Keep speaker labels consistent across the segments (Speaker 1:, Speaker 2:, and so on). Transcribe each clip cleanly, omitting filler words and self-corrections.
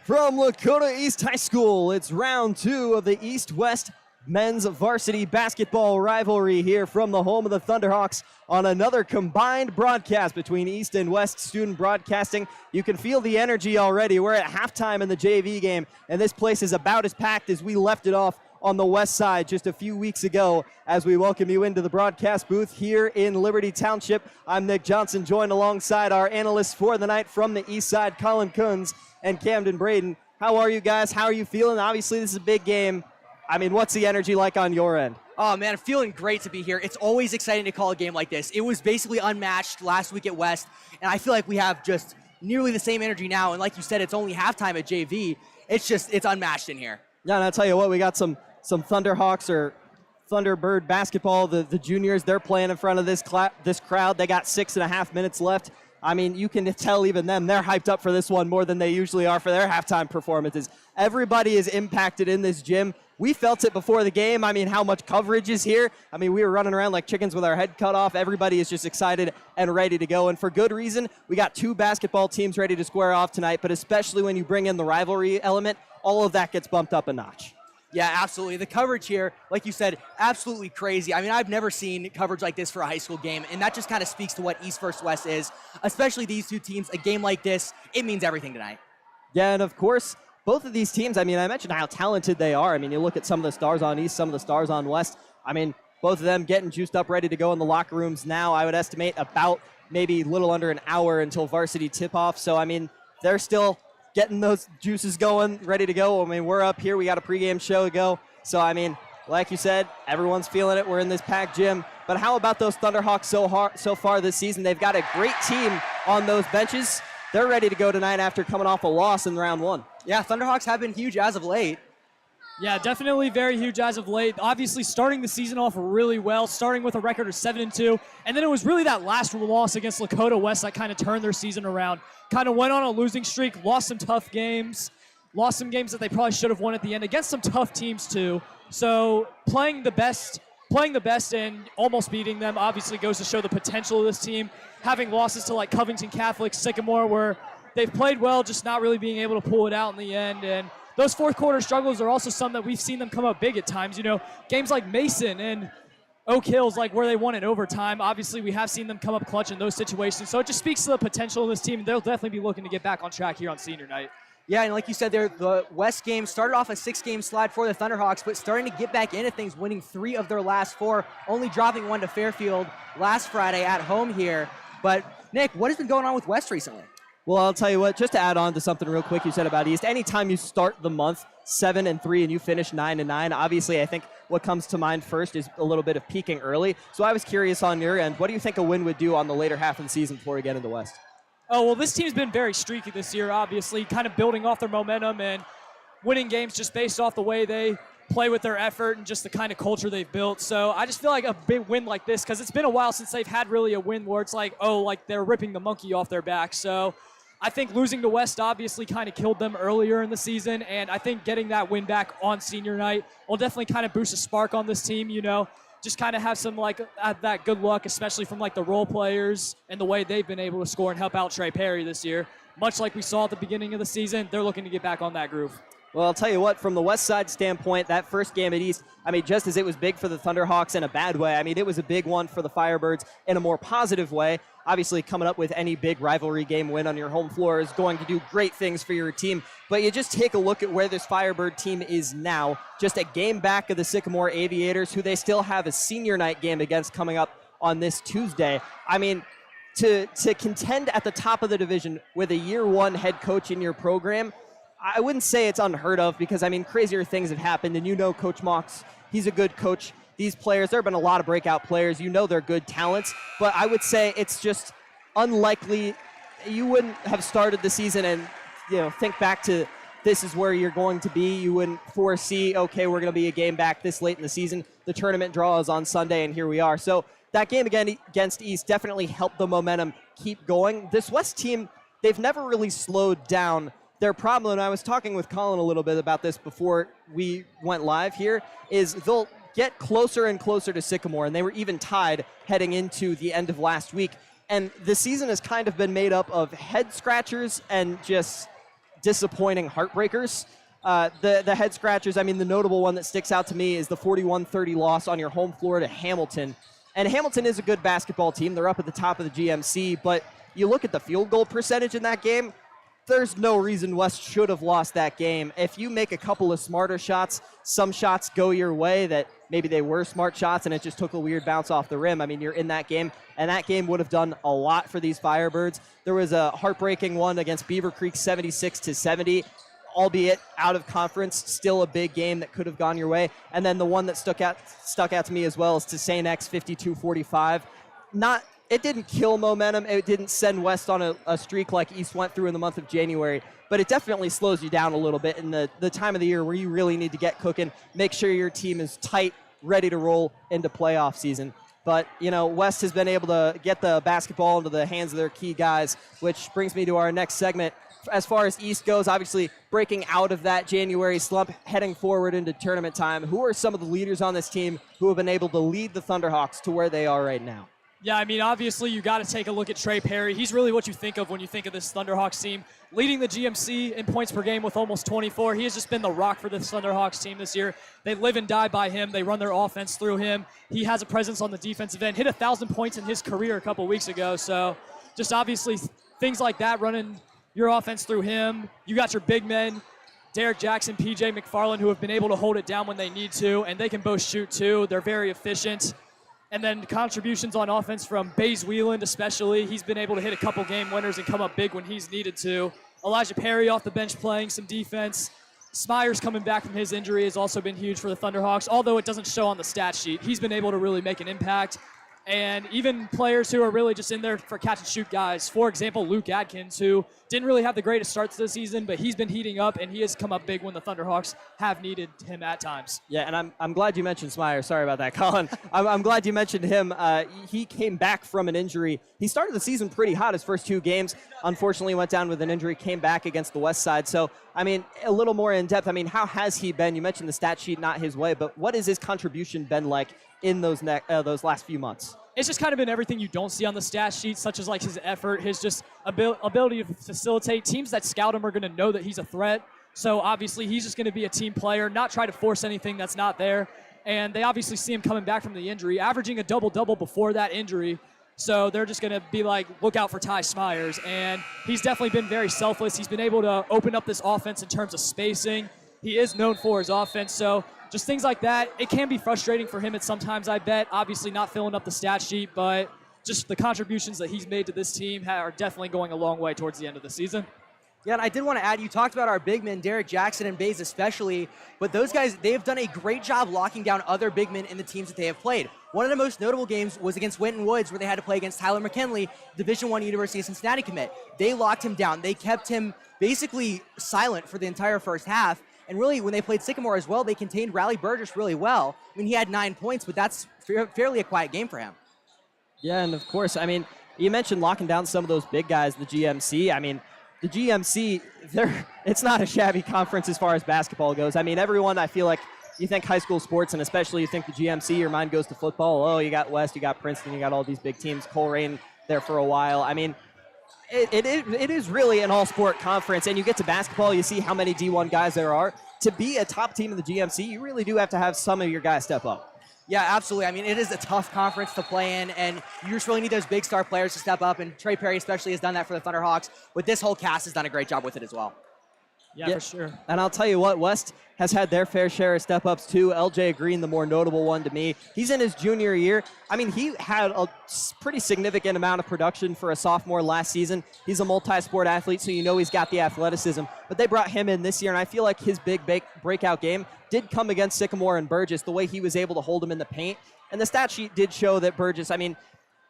Speaker 1: From Lakota East High School, it's round 2 of the East-West men's varsity basketball rivalry here from the home of the Thunderhawks on another combined broadcast between East and West Student Broadcasting. You can feel the energy already. We're at halftime in the JV game, and this place is about as packed as we left it off on the west side just a few weeks ago as we welcome you into the broadcast booth here in Liberty Township. I'm Nick Johnson, joined alongside our analysts for the night from the east side, Colin Kunz and Camden Braden. How are you guys? How are you feeling? Obviously, this is a big game. I mean, what's the energy like on your end?
Speaker 2: Oh, man, I'm feeling great to be here. It's always exciting to call a game like this. It was basically unmatched last week at West, and I feel like we have just nearly the same energy now. And like you said, it's only halftime at JV. It's unmatched in here.
Speaker 1: Yeah, and I'll tell you what, we got some Thunderhawks or Thunderbird basketball. The juniors, they're playing in front of this crowd. They got 6.5 minutes left. I mean, you can tell even them, they're hyped up for this one more than they usually are for their halftime performances. Everybody is impacted in this gym. We felt it before the game. I mean, how much coverage is here. I mean, we were running around like chickens with our head cut off. Everybody is just excited and ready to go. And for good reason, we got 2 basketball teams ready to square off tonight, but especially when you bring in the rivalry element, all of that gets bumped up a notch.
Speaker 2: Yeah, absolutely. The coverage here, like you said, absolutely crazy. I mean, I've never seen coverage like this for a high school game, and that just kind of speaks to what East versus West is, especially these two teams. A game like this, it means everything tonight.
Speaker 1: Yeah, and of course, both of these teams, I mean, I mentioned how talented they are. I mean, you look at some of the stars on East, some of the stars on West. I mean, both of them getting juiced up, ready to go in the locker rooms now. I would estimate about maybe a little under an hour until varsity tip-off. So, I mean, they're still getting those juices going, ready to go. I mean, we're up here. We got a pregame show to go. So, I mean, like you said, everyone's feeling it. We're in this packed gym. But how about those Thunderhawks so far this season? They've got a great team on those benches. They're ready to go tonight after coming off a loss in round 1.
Speaker 2: Yeah, Thunderhawks have been huge as of late.
Speaker 3: Yeah, definitely very huge as of late. Obviously starting the season off really well, starting with a record of 7-2. And then it was really that last loss against Lakota West that kind of turned their season around. Kind of went on a losing streak, lost some tough games, lost some games that they probably should have won at the end against some tough teams too. So playing the best and almost beating them obviously goes to show the potential of this team. Having losses to like Covington Catholic, Sycamore, where they've played well, just not really being able to pull it out in the end. And those fourth quarter struggles are also some that we've seen them come up big at times. You know, games like Mason and Oak Hills, like where they won in overtime, obviously we have seen them come up clutch in those situations. So it just speaks to the potential of this team. They'll definitely be looking to get back on track here on senior night.
Speaker 2: Yeah, and like you said there, the West game started off a 6-game slide for the Thunderhawks, but starting to get back into things, winning 3 of their last 4, only dropping 1 to Fairfield last Friday at home here. But Nick, what has been going on with West recently?
Speaker 1: Well, I'll tell you what, just to add on to something real quick you said about East, anytime you start the month 7-3 and you finish 9-9, obviously I think what comes to mind first is a little bit of peaking early. So I was curious on your end, what do you think a win would do on the later half of the season before we get into West?
Speaker 3: Oh, well, this team's been very streaky this year, obviously, kind of building off their momentum and winning games just based off the way they play with their effort and just the kind of culture they've built. So I just feel like a big win like this, because it's been a while since they've had really a win where it's like, oh, like they're ripping the monkey off their back. So I think losing to West obviously kind of killed them earlier in the season, and I think getting that win back on senior night will definitely kind of boost a spark on this team, you know. Just kind of have some like that good luck, especially from like the role players and the way they've been able to score and help out Trey Perry this year. Much like we saw at the beginning of the season, they're looking to get back on that groove.
Speaker 1: Well, I'll tell you what, from the West Side standpoint, that first game at East, I mean, just as it was big for the Thunderhawks in a bad way, I mean, it was a big one for the Firebirds in a more positive way. Obviously, coming up with any big rivalry game win on your home floor is going to do great things for your team. But you just take a look at where this Firebird team is now, just a game back of the Sycamore Aviators, who they still have a senior night game against coming up on this Tuesday. I mean, to contend at the top of the division with a year 1 head coach in your program, I wouldn't say it's unheard of, because, I mean, crazier things have happened, and you know Coach Mox, he's a good coach. These players, there have been a lot of breakout players. You know they're good talents, but I would say it's just unlikely. You wouldn't have started the season and, you know, think back to this is where you're going to be. You wouldn't foresee, okay, we're going to be a game back this late in the season. The tournament draw is on Sunday, and here we are. So that game again against East definitely helped the momentum keep going. This West team, they've never really slowed down. Their problem, and I was talking with Colin a little bit about this before we went live here, is they'll get closer and closer to Sycamore, and they were even tied heading into the end of last week. And the season has kind of been made up of head scratchers and just disappointing heartbreakers. The head scratchers, I mean, the notable one that sticks out to me is the 41-30 loss on your home floor to Hamilton. And Hamilton is a good basketball team. They're up at the top of the GMC, but you look at the field goal percentage in that game, there's no reason West should have lost that game. If you make a couple of smarter shots, some shots go your way that maybe they were smart shots and it just took a weird bounce off the rim. I mean, you're in that game, and that game would have done a lot for these Firebirds. There was a heartbreaking one against Beaver Creek, 76-70. Albeit out of conference, still a big game that could have gone your way. And then the one that stuck out to me as well is to St. X 52-45. It didn't kill momentum. It didn't send West on a streak like East went through in the month of January. But it definitely slows you down a little bit in the time of the year where you really need to get cooking, make sure your team is tight, ready to roll into playoff season. But, West has been able to get the basketball into the hands of their key guys, which brings me to our next segment. As far as East goes, obviously breaking out of that January slump, heading forward into tournament time. Who are some of the leaders on this team who have been able to lead the Thunderhawks to where they are right now?
Speaker 3: Yeah, I mean, obviously you got to take a look at Trey Perry. He's really what you think of when you think of this Thunderhawks team. Leading the GMC in points per game with almost 24. He has just been the rock for this Thunderhawks team this year. They live and die by him. They run their offense through him. He has a presence on the defensive end. Hit 1,000 points in his career a couple weeks ago. So just obviously things like that running your offense through him. You got your big men, Derek Jackson, PJ McFarland, who have been able to hold it down when they need to, and they can both shoot too. They're very efficient. And then contributions on offense from Baze Wheeland especially. He's been able to hit a couple game winners and come up big when he's needed to. Elijah Perry off the bench playing some defense. Smyers coming back from his injury has also been huge for the Thunderhawks, although it doesn't show on the stat sheet. He's been able to really make an impact. And even players who are really just in there for catch-and-shoot guys. For example, Luke Adkins, who didn't really have the greatest starts this season, but he's been heating up, and he has come up big when the Thunderhawks have needed him at times.
Speaker 1: Yeah, and I'm glad you mentioned Smyers. Sorry about that, Colin. I'm glad you mentioned him. He came back from an injury. He started the season pretty hot his first 2 games. Unfortunately, went down with an injury, came back against the West Side. So, I mean, a little more in depth. I mean, how has he been? You mentioned the stat sheet, not his way, but what has his contribution been like in those last few months?
Speaker 3: It's just kind of been everything you don't see on the stat sheet, such as like his effort, his just ability to facilitate. Teams that scout him are going to know that he's a threat. So obviously he's just going to be a team player, not try to force anything that's not there. And they obviously see him coming back from the injury, averaging a double-double before that injury. So they're just going to be like, look out for Ty Smyers. And he's definitely been very selfless. He's been able to open up this offense in terms of spacing. He is known for his offense. So just things like that. It can be frustrating for him at sometimes, I bet. Obviously not filling up the stat sheet, but just the contributions that he's made to this team are definitely going a long way towards the end of the season.
Speaker 2: Yeah, and I did want to add, you talked about our big men, Derek Jackson and Baze especially, but those guys, they have done a great job locking down other big men in the teams that they have played. One of the most notable games was against Winton Woods, where they had to play against Tyler McKinley, Division I University of Cincinnati commit. They locked him down. They kept him basically silent for the entire first half. And really, when they played Sycamore as well, they contained Riley Burgess really well. I mean, he had 9 points, but that's fairly a quiet game for him.
Speaker 1: Yeah, and of course, I mean, you mentioned locking down some of those big guys, the GMC. I mean, the GMC, it's not a shabby conference as far as basketball goes. I mean, everyone, I feel like, you think high school sports, and especially you think the GMC, your mind goes to football. Oh, you got West, you got Princeton, you got all these big teams. Coleraine there for a while. I mean, it is really an all-sport conference, and you get to basketball, you see how many D1 guys there are. To be a top team in the GMC, you really do have to have some of your guys step up.
Speaker 2: Yeah, absolutely. I mean, it is a tough conference to play in, and you just really need those big star players to step up, and Trey Perry especially has done that for the Thunderhawks, but this whole cast has done a great job with it as well.
Speaker 3: Yeah, for sure.
Speaker 1: And I'll tell you what, West has had their fair share of step-ups too. LJ Green, the more notable one to me. He's in his junior year. I mean, he had a pretty significant amount of production for a sophomore last season. He's a multi-sport athlete, so you know he's got the athleticism. But they brought him in this year, and I feel like his big breakout game did come against Sycamore and Burgess, the way he was able to hold him in the paint. And the stat sheet did show that Burgess, I mean,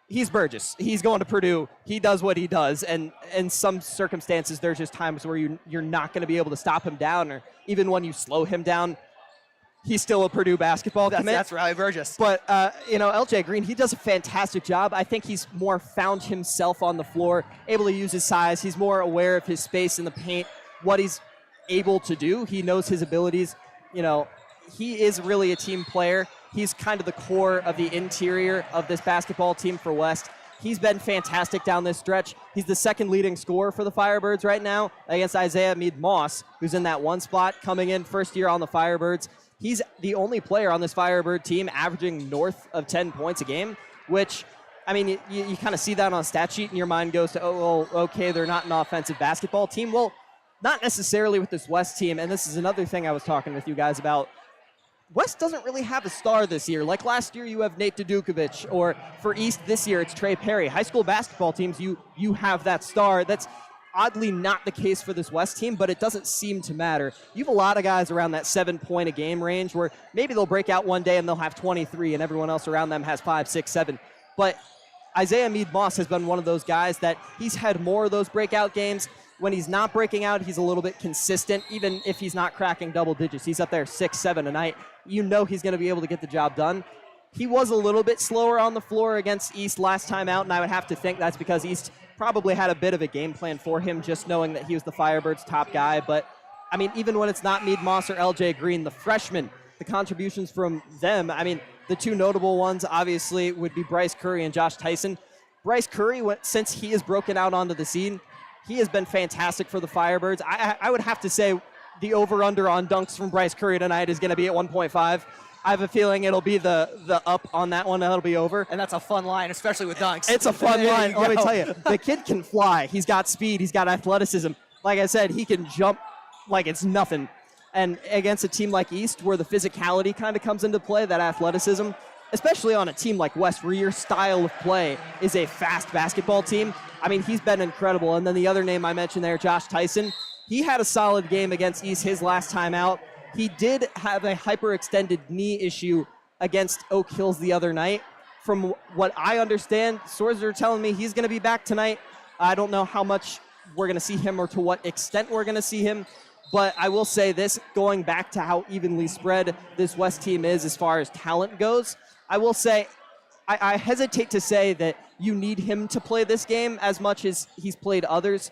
Speaker 1: he's Burgess. He's going to Purdue. He does what he does. And in some circumstances, there's just times where you're not going to be able to stop him down, or even when you slow him down, he's still a Purdue basketball commit.
Speaker 2: That's Riley Burgess.
Speaker 1: But, LJ Green, he does a fantastic job. I think he's more found himself on the floor, able to use his size. He's more aware of his space in the paint, what he's able to do. He knows his abilities. He is really a team player. He's kind of the core of the interior of this basketball team for West. he's been fantastic down this stretch. He's the second leading scorer for the Firebirds right now against Isaiah Meade-Moss, who's in that one spot coming in first year on the Firebirds. He's the only player on this Firebird team averaging north of 10 points a game, which, I mean, you kind of see that on a stat sheet and your mind goes to, oh, well, okay, they're not an offensive basketball team. Well, not necessarily with this West team, and this is another thing I was talking with you guys about. West doesn't really have a star this year. Like last year, you have Nate Dudukovic, or for East this year, it's Trey Perry. High school basketball teams, you have that star. That's oddly not the case for this West team, but it doesn't seem to matter. You have a lot of guys around that 7-point-a-game range where maybe they'll break out one day and they'll have 23 and everyone else around them has 5, 6, 7. But Isaiah Meade-Moss has been one of those guys that he's had more of those breakout games. When he's not breaking out, he's a little bit consistent, even if he's not cracking double digits. He's up there 6, 7 a night. You know he's going to be able to get the job done. He was a little bit slower on the floor against East last time out, and I would have to think that's because East probably had a bit of a game plan for him, just knowing that he was the Firebirds' top guy. But, I mean, even when it's not Meade-Moss or LJ Green, the freshmen, the contributions from them, I mean, the two notable ones, obviously, would be Bryce Curry and Josh Tyson. Bryce Curry, since he has broken out onto the scene, he has been fantastic for the Firebirds. I would have to say the over-under on dunks from Bryce Curry tonight is going to be at 1.5. I have a feeling it'll be the up on that one. That'll be over.
Speaker 2: And that's a fun line, especially with dunks.
Speaker 1: It's a fun line. Let me tell you, the kid can fly. He's got speed. He's got athleticism. Like I said, he can jump like it's nothing. And against a team like East, where the physicality kind of comes into play, that athleticism, especially on a team like West, where your style of play is a fast basketball team, I mean, he's been incredible. And then the other name I mentioned there, Josh Tyson, he had a solid game against East his last time out. He did have a hyperextended knee issue against Oak Hills the other night. From what I understand, sources are telling me he's going to be back tonight. I don't know how much we're going to see him or to what extent we're going to see him. But I will say this, going back to how evenly spread this West team is as far as talent goes, I will say I hesitate to say that you need him to play this game as much as he's played others,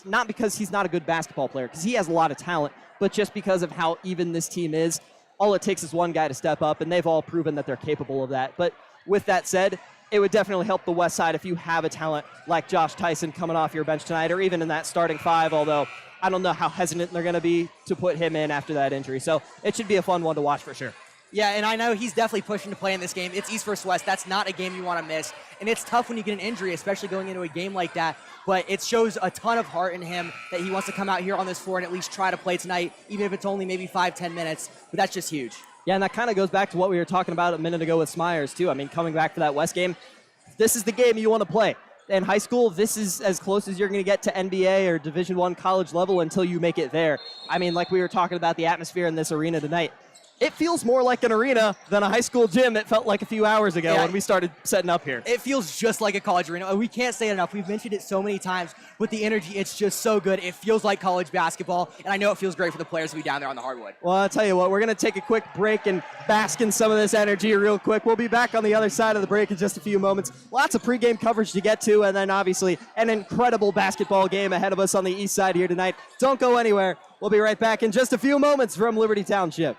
Speaker 1: not because he's not a good basketball player, because he has a lot of talent, but just because of how even this team is. All it takes is one guy to step up, and they've all proven that they're capable of that. But with that said, it would definitely help the West side if you have a talent like Josh Tyson coming off your bench tonight, or even in that starting five, although I don't know how hesitant they're going to be to put him in after that injury. So it should be a fun one to watch for sure.
Speaker 2: Yeah, and I know he's definitely pushing to play in this game. It's East versus West. That's not a game you want to miss. And it's tough when you get an injury, especially going into a game like that. But it shows a ton of heart in him that he wants to come out here on this floor and at least try to play tonight, even if it's only maybe 5-10 minutes. But that's just huge.
Speaker 1: Yeah, and that kind of goes back to what we were talking about a minute ago with Smyers, too. I mean, coming back to that West game, this is the game you want to play. In high school, this is as close as you're going to get to NBA or Division I college level until you make it there. I mean, like we were talking about the atmosphere in this arena tonight. It feels more like an arena than a high school gym it felt like a few hours ago when we started setting up here.
Speaker 2: It feels just like a college arena. We can't say it enough. We've mentioned it so many times. With the energy, it's just so good. It feels like college basketball, and I know it feels great for the players to be down there on the hardwood.
Speaker 1: Well, I'll tell you what, we're going to take a quick break and bask in some of this energy real quick. We'll be back on the other side of the break in just a few moments. Lots of pregame coverage to get to, and then obviously an incredible basketball game ahead of us on the east side here tonight. Don't go anywhere. We'll be right back in just a few moments from Liberty Township.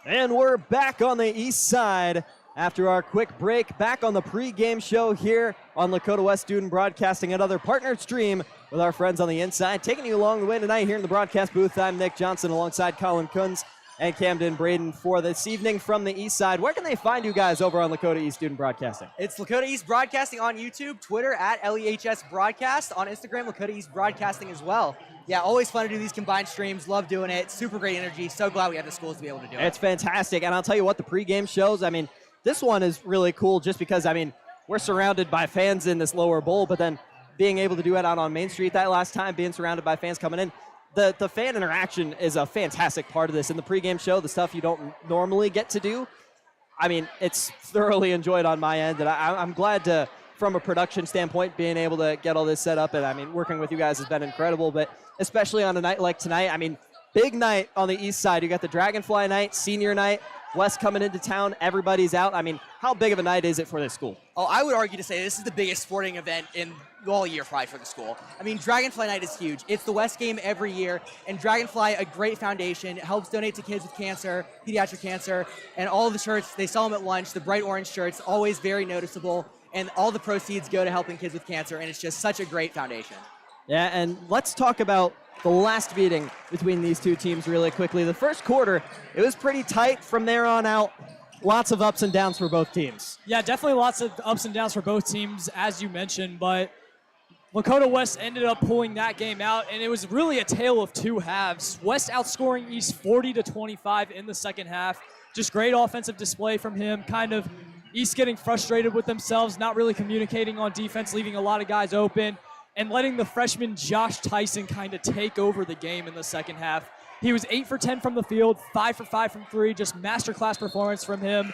Speaker 1: And we're back on the east side after our quick break. Back on the pregame show here on Lakota West Student Broadcasting, another partnered stream with our friends on the inside. Taking you along the way tonight here in the broadcast booth, I'm Nick Johnson alongside Colin Kunz and Camden Braden for this evening from the east side. Where can they find you guys over on Lakota East Student Broadcasting?
Speaker 2: It's Lakota East Broadcasting on YouTube, Twitter at LEHS Broadcast, on Instagram, Lakota East Broadcasting as well. Yeah, always fun to do these combined streams. Love doing it. Super great energy. So glad we have the schools to be able to do it.
Speaker 1: It's fantastic. And I'll tell you what, the pregame shows, I mean, this one is really cool just because, I mean, we're surrounded by fans in this lower bowl, but then being able to do it out on Main Street that last time, being surrounded by fans coming in, the fan interaction is a fantastic part of this. In the pregame show, the stuff you don't normally get to do, I mean, it's thoroughly enjoyed on my end, and I'm glad to, from a production standpoint, being able to get all this set up. And I mean, working with you guys has been incredible, but especially on a night like tonight, I mean, big night on the east side. You got the Dragonfly night, senior night, West coming into town, everybody's out. I mean, how big of a night is it for this school?
Speaker 2: Oh, I would argue to say this is the biggest sporting event in all year probably for the school. I mean, Dragonfly Night is huge. It's the West game every year, and Dragonfly, a great foundation, helps donate to kids with cancer, pediatric cancer, and all of the shirts, they sell them at lunch, the bright orange shirts, always very noticeable, and all the proceeds go to helping kids with cancer, and it's just such a great foundation.
Speaker 1: Yeah, and let's talk about the last meeting between these two teams really quickly. The first quarter, it was pretty tight. From there on out, lots of ups and downs for both teams.
Speaker 3: Yeah, definitely lots of ups and downs for both teams, as you mentioned, but Lakota West ended up pulling that game out, and it was really a tale of two halves. West outscoring East 40-25 in the second half. Just great offensive display from him, kind of East getting frustrated with themselves, not really communicating on defense, leaving a lot of guys open, and letting the freshman Josh Tyson kind of take over the game in the second half. He was 8 for 10 from the field, 5 for 5 from 3, just masterclass performance from him.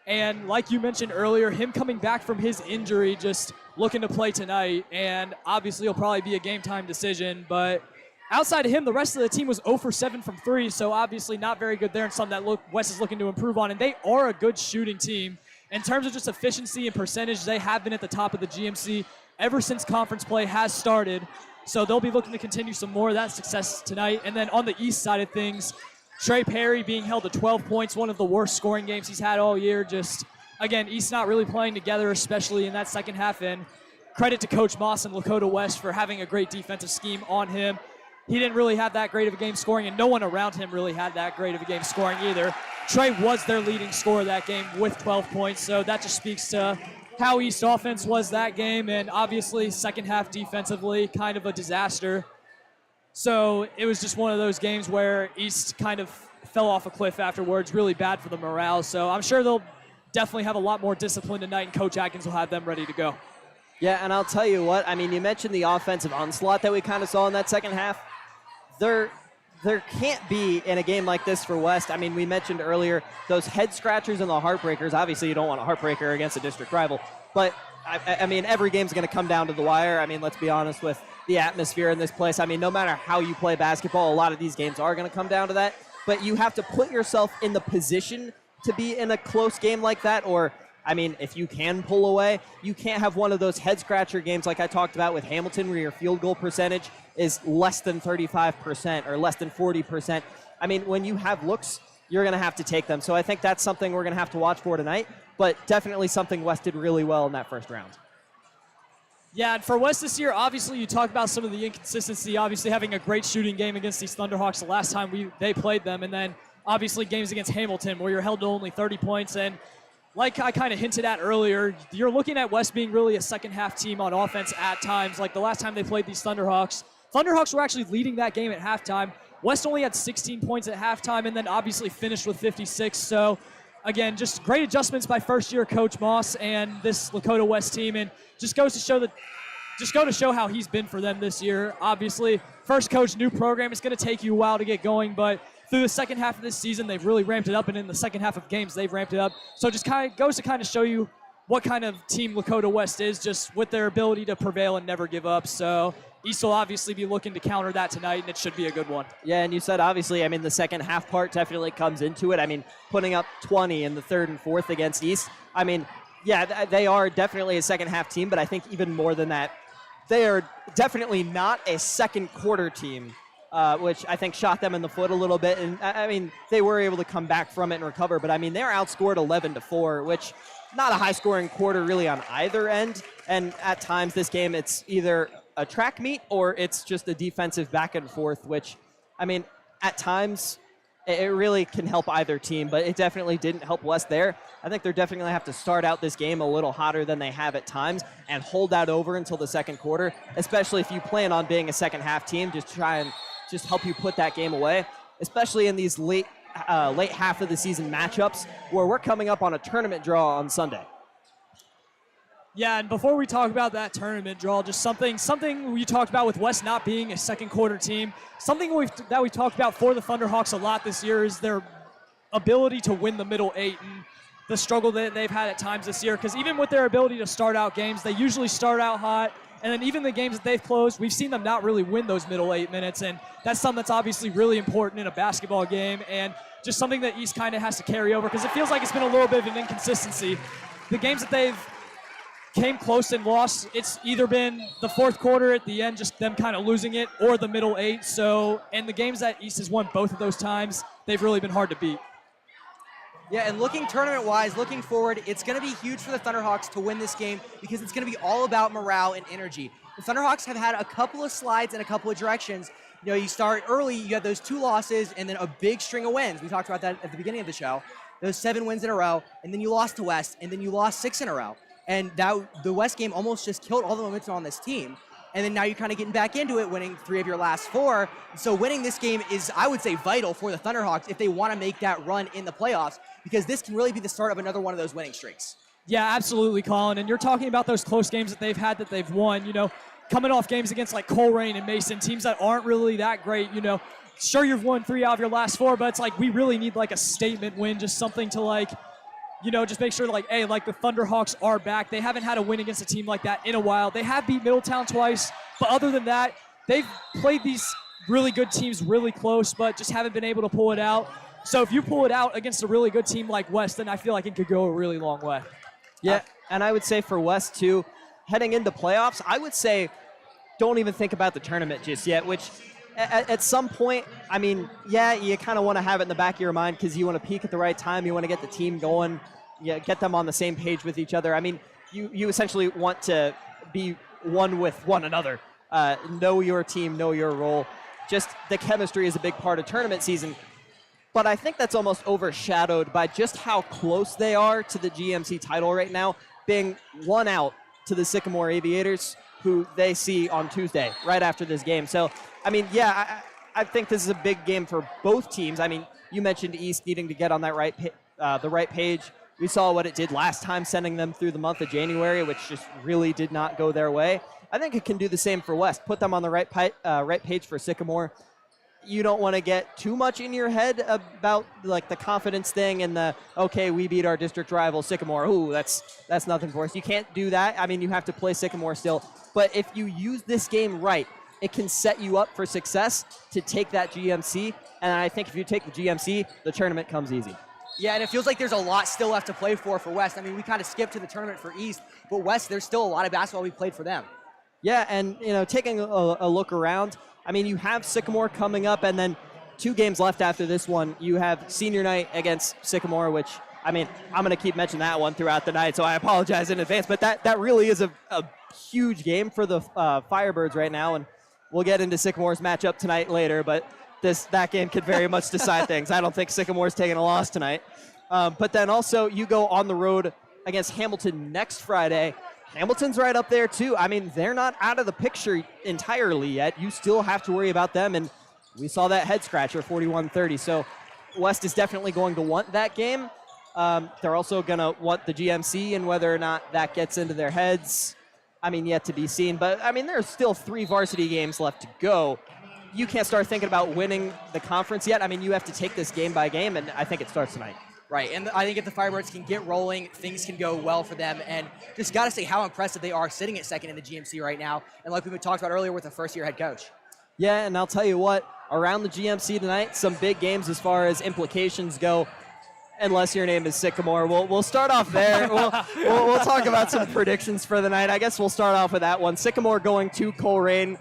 Speaker 3: And like you mentioned earlier, him coming back from his injury, just looking to play tonight, and obviously it'll probably be a game-time decision, but outside of him, the rest of the team was 0 for 7 from 3, so obviously not very good there, and something that West is looking to improve on, and they are a good shooting team. In terms of just efficiency and percentage, they have been at the top of the GMC ever since conference play has started. So they'll be looking to continue some more of that success tonight. And then on the east side of things, Trey Perry being held to 12 points, one of the worst scoring games he's had all year. Just, again, East not really playing together, especially in that second half. And credit to Coach Moss and Lakota West for having a great defensive scheme on him. He didn't really have that great of a game scoring, and no one around him really had that great of a game scoring either. Trey was their leading scorer that game with 12 points, so that just speaks to how East offense was that game, and obviously second half defensively, kind of a disaster. So it was just one of those games where East kind of fell off a cliff afterwards, really bad for the morale. So I'm sure they'll definitely have a lot more discipline tonight, and Coach Atkins will have them ready to go.
Speaker 1: Yeah, and I'll tell you what, I mean, you mentioned the offensive onslaught that we kind of saw in that second half. There can't be, in a game like this for West, I mean, we mentioned earlier those head scratchers and the heartbreakers. Obviously, you don't want a heartbreaker against a district rival, but I mean, every game's going to come down to the wire. I mean, let's be honest with the atmosphere in this place. I mean, no matter how you play basketball, a lot of these games are going to come down to that, but you have to put yourself in the position to be in a close game like that, or I mean, if you can pull away, you can't have one of those head-scratcher games like I talked about with Hamilton where your field goal percentage is less than 35% or less than 40%. I mean, when you have looks, you're going to have to take them. So I think that's something we're going to have to watch for tonight, but definitely something West did really well in that first round.
Speaker 3: Yeah, and for West this year, obviously you talk about some of the inconsistency, obviously having a great shooting game against these Thunderhawks the last time they played them, and then obviously games against Hamilton where you're held to only 30 points, and like I kind of hinted at earlier, you're looking at West being really a second-half team on offense at times. Like the last time they played these Thunderhawks were actually leading that game at halftime. West only had 16 points at halftime and then obviously finished with 56. So, again, just great adjustments by first-year Coach Moss and this Lakota West team, and just goes to show how he's been for them this year. Obviously, first coach, new program. It's going to take you a while to get going, but through the second half of this season, they've really ramped it up, and in the second half of games, they've ramped it up. So it just kind of goes to kind of show you what kind of team Lakota West is, just with their ability to prevail and never give up. So East will obviously be looking to counter that tonight, and it should be a good one. Yeah, and you said, obviously, I mean, the second half part definitely comes into it. I mean, putting up 20 in the third and fourth against East, I mean, yeah, they are definitely a second half team, but I think even more than that, they are definitely not a second quarter team
Speaker 1: which I think shot them in the foot a little bit. And I mean, they were able to come back from it and recover. But I mean, they're outscored 11-4, which not a high-scoring quarter really on either end. And at times this game, it's either a track meet or it's just a defensive back and forth, which, I mean, at times it really can help either team, but it definitely didn't help West there. I think they're definitely going to have to start out this game a little hotter than they have at times and hold that over until the second quarter, especially if you plan on being a second half team. Just try and just help you put that game away, especially in these late half of the season matchups where we're coming up on a tournament draw on Sunday.
Speaker 3: Yeah, and before we talk about that tournament draw, just something we talked about with West not being a second quarter team, something that we talked about for the Thunderhawks a lot this year is their ability to win the middle eight and the struggle that they've had at times this year. Because even with their ability to start out games, they usually start out hot. And then even the games that they've closed, we've seen them not really win those middle 8 minutes. And that's something that's obviously really important in a basketball game and just something that East kind of has to carry over because it feels like it's been a little bit of an inconsistency. The games that they've came close and lost, it's either been the fourth quarter at the end, just them kind of losing it, or the middle 8. So, and the games that East has won both of those times, they've really been hard to beat.
Speaker 2: Yeah, and looking tournament-wise, looking forward, it's going to be huge for the Thunderhawks to win this game because it's going to be all about morale and energy. The Thunderhawks have had a couple of slides in a couple of directions. You know, you start early, you have those 2 losses, and then a big string of wins. We talked about that at the beginning of the show. Those 7 wins in a row, and then you lost to West, and then you lost 6 in a row. And the West game almost just killed all the momentum on this team. And then now you're kind of getting back into it, winning 3 of your last 4. So winning this game is, I would say, vital for the Thunderhawks if they want to make that run in the playoffs, because this can really be the start of another one of those winning streaks.
Speaker 3: Yeah, absolutely, Colin. And you're talking about those close games that they've had that they've won, you know, coming off games against like Coleraine and Mason, teams that aren't really that great, you know. Sure, you've won 3 out of your last 4, but it's like we really need like a statement win, just something to like, you know, just make sure like, hey, like the Thunderhawks are back. They haven't had a win against a team like that in a while. They have beat Middletown twice, but other than that, they've played these really good teams really close, but just haven't been able to pull it out. So if you pull it out against a really good team like West, then I feel like it could go a really long way.
Speaker 1: Yeah, and I would say for West, too, heading into playoffs, I would say don't even think about the tournament just yet, which at some point, I mean, yeah, you kind of want to have it in the back of your mind because you want to peak at the right time. You want to get the team going, get them on the same page with each other. I mean, you essentially want to be one with one another. Know your team, know your role. Just the chemistry is a big part of tournament season. But I think that's almost overshadowed by just how close they are to the GMC title right now, being 1 out to the Sycamore Aviators, who they see on Tuesday, right after this game. So, I mean, yeah, I think this is a big game for both teams. I mean, you mentioned East needing to get on that the right page. We saw what it did last time, sending them through the month of January, which just really did not go their way. I think it can do the same for West. Put them on the right page for Sycamore. You don't want to get too much in your head about like the confidence thing and the, okay, we beat our district rival Sycamore. Ooh, that's nothing for us. You can't do that. I mean, you have to play Sycamore still. But if you use this game right, it can set you up for success to take that GMC. And I think if you take the GMC, the tournament comes easy.
Speaker 2: Yeah, and it feels like there's a lot still left to play for West. I mean, we kind of skipped to the tournament for East, but West, there's still a lot of basketball we played for them.
Speaker 1: Yeah, and, you know, taking a look around, I mean, you have Sycamore coming up, and then 2 games left after this one. You have senior night against Sycamore, which, I mean, I'm going to keep mentioning that one throughout the night, so I apologize in advance. But that really is a huge game for the Firebirds right now, and we'll get into Sycamore's matchup tonight later, but that game could very much decide things. I don't think Sycamore's taking a loss tonight. But then also you go on the road against Hamilton next Friday. Hamilton's right up there, too. I mean, they're not out of the picture entirely yet. You still have to worry about them, and we saw that head-scratcher, 41-30. So West is definitely going to want that game. They're also going to want the GMC, and whether or not that gets into their heads, I mean, yet to be seen. But, I mean, there's still 3 varsity games left to go. You can't start thinking about winning the conference yet. I mean, you have to take this game by game, and I think it starts tonight.
Speaker 2: Right, and I think if the Firebirds can get rolling, things can go well for them. And just got to say how impressive they are sitting at second in the GMC right now. And like we talked about earlier with the first-year head coach.
Speaker 1: Yeah, and I'll tell you what, around the GMC tonight, some big games as far as implications go, unless your name is Sycamore. We'll start off there. We'll talk about some predictions for the night. I guess we'll start off with that one. Sycamore going to Coleraine.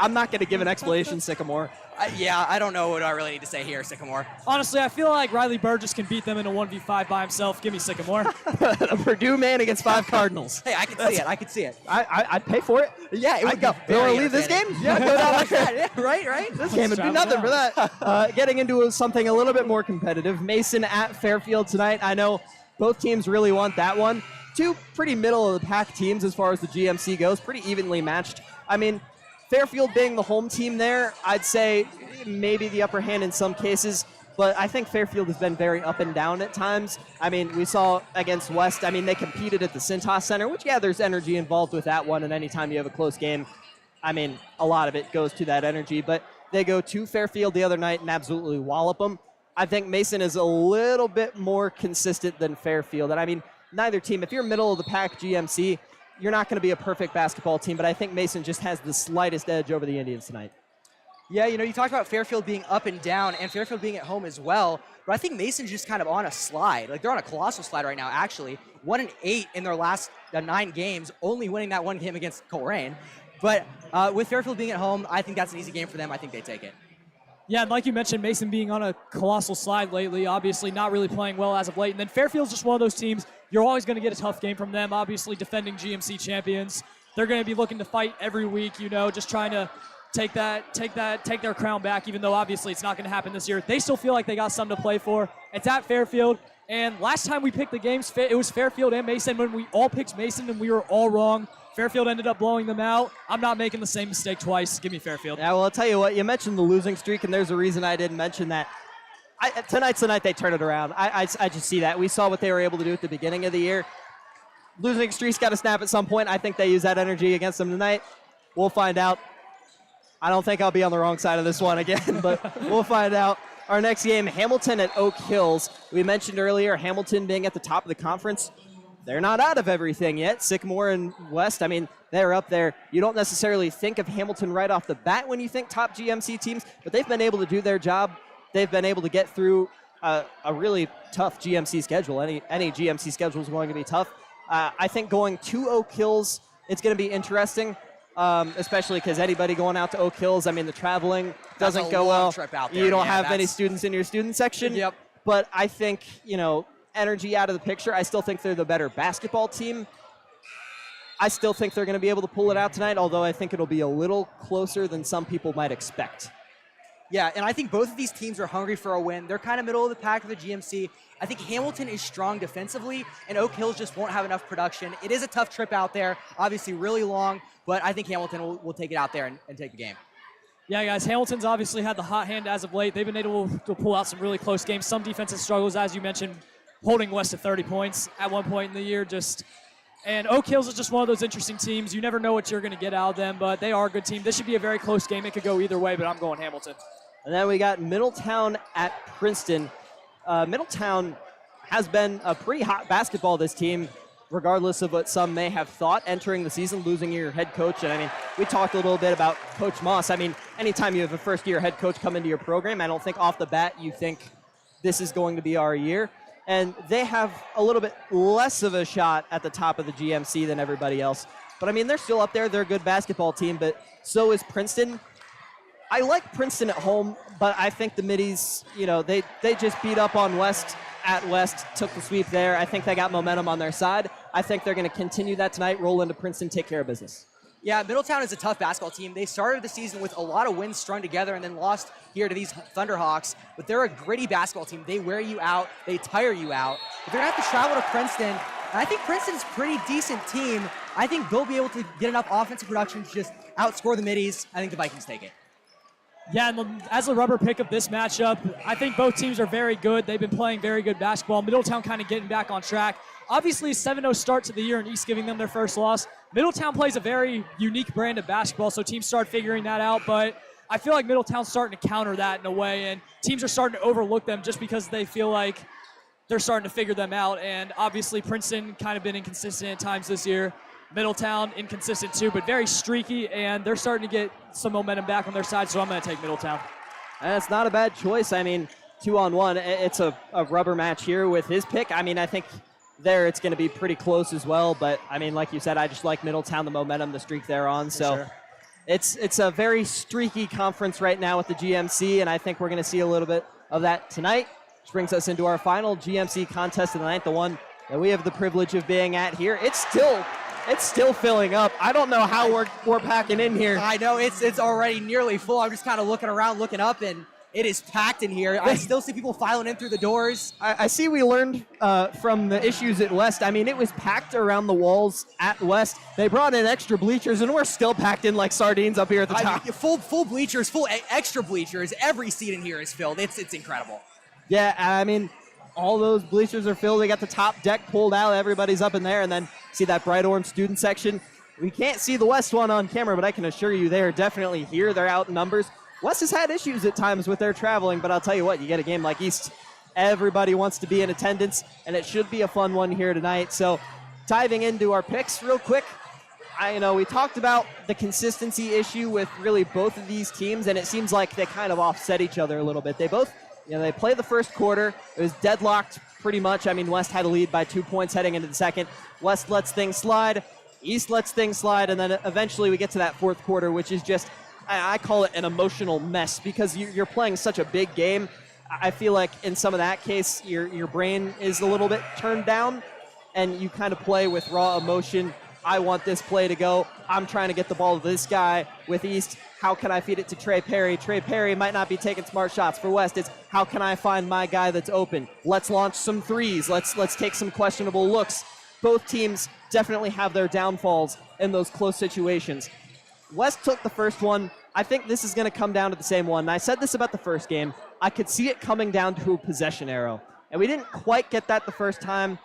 Speaker 1: I'm not going to give an explanation, Sycamore.
Speaker 2: Yeah, I don't know what I really need to say here, Sycamore.
Speaker 3: Honestly, I feel like Riley Burgess can beat them in a 1v5 by himself. Give me Sycamore.
Speaker 1: A Purdue man against 5 Cardinals.
Speaker 2: Hey, I can see it.
Speaker 1: I'd pay for it.
Speaker 2: Yeah, it would go.
Speaker 1: You want to leave this game? Yeah, go down like that.
Speaker 2: Yeah, right?
Speaker 1: This game would be nothing for that. Getting into something a little bit more competitive. Mason at Fairfield tonight. I know both teams really want that one. Two pretty middle-of-the-pack teams as far as the GMC goes. Pretty evenly matched. I mean, Fairfield being the home team there, I'd say maybe the upper hand in some cases, but I think Fairfield has been very up and down at times. I mean, we saw against West, I mean, they competed at the Cintas Center, which, yeah, there's energy involved with that one, and anytime you have a close game, I mean, a lot of it goes to that energy, but they go to Fairfield the other night and absolutely wallop them. I think Mason is a little bit more consistent than Fairfield, and I mean, neither team, if you're middle of the pack GMC, you're not going to be a perfect basketball team, but I think Mason just has the slightest edge over the Indians tonight.
Speaker 2: Yeah, you know, you talked about Fairfield being up and down and Fairfield being at home as well, but I think Mason's just kind of on a slide. Like, they're on a colossal slide right now, actually. 1-8 in their last 9 games, only winning that one game against Coleraine. But with Fairfield being at home, I think that's an easy game for them. I think they take it.
Speaker 3: Yeah, and like you mentioned, Mason being on a colossal slide lately, obviously not really playing well as of late. And then Fairfield's just one of those teams, you're always going to get a tough game from them, obviously defending GMC champions. They're going to be looking to fight every week, you know, just trying to take their crown back, even though obviously it's not going to happen this year. They still feel like they got something to play for. It's at Fairfield. And last time we picked the games, it was Fairfield and Mason when we all picked Mason and we were all wrong. Fairfield ended up blowing them out. I'm not making the same mistake twice. Give me Fairfield.
Speaker 1: Yeah, well, I'll tell you what. You mentioned the losing streak, and there's a reason I didn't mention that. Tonight's the night they turn it around. I just see that. We saw what they were able to do at the beginning of the year. Losing streak's got to snap at some point. I think they use that energy against them tonight. We'll find out. I don't think I'll be on the wrong side of this one again, but we'll find out. Our next game, Hamilton at Oak Hills. We mentioned earlier Hamilton being at the top of the conference. They're not out of everything yet. Sycamore and West, I mean, they're up there. You don't necessarily think of Hamilton right off the bat when you think top GMC teams, but they've been able to do their job. They've been able to get through a really tough GMC schedule. Any GMC schedule is going to be tough. I think going to Oak Hills, it's going to be interesting, especially because anybody going out to Oak Hills, I mean, the traveling doesn't go well.
Speaker 2: Trip out there.
Speaker 1: You don't have many students in your student section.
Speaker 2: Yep.
Speaker 1: But I think, you know, energy out of the picture. I still think they're the better basketball team. I still think they're going to be able to pull it out tonight, although I think it'll be a little closer than some people might expect.
Speaker 2: Yeah, and I think both of these teams are hungry for a win. They're kind of middle of the pack of the GMC. I think Hamilton is strong defensively, and Oak Hills just won't have enough production. It is a tough trip out there, obviously really long, but I think Hamilton will take it out there and take the game.
Speaker 3: Yeah, guys, Hamilton's obviously had the hot hand as of late. They've been able to pull out some really close games, some defensive struggles, as you mentioned, holding West to 30 points at one point in the year. And Oak Hills is just one of those interesting teams. You never know what you're going to get out of them, but they are a good team. This should be a very close game. It could go either way, but I'm going Hamilton.
Speaker 1: And then we got Middletown at Princeton. Middletown has been a pretty hot basketball, this team, regardless of what some may have thought entering the season, losing your head coach. And I mean, we talked a little bit about Coach Moss. I mean, anytime you have a first-year head coach come into your program, I don't think off the bat you think this is going to be our year. And they have a little bit less of a shot at the top of the GMC than everybody else. But I mean, they're still up there. They're a good basketball team, but so is Princeton. I like Princeton at home, but I think the Middies, you know, they just beat up on West at West, took the sweep there. I think they got momentum on their side. I think they're going to continue that tonight, roll into Princeton, take care of business.
Speaker 2: Yeah, Middletown is a tough basketball team. They started the season with a lot of wins strung together and then lost here to these Thunderhawks. But they're a gritty basketball team. They wear you out. They tire you out. But they're going to have to travel to Princeton. And I think Princeton's a pretty decent team. I think they'll be able to get enough offensive production to just outscore the Middies. I think the Vikings take it.
Speaker 3: Yeah, and as a rubber pick of this matchup, I think both teams are very good. They've been playing very good basketball. Middletown kind of getting back on track. Obviously, a 7-0 start to the year, and East giving them their first loss. Middletown plays a very unique brand of basketball, so teams start figuring that out. But I feel like Middletown's starting to counter that in a way, and teams are starting to overlook them just because they feel like they're starting to figure them out. And obviously, Princeton kind of been inconsistent at times this year. Middletown, inconsistent too, but very streaky, and they're starting to get some momentum back on their side, so I'm going to take Middletown.
Speaker 1: And it's not a bad choice. I mean, 2-on-1, it's a rubber match here with his pick. I mean, I think there it's going to be pretty close as well, but I mean, like you said, I just like Middletown, the momentum, the streak they're on. So
Speaker 2: sure.
Speaker 1: It's a very streaky conference right now with the GMC, and I think we're going to see a little bit of that tonight, which brings us into our final GMC contest of the night, the one that we have the privilege of being at here. It's still filling up. I don't know how we're packing in here.
Speaker 2: I know it's already nearly full. I'm just kind of looking around, looking up, and it is packed in here. I still see people filing in through the doors.
Speaker 1: I see we learned from the issues at West. I mean, it was packed around the walls at West. They brought in extra bleachers, and we're still packed in like sardines up here at the top.
Speaker 2: Full bleachers, full extra bleachers. Every seat in here is filled. It's incredible.
Speaker 1: Yeah, I mean, all those bleachers are filled. They got the top deck pulled out. Everybody's up in there, and then see that bright orange student section. We can't see the West one on camera, but I can assure you they're definitely here. They're out in numbers. West has had issues at times with their traveling, but I'll tell you what, you get a game like East, everybody wants to be in attendance, and it should be a fun one here tonight. So diving into our picks real quick, we talked about the consistency issue with really both of these teams, and it seems like they kind of offset each other a little bit. They both, they play the first quarter. It was deadlocked pretty much. I mean, West had a lead by 2 points heading into the second. West lets things slide. East lets things slide, and then eventually we get to that fourth quarter, which is just, I call it an emotional mess because you're playing such a big game. I feel like in some of that case, your brain is a little bit turned down, and you kind of play with raw emotion. I want this play to go. I'm trying to get the ball to this guy. With East, how can I feed it to Trey Perry? Trey Perry might not be taking smart shots. For West, it's how can I find my guy that's open? Let's launch some threes. Let's take some questionable looks. Both teams definitely have their downfalls in those close situations. West took the first one. I think this is going to come down to the same one. And I said this about the first game. I could see it coming down to a possession arrow. And we didn't quite get that the first time.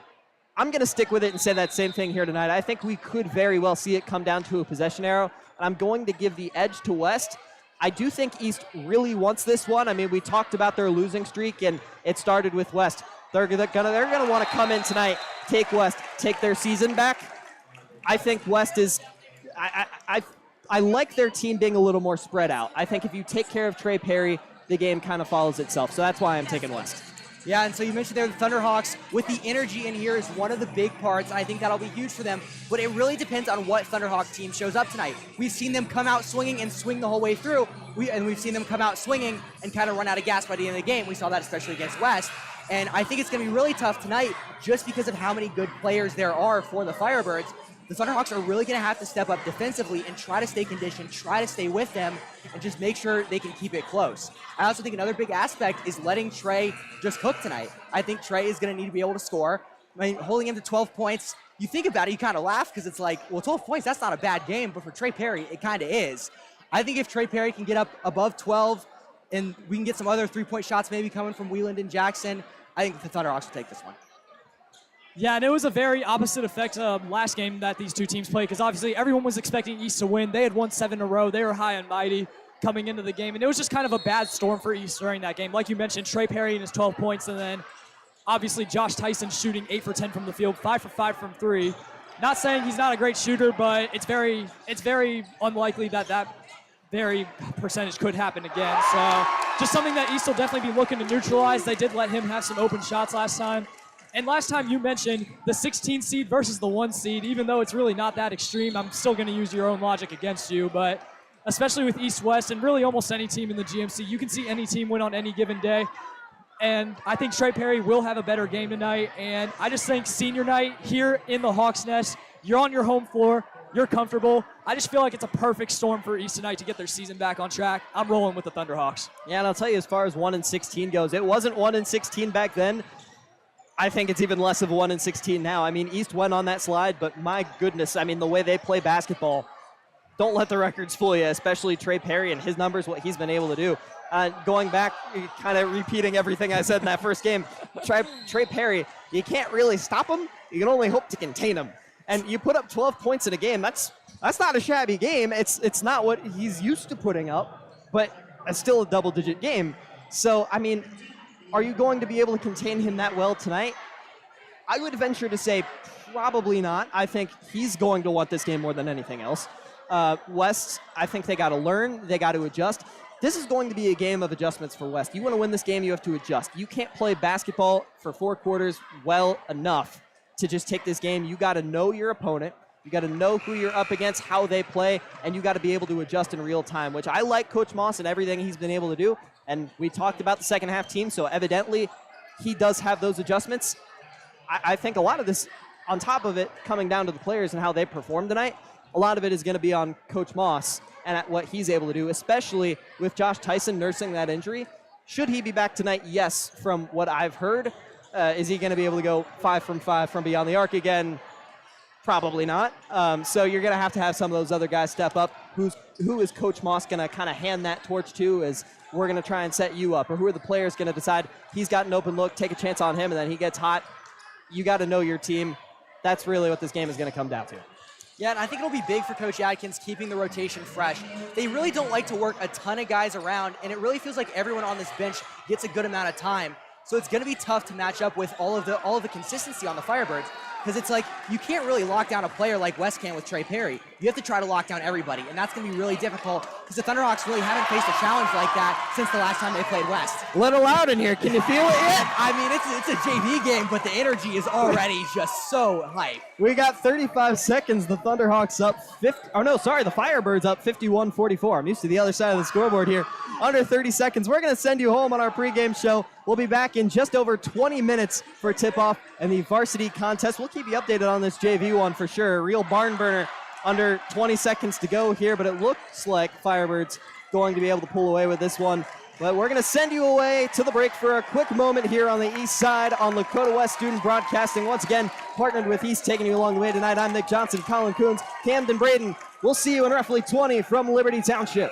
Speaker 1: I'm going to stick with it and say that same thing here tonight. I think we could very well see it come down to a possession arrow. And I'm going to give the edge to West. I do think East really wants this one. I mean, we talked about their losing streak, and it started with West. They're gonna want to come in tonight, take West, take their season back. I think West is... I like their team being a little more spread out. I think if you take care of Trey Perry, the game kind of follows itself. So that's why I'm taking West.
Speaker 2: Yeah, and so you mentioned there the Thunderhawks with the energy in here is one of the big parts. I think that'll be huge for them, but it really depends on what Thunderhawk team shows up tonight. We've seen them come out swinging and swing the whole way through, and we've seen them come out swinging and kind of run out of gas by the end of the game. We saw that especially against West, and I think it's going to be really tough tonight just because of how many good players there are for the Firebirds. The Thunderhawks are really going to have to step up defensively and try to stay conditioned, try to stay with them, and just make sure they can keep it close. I also think another big aspect is letting Trey just cook tonight. I think Trey is going to need to be able to score. I mean, holding him to 12 points, you think about it, you kind of laugh because it's like, well, 12 points, that's not a bad game, but for Trey Perry, it kind of is. I think if Trey Perry can get up above 12 and we can get some other three-point shots maybe coming from Wieland and Jackson, I think the Thunderhawks will take this one.
Speaker 3: Yeah, and it was a very opposite effect last game that these two teams played because obviously everyone was expecting East to win. They had won 7 in a row. They were high and mighty coming into the game, and it was just kind of a bad storm for East during that game. Like you mentioned, Trey Perry and his 12 points, and then obviously Josh Tyson shooting 8 for 10 from the field, 5 for 5 from 3. Not saying he's not a great shooter, but it's very unlikely that very percentage could happen again. So just something that East will definitely be looking to neutralize. They did let him have some open shots last time. And last time you mentioned the 16 seed versus the 1 seed, even though it's really not that extreme, I'm still going to use your own logic against you. But especially with East-West and really almost any team in the GMC, you can see any team win on any given day. And I think Trey Perry will have a better game tonight. And I just think senior night here in the Hawks' Nest, you're on your home floor, you're comfortable. I just feel like it's a perfect storm for East tonight to get their season back on track. I'm rolling with the Thunderhawks.
Speaker 1: Yeah, and I'll tell you, as far as 1-16 goes, it wasn't 1-16 back then. I think it's even less of a 1-16 now. I mean, East went on that slide, but my goodness, I mean, the way they play basketball, don't let the records fool you, especially Trey Perry and his numbers, what he's been able to do. Going back, kind of repeating everything I said in that first game, Trey Perry, you can't really stop him. You can only hope to contain him. And you put up 12 points in a game, that's not a shabby game. It's not what he's used to putting up, but it's still a double-digit game. So, I mean, are you going to be able to contain him that well tonight? I would venture to say probably not. I think he's going to want this game more than anything else. West, I think they got to learn. They got to adjust. This is going to be a game of adjustments for West. You want to win this game, you have to adjust. You can't play basketball for 4 quarters well enough to just take this game. You got to know your opponent. You got to know who you're up against, how they play, and you got to be able to adjust in real time, which I like Coach Moss and everything he's been able to do. And we talked about the second half team, so evidently he does have those adjustments. I think a lot of this, on top of it, coming down to the players and how they performed tonight, a lot of it is going to be on Coach Moss and at what he's able to do, especially with Josh Tyson nursing that injury. Should he be back tonight? Yes, from what I've heard. Is he going to be able to go 5 from 5 from beyond the arc again? Probably not. So you're going to have some of those other guys step up. Who is Coach Moss going to kind of hand that torch to as we're going to try and set you up? Or who are the players going to decide he's got an open look, take a chance on him, and then he gets hot? You got to know your team. That's really what this game is going to come down to.
Speaker 2: Yeah, and I think it'll be big for Coach Adkins keeping the rotation fresh. They really don't like to work a ton of guys around, and it really feels like everyone on this bench gets a good amount of time. So it's going to be tough to match up with all of the consistency on the Firebirds, because it's like you can't really lock down a player like West can with Trey Perry. You have to try to lock down everybody, and that's going to be really difficult because the Thunderhawks really haven't faced a challenge like that since the last time they played West.
Speaker 1: A little loud in here. Can you feel it yet?
Speaker 2: I mean, it's a JV game, but the energy is already just so hype.
Speaker 1: We got 35 seconds. The Thunderhawks up the Firebirds up 51-44. I'm used to the other side of the scoreboard here. Under 30 seconds. We're going to send you home on our pregame show. We'll be back in just over 20 minutes for tip-off and the varsity contest. We'll keep you updated on this JV one for sure. Real barn burner. Under 20 seconds to go here, but it looks like Firebirds going to be able to pull away with this one. But we're going to send you away to the break for a quick moment here on the east side on Lakota West Student Broadcasting. Once again, partnered with East, taking you along the way tonight. I'm Nick Johnson, Colin Coons, Camden Braden. We'll see you in roughly 20 from Liberty Township.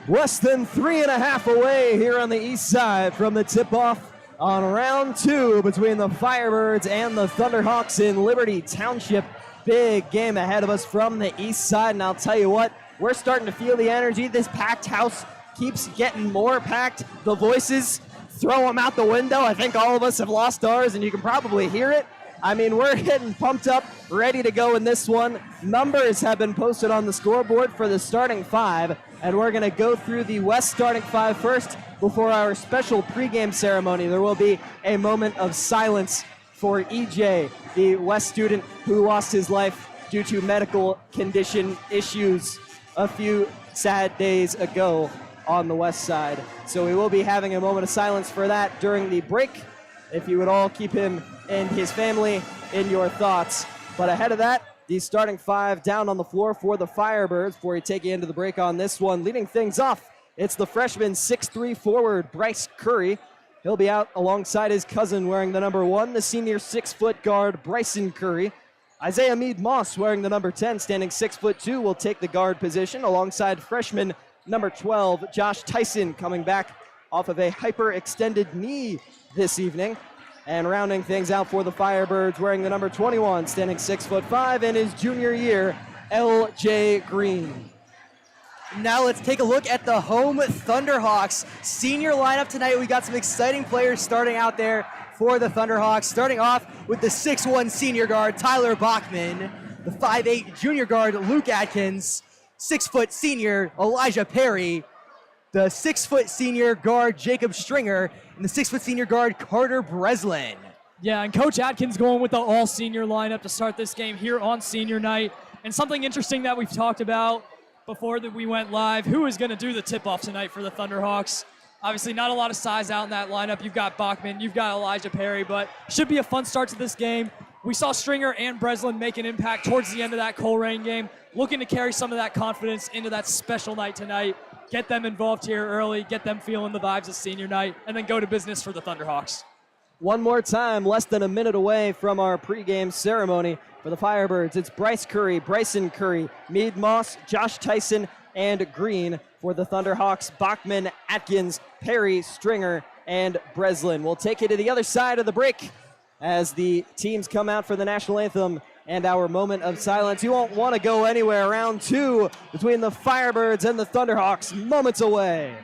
Speaker 1: Less than 3.5 away here on the east side from the tip-off on round 2 between the Firebirds and the Thunderhawks in Liberty Township. Big game ahead of us from the east side, and I'll tell you what, we're starting to feel the energy. This packed house keeps getting more packed. The voices, throw them out the window. I think all of us have lost ours, and you can probably hear it. I mean, we're getting pumped up, ready to go in this one. Numbers have been posted on the scoreboard for the starting 5, and we're going to go through the West starting 5 first before our special pregame ceremony. There will be a moment of silence for EJ, the West student who lost his life due to medical condition issues a few sad days ago on the West side. So we will be having a moment of silence for that during the break. If you would all keep him and his family in your thoughts. But ahead of that, the starting 5 down on the floor for the Firebirds before we take you into the break on this one. Leading things off, it's the freshman 6'3" forward, Bryce Curry. He'll be out alongside his cousin wearing the number 1, the senior 6-foot guard, Bryson Curry. Isaiah Meade-Moss wearing the number 10, standing 6'2", will take the guard position alongside freshman number 12, Josh Tyson, coming back off of a hyperextended knee this evening. And rounding things out for the Firebirds, wearing the number 21, standing 6'5" in his junior year, L.J. Green.
Speaker 2: Now let's take a look at the home Thunderhawks senior lineup tonight. We got some exciting players starting out there for the Thunderhawks. Starting off with the 6'1" senior guard, Tyler Bachman, the 5'8" junior guard, Luke Atkins, 6' senior, Elijah Perry, the 6' senior guard, Jacob Stringer, and the 6' senior guard, Carter Breslin.
Speaker 3: Yeah, and Coach Atkins going with the all-senior lineup to start this game here on senior night. And something interesting that we've talked about before that we went live, who is going to do the tip-off tonight for the Thunderhawks? Obviously, not a lot of size out in that lineup. You've got Bachman, you've got Elijah Perry, but should be a fun start to this game. We saw Stringer and Breslin make an impact towards the end of that Coleraine game, looking to carry some of that confidence into that special night tonight. Get them involved here early, get them feeling the vibes of senior night, and then go to business for the Thunderhawks.
Speaker 1: One more time, less than a minute away from our pregame ceremony for the Firebirds. It's Bryce Curry, Bryson Curry, Meade-Moss, Josh Tyson, and Green. For the Thunderhawks, Bachman, Atkins, Perry, Stringer, and Breslin. We'll take you to the other side of the break as the teams come out for the national anthem and our moment of silence. You won't want to go anywhere. Round 2 between the Firebirds and the Thunderhawks, moments away.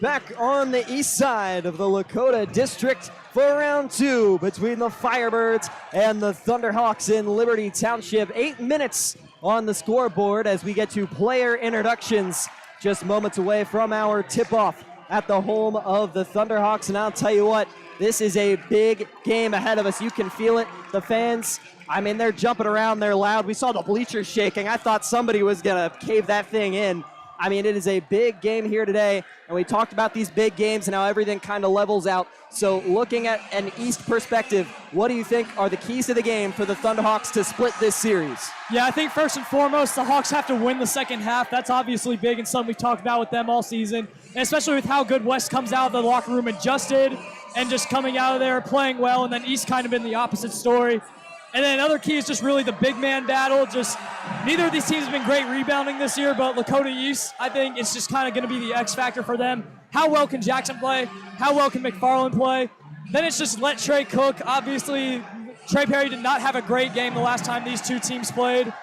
Speaker 1: back on the east side of the Lakota District for round 2 between the Firebirds and the Thunderhawks in Liberty Township. 8 minutes on the scoreboard as we get to player introductions just moments away from our tip-off at the home of the Thunderhawks. And I'll tell you what, this is a big game ahead of us. You can feel it. The fans, I mean, they're jumping around. They're loud. We saw the bleachers shaking. I thought somebody was going to cave that thing in. I mean, it is a big game here today, and we talked about these big games and how everything kind of levels out. So looking at an East perspective, what do you think are the keys to the game for the Thunderhawks to split this series?
Speaker 3: Yeah, I think first and foremost, the Hawks have to win the second half. That's obviously big and something we've talked about with them all season, and especially with how good West comes out of the locker room adjusted and just coming out of there playing well, and then East kind of been the opposite story. And then another key is just really the big man battle. Just neither of these teams have been great rebounding this year, but Lakota East, I think it's just kind of going to be the X factor for them. How well can Jackson play? How well can McFarland play? Then it's just let Trey cook. Obviously, Trey Perry did not have a great game the last time these two teams played.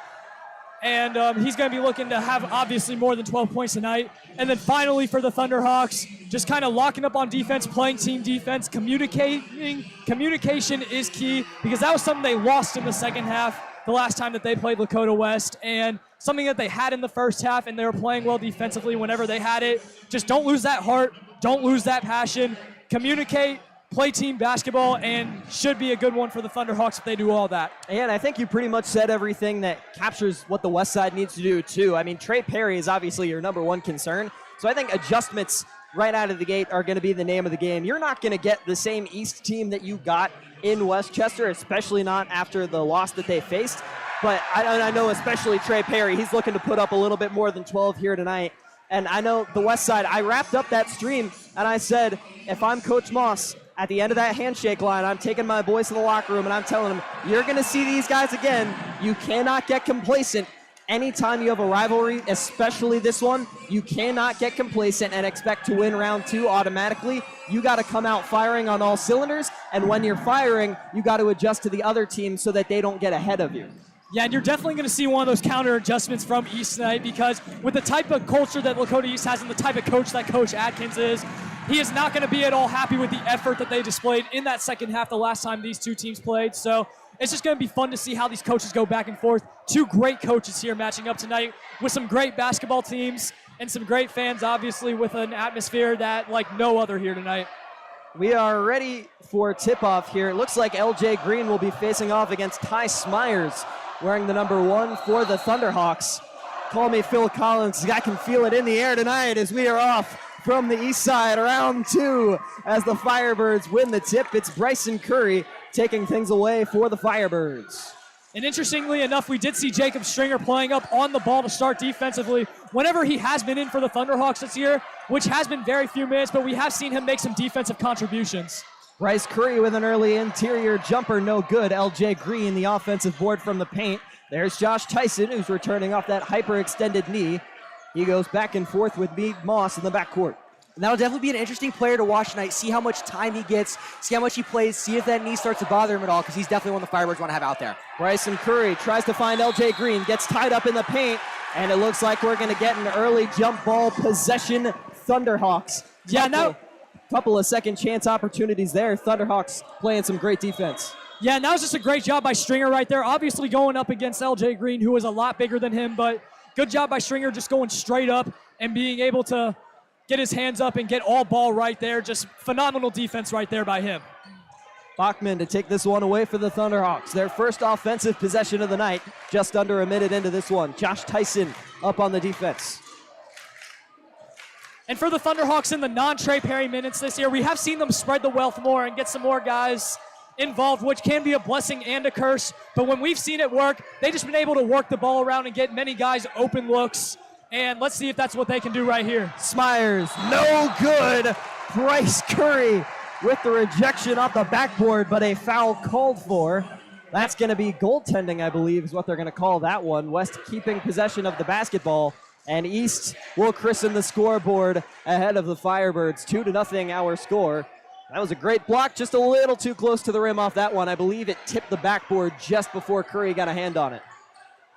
Speaker 3: And he's going to be looking to have obviously more than 12 points tonight. And then finally for the Thunderhawks, just kind of locking up on defense, playing team defense, communicating. Communication is key because that was something they lost in the second half the last time that they played Lakota West, and something that they had in the first half, and they were playing well defensively whenever they had it. Just don't lose that heart. Don't lose that passion. Communicate. Play team basketball, and should be a good one for the Thunderhawks if they do all that.
Speaker 1: And I think you pretty much said everything that captures what the West Side needs to do, too. I mean, Trey Perry is obviously your number one concern, so I think adjustments right out of the gate are going to be the name of the game. You're not going to get the same East team that you got in Westchester, especially not after the loss that they faced, but I know especially Trey Perry, he's looking to put up a little bit more than 12 here tonight. And I know the West Side, I wrapped up that stream, and I said, if I'm Coach Moss, at the end of that handshake line, I'm taking my boys to the locker room and I'm telling them, you're going to see these guys again. You cannot get complacent. Anytime you have a rivalry, especially this one, you cannot get complacent and expect to win round 2 automatically. You got to come out firing on all cylinders, and when you're firing, you got to adjust to the other team so that they don't get ahead of you.
Speaker 3: Yeah, and you're definitely going to see one of those counter adjustments from East tonight because with the type of culture that Lakota East has and the type of coach that Coach Atkins is, he is not going to be at all happy with the effort that they displayed in that second half the last time these two teams played. So it's just going to be fun to see how these coaches go back and forth. Two great coaches here matching up tonight with some great basketball teams and some great fans, obviously, with an atmosphere that like no other here tonight.
Speaker 1: We are ready for tip-off here. It looks like LJ Green will be facing off against Ty Smyers, wearing the number 1 for the Thunderhawks. Call me Phil Collins. I can feel it in the air tonight as we are off from the east side, round 2, as the Firebirds win the tip. It's Bryson Curry taking things away for the Firebirds.
Speaker 3: And interestingly enough, we did see Jacob Stringer playing up on the ball to start defensively whenever he has been in for the Thunderhawks this year, which has been very few minutes, but we have seen him make some defensive contributions.
Speaker 1: Bryce Curry with an early interior jumper, no good. LJ Green, the offensive board from the paint. There's Josh Tyson, who's returning off that hyperextended knee. He goes back and forth with Mead Moss in the backcourt.
Speaker 2: And that'll definitely be an interesting player to watch tonight, see how much time he gets, see how much he plays, see if that knee starts to bother him at all, because he's definitely one the Firebirds want to have out there.
Speaker 1: Bryson Curry tries to find LJ Green, gets tied up in the paint, and it looks like we're going to get an early jump ball possession Thunderhawks.
Speaker 3: Yeah, now
Speaker 1: couple of second chance opportunities there. Thunderhawks playing some great defense.
Speaker 3: Yeah, and that was just a great job by Stringer right there. Obviously going up against LJ Green, who is a lot bigger than him, but good job by Stringer just going straight up and being able to get his hands up and get all ball right there. Just phenomenal defense right there by him.
Speaker 1: Bachman to take this one away for the Thunderhawks. Their first offensive possession of the night, just under a minute into this one. Josh Tyson up on the defense.
Speaker 3: And for the Thunderhawks in the non-Trey Perry minutes this year, we have seen them spread the wealth more and get some more guys involved, which can be a blessing and a curse. But when we've seen it work, they've just been able to work the ball around and get many guys open looks. And let's see if that's what they can do right here.
Speaker 1: Smyers, no good. Bryce Curry with the rejection off the backboard, but a foul called for. That's going to be goaltending, I believe, is what they're going to call that one. West keeping possession of the basketball, and East will christen the scoreboard ahead of the Firebirds. 2-0 our score. That was a great block, just a little too close to the rim off that one. I believe it tipped the backboard just before Curry got a hand on it.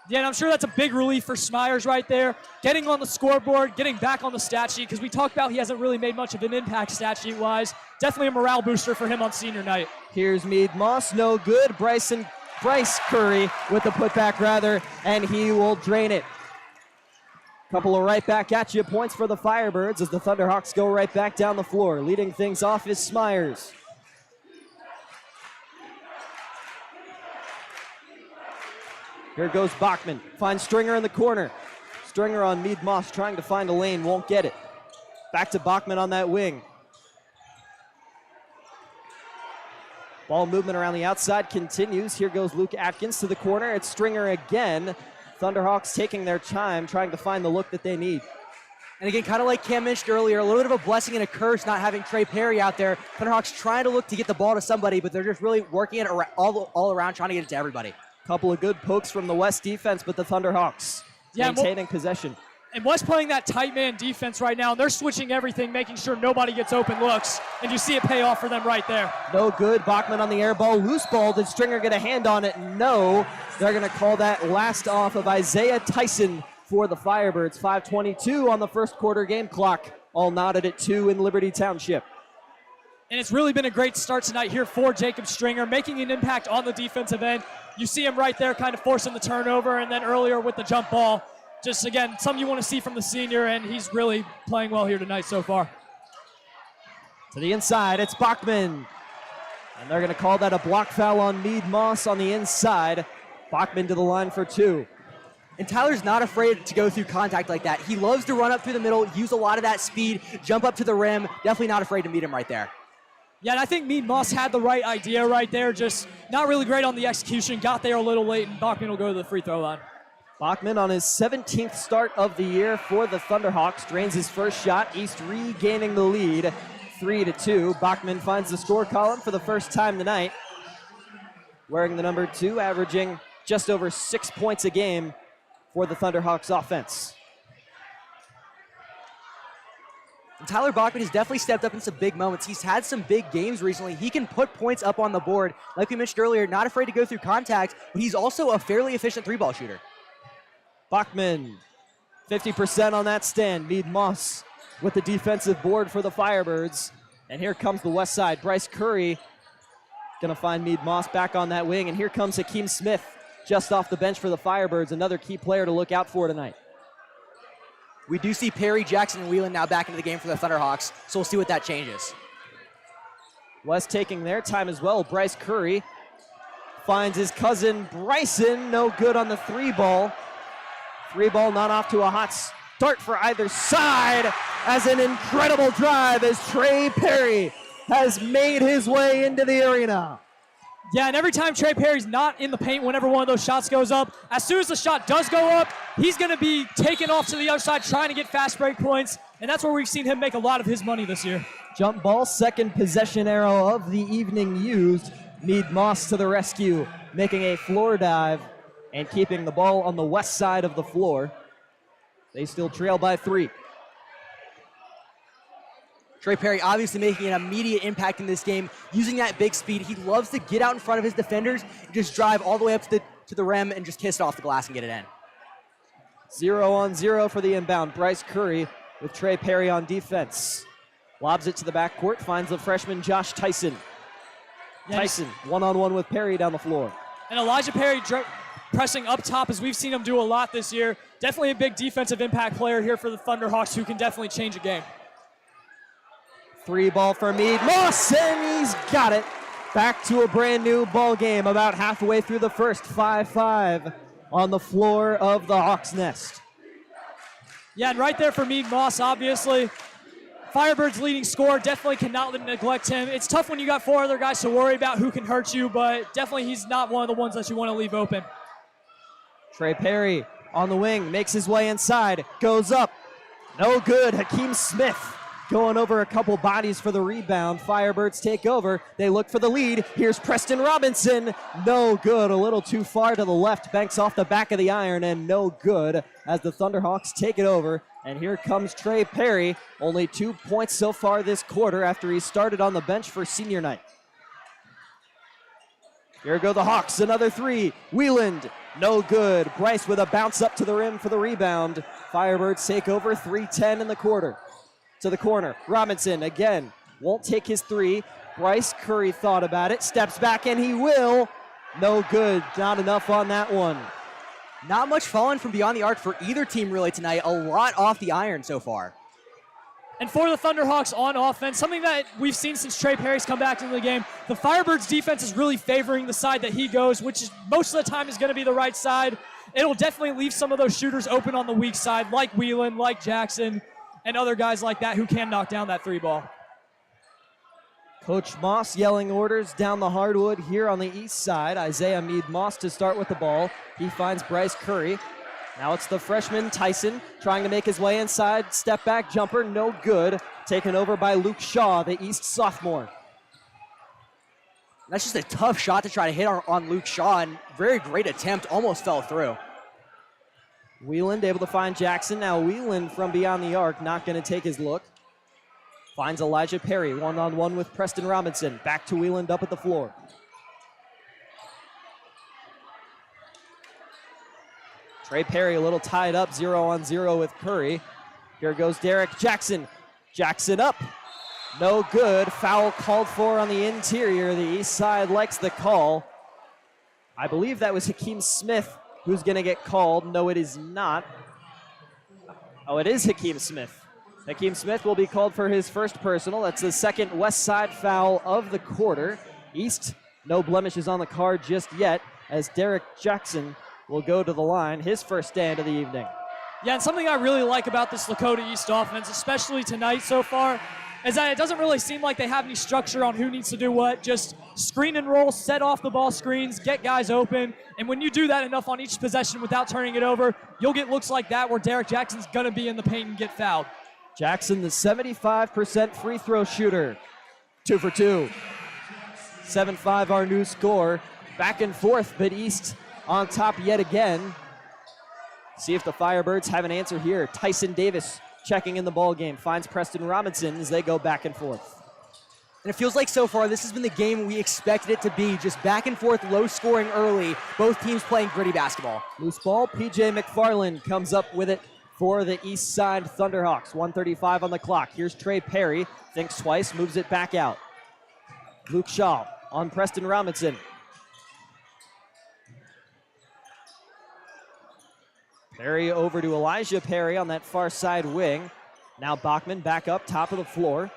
Speaker 3: Yeah, and I'm sure that's a big relief for Smyers right there. Getting on the scoreboard, getting back on the stat sheet, because we talked about he hasn't really made much of an impact stat sheet-wise. Definitely a morale booster for him on senior night.
Speaker 1: Here's Mead Moss, no good. Bryce Curry with the putback rather, and he will drain it. Couple of right back at you points for the Firebirds as the Thunderhawks go right back down the floor. Leading things off is Smyers. Here goes Bachman, finds Stringer in the corner. Stringer on Mead Moss trying to find a lane, won't get it. Back to Bachman on that wing. Ball movement around the outside continues. Here goes Luke Atkins to the corner. It's Stringer again. Thunderhawks taking their time, trying to find the look that they need.
Speaker 2: And again, kind of like Cam mentioned earlier, a little bit of a blessing and a curse not having Trey Perry out there. Thunderhawks trying to look to get the ball to somebody, but they're just really working it all around, trying to get it to everybody.
Speaker 1: Couple of good pokes from the West defense, but the Thunderhawks maintaining possession.
Speaker 3: And West playing that tight man defense right now. They're switching everything, making sure nobody gets open looks. And you see it pay off for them right there.
Speaker 1: No good. Bachman on the air ball. Loose ball. Did Stringer get a hand on it? No. They're going to call that last off of Isaiah Tyson for the Firebirds. 5:22 on the first quarter game clock. All knotted at 2 in Liberty Township.
Speaker 3: And it's really been a great start tonight here for Jacob Stringer, making an impact on the defensive end. You see him right there kind of forcing the turnover, and then earlier with the jump ball. Just, again, something you want to see from the senior, and he's really playing well here tonight so far.
Speaker 1: To the inside, it's Bachman. And they're going to call that a block foul on Mead Moss on the inside. Bachman to the line for 2.
Speaker 2: And Tyler's not afraid to go through contact like that. He loves to run up through the middle, use a lot of that speed, jump up to the rim. Definitely not afraid to meet him right there.
Speaker 3: Yeah, and I think Mead Moss had the right idea right there, just not really great on the execution. Got there a little late, and Bachman will go to the free throw line.
Speaker 1: Bachman on his 17th start of the year for the Thunderhawks. Drains his first shot. East regaining the lead, 3-2. Bachman finds the score column for the first time tonight. Wearing the number 2, averaging just over 6 points a game for the Thunderhawks offense.
Speaker 2: And Tyler Bachman has definitely stepped up in some big moments. He's had some big games recently. He can put points up on the board. Like we mentioned earlier, not afraid to go through contact, but he's also a fairly efficient 3-ball shooter.
Speaker 1: Bachman, 50% on that stand. Mead Moss with the defensive board for the Firebirds. And here comes the west side. Bryce Curry gonna find Mead Moss back on that wing. And here comes Hakeem Smith just off the bench for the Firebirds. Another key player to look out for tonight.
Speaker 2: We do see Perry, Jackson, and Whelan now back into the game for the Thunderhawks, so we'll see what that changes.
Speaker 1: West taking their time as well. Bryce Curry finds his cousin Bryson. No good on the 3-ball. 3-ball not off to a hot start for either side as an incredible drive as Trey Perry has made his way into the arena.
Speaker 3: Yeah, and every time Trey Perry's not in the paint whenever one of those shots goes up, as soon as the shot does go up, he's going to be taken off to the other side trying to get fast break points, and that's where we've seen him make a lot of his money this year.
Speaker 1: Jump ball, second possession arrow of the evening used. Mead Moss to the rescue, making a floor dive and keeping the ball on the west side of the floor. They still trail by 3.
Speaker 2: Trey Perry obviously making an immediate impact in this game, using that big speed. He loves to get out in front of his defenders, just drive all the way up to the rim and just kiss it off the glass and get it in.
Speaker 1: 0-on-0 for the inbound. Bryce Curry with Trey Perry on defense. Lobs it to the backcourt, finds the freshman Josh Tyson. Tyson, one-on-one with Perry down the floor.
Speaker 3: And Elijah Perry pressing up top, as we've seen him do a lot this year. Definitely a big defensive impact player here for the Thunderhawks, who can definitely change a game.
Speaker 1: 3-ball for Mead Moss, and he's got it. Back to a brand new ball game about halfway through the first. 5-5 on the floor of the Hawks' Nest.
Speaker 3: Yeah, and right there for Mead Moss, obviously. Firebirds leading scorer, definitely cannot neglect him. It's tough when you got 4 other guys to worry about who can hurt you, but definitely he's not one of the ones that you want to leave open.
Speaker 1: Trey Perry on the wing, makes his way inside, goes up. No good. Hakeem Smith going over a couple bodies for the rebound. Firebirds take over. They look for the lead. Here's Preston Robinson. No good. A little too far to the left. Banks off the back of the iron, and no good as the Thunderhawks take it over. And here comes Trey Perry. Only 2 points so far this quarter after he started on the bench for senior night. Here go the Hawks. Another 3. Wheeland No good. Bryce with a bounce up to the rim for the rebound. Firebirds take over, 3:10 in the quarter. To the corner, Robinson again, won't take his three. Bryce Curry thought about it, steps back and he will. No good, not enough on that one.
Speaker 2: Not much falling from beyond the arc for either team really tonight. A lot off the iron so far.
Speaker 3: And for the Thunderhawks on offense, something that we've seen since Trey Perry's come back into the game, the Firebirds defense is really favoring the side that he goes, which is most of the time is going to be the right side. It'll definitely leave some of those shooters open on the weak side, like Whelan, like Jackson, and other guys like that who can knock down that three ball.
Speaker 1: Coach Moss yelling orders down the hardwood here on the east side. Isaiah Meade-Moss to start with the ball. He finds Bryce Curry. Now it's the freshman Tyson trying to make his way inside. Step back jumper, no good. Taken over by Luke Shaw, the East sophomore.
Speaker 2: That's just a tough shot to try to hit on Luke Shaw, and very great attempt, almost fell through.
Speaker 1: Whelan able to find Jackson. Now Whelan from beyond the arc, not going to take his look. Finds Elijah Perry, one-on-one with Preston Robinson. Back to Whelan up at the floor. Trey Perry a little tied up, 0-on-0 with Curry. Here goes Derek Jackson. Jackson up. No good. Foul called for on the interior. The east side likes the call. I believe that was Hakeem Smith who's going to get called. No, it is not. Oh, it is Hakeem Smith. Hakeem Smith will be called for his first personal. That's the second west side foul of the quarter. East, no blemishes on the card just yet, as Derek Jackson will go to the line, his first stand of the evening.
Speaker 3: Yeah, and something I really like about this Lakota East offense, especially tonight so far, is that it doesn't really seem like they have any structure on who needs to do what. Just screen and roll, set off the ball screens, get guys open. And when you do that enough on each possession without turning it over, you'll get looks like that where Derek Jackson's going to be in the paint and get fouled.
Speaker 1: Jackson, the 75% free throw shooter. 2 for 2. 7-5 our new score. Back and forth, but East on top yet again. See if the Firebirds have an answer here. Tyson Davis checking in the ball game, finds Preston Robinson as they go back and forth.
Speaker 2: And it feels like so far this has been the game we expected it to be. Just back and forth, low scoring early. Both teams playing gritty basketball.
Speaker 1: Loose ball, PJ McFarland comes up with it for the east side Thunderhawks. 1:35 on the clock. Here's Trey Perry, thinks twice, moves it back out. Luke Shaw on Preston Robinson. Perry over to Elijah Perry on that far side wing. Now Bachman back up, top of the floor.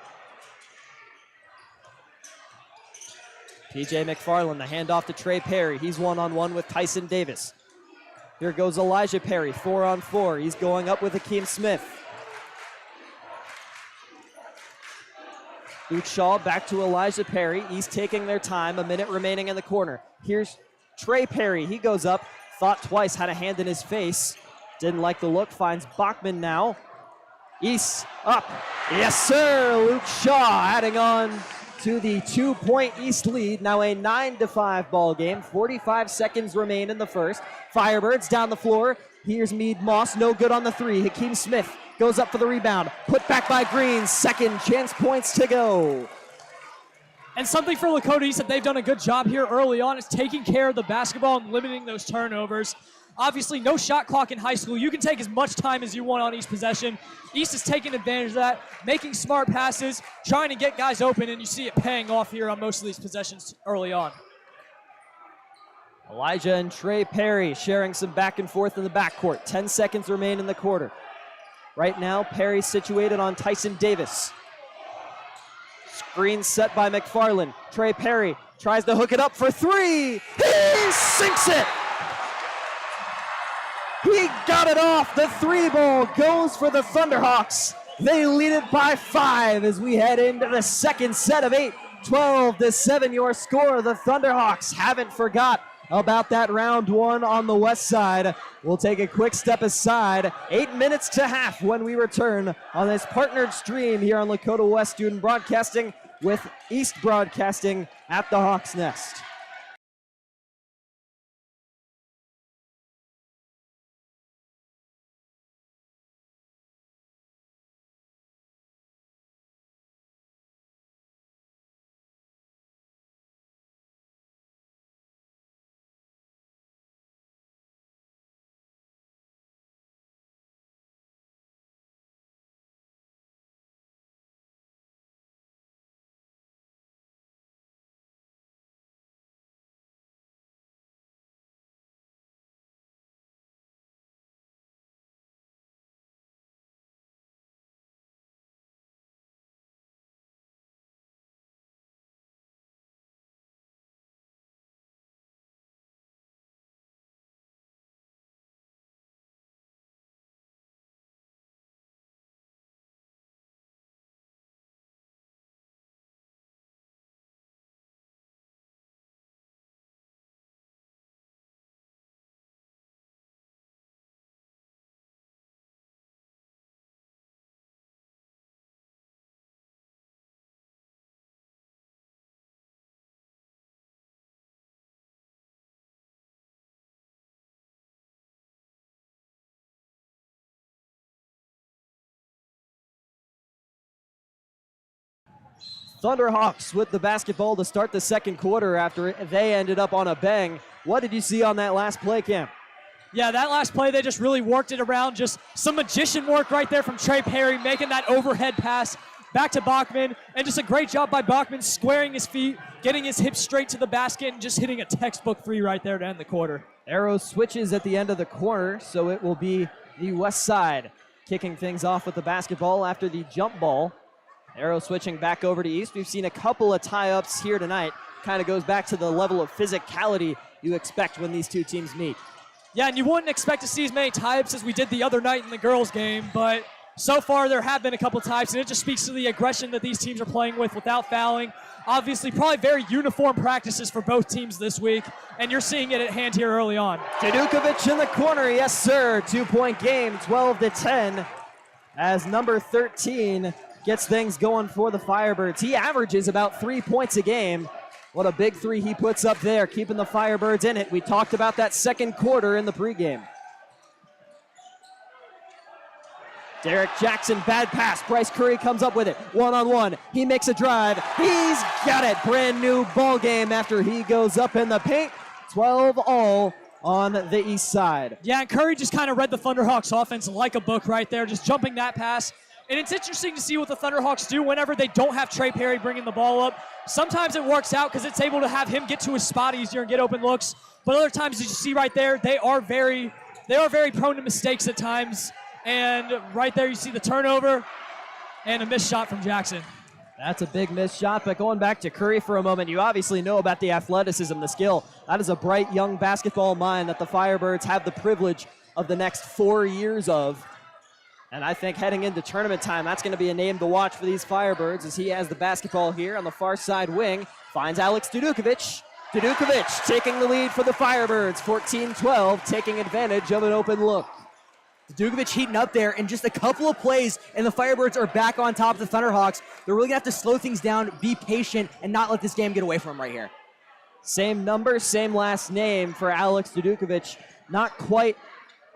Speaker 1: PJ McFarland, the handoff to Trey Perry. He's one-on-one with Tyson Davis. Here goes Elijah Perry, 4-on-4. He's going up with Hakeem Smith. Luke Shaw back to Elijah Perry. He's taking their time, a minute remaining in the corner. Here's Trey Perry. He goes up, thought twice, had a hand in his face. Didn't like the look, finds Bachman now. East up. Yes, sir. Luke Shaw adding on to the 2-point East lead. Now a 9-5 ball game. 45 seconds remain in the first. Firebirds down the floor. Here's Meade-Moss. No good on the three. Hakeem Smith goes up for the rebound. Put back by Green. Second chance points to go.
Speaker 3: And something for Lakota East that they've done a good job here early on is taking care of the basketball and limiting those turnovers. Obviously, no shot clock in high school. You can take as much time as you want on each possession. East is taking advantage of that, making smart passes, trying to get guys open, and you see it paying off here on most of these possessions early on.
Speaker 1: Elijah and Trey Perry sharing some back and forth in the backcourt. 10 seconds remain in the quarter. Right now, Perry situated on Tyson Davis. Screen set by McFarland. Trey Perry tries to hook it up for three. He sinks it. He got it off. The three ball goes for the Thunderhawks. They lead it by 5 as we head into the second set of 8. 12-7 your score. The Thunderhawks haven't forgot about that round one on the west side. We'll take a quick step aside. 8 minutes to half when we return on this partnered stream here on Lakota West Student Broadcasting with East Broadcasting at the Hawks Nest. Thunderhawks with the basketball to start the second quarter after they ended up on a bang. What did you see on that last play, Cam?
Speaker 3: Yeah, that last play, they just really worked it around. Just some magician work right there from Trey Perry, making that overhead pass back to Bachman. And just a great job by Bachman, squaring his feet, getting his hips straight to the basket, and just hitting a textbook three right there to end the quarter.
Speaker 1: Arrow switches at the end of the corner, so it will be the west side kicking things off with the basketball after the jump ball. Arrow switching back over to east. We've seen a couple of tie-ups here tonight. Kind of goes back to the level of physicality you expect when these two teams meet.
Speaker 3: Yeah, and you wouldn't expect to see as many tie-ups as we did the other night in the girls' game, but so far there have been a couple types, and it just speaks to the aggression that these teams are playing with without fouling. Obviously, probably very uniform practices for both teams this week, and you're seeing it at hand here early on.
Speaker 1: Dudukovic in the corner, yes sir. 2-point game, 12-10, as number 13 gets things going for the Firebirds. He averages about 3 points a game. What a big three he puts up there, keeping the Firebirds in it. We talked about that second quarter in the pregame. Derek Jackson, bad pass. Bryce Curry comes up with it. One-on-one. He makes a drive. He's got it. Brand new ball game after he goes up in the paint. 12 all on the east side.
Speaker 3: Yeah, and Curry just kind of read the Thunderhawks offense like a book right there, just jumping that pass. And it's interesting to see what the Thunderhawks do whenever they don't have Trey Perry bringing the ball up. Sometimes it works out because it's able to have him get to his spot easier and get open looks. But other times, as you see right there, they are very prone to mistakes at times. And right there, you see the turnover and a missed shot from Jackson.
Speaker 1: That's a big missed shot, but going back to Curry for a moment, you obviously know about the athleticism, the skill. That is a bright young basketball mind that the Firebirds have the privilege of the next 4 years of. And I think heading into tournament time, that's going to be a name to watch for these Firebirds as he has the basketball here on the far side wing. Finds Alex Dudukovic. Dudukovic taking the lead for the Firebirds. 14-12, taking advantage of an open look.
Speaker 2: Dudukovic heating up there, and just a couple of plays, and the Firebirds are back on top of the Thunderhawks. They're really going to have to slow things down, be patient, and not let this game get away from them right here.
Speaker 1: Same number, same last name for Alex Dudukovic. Not quite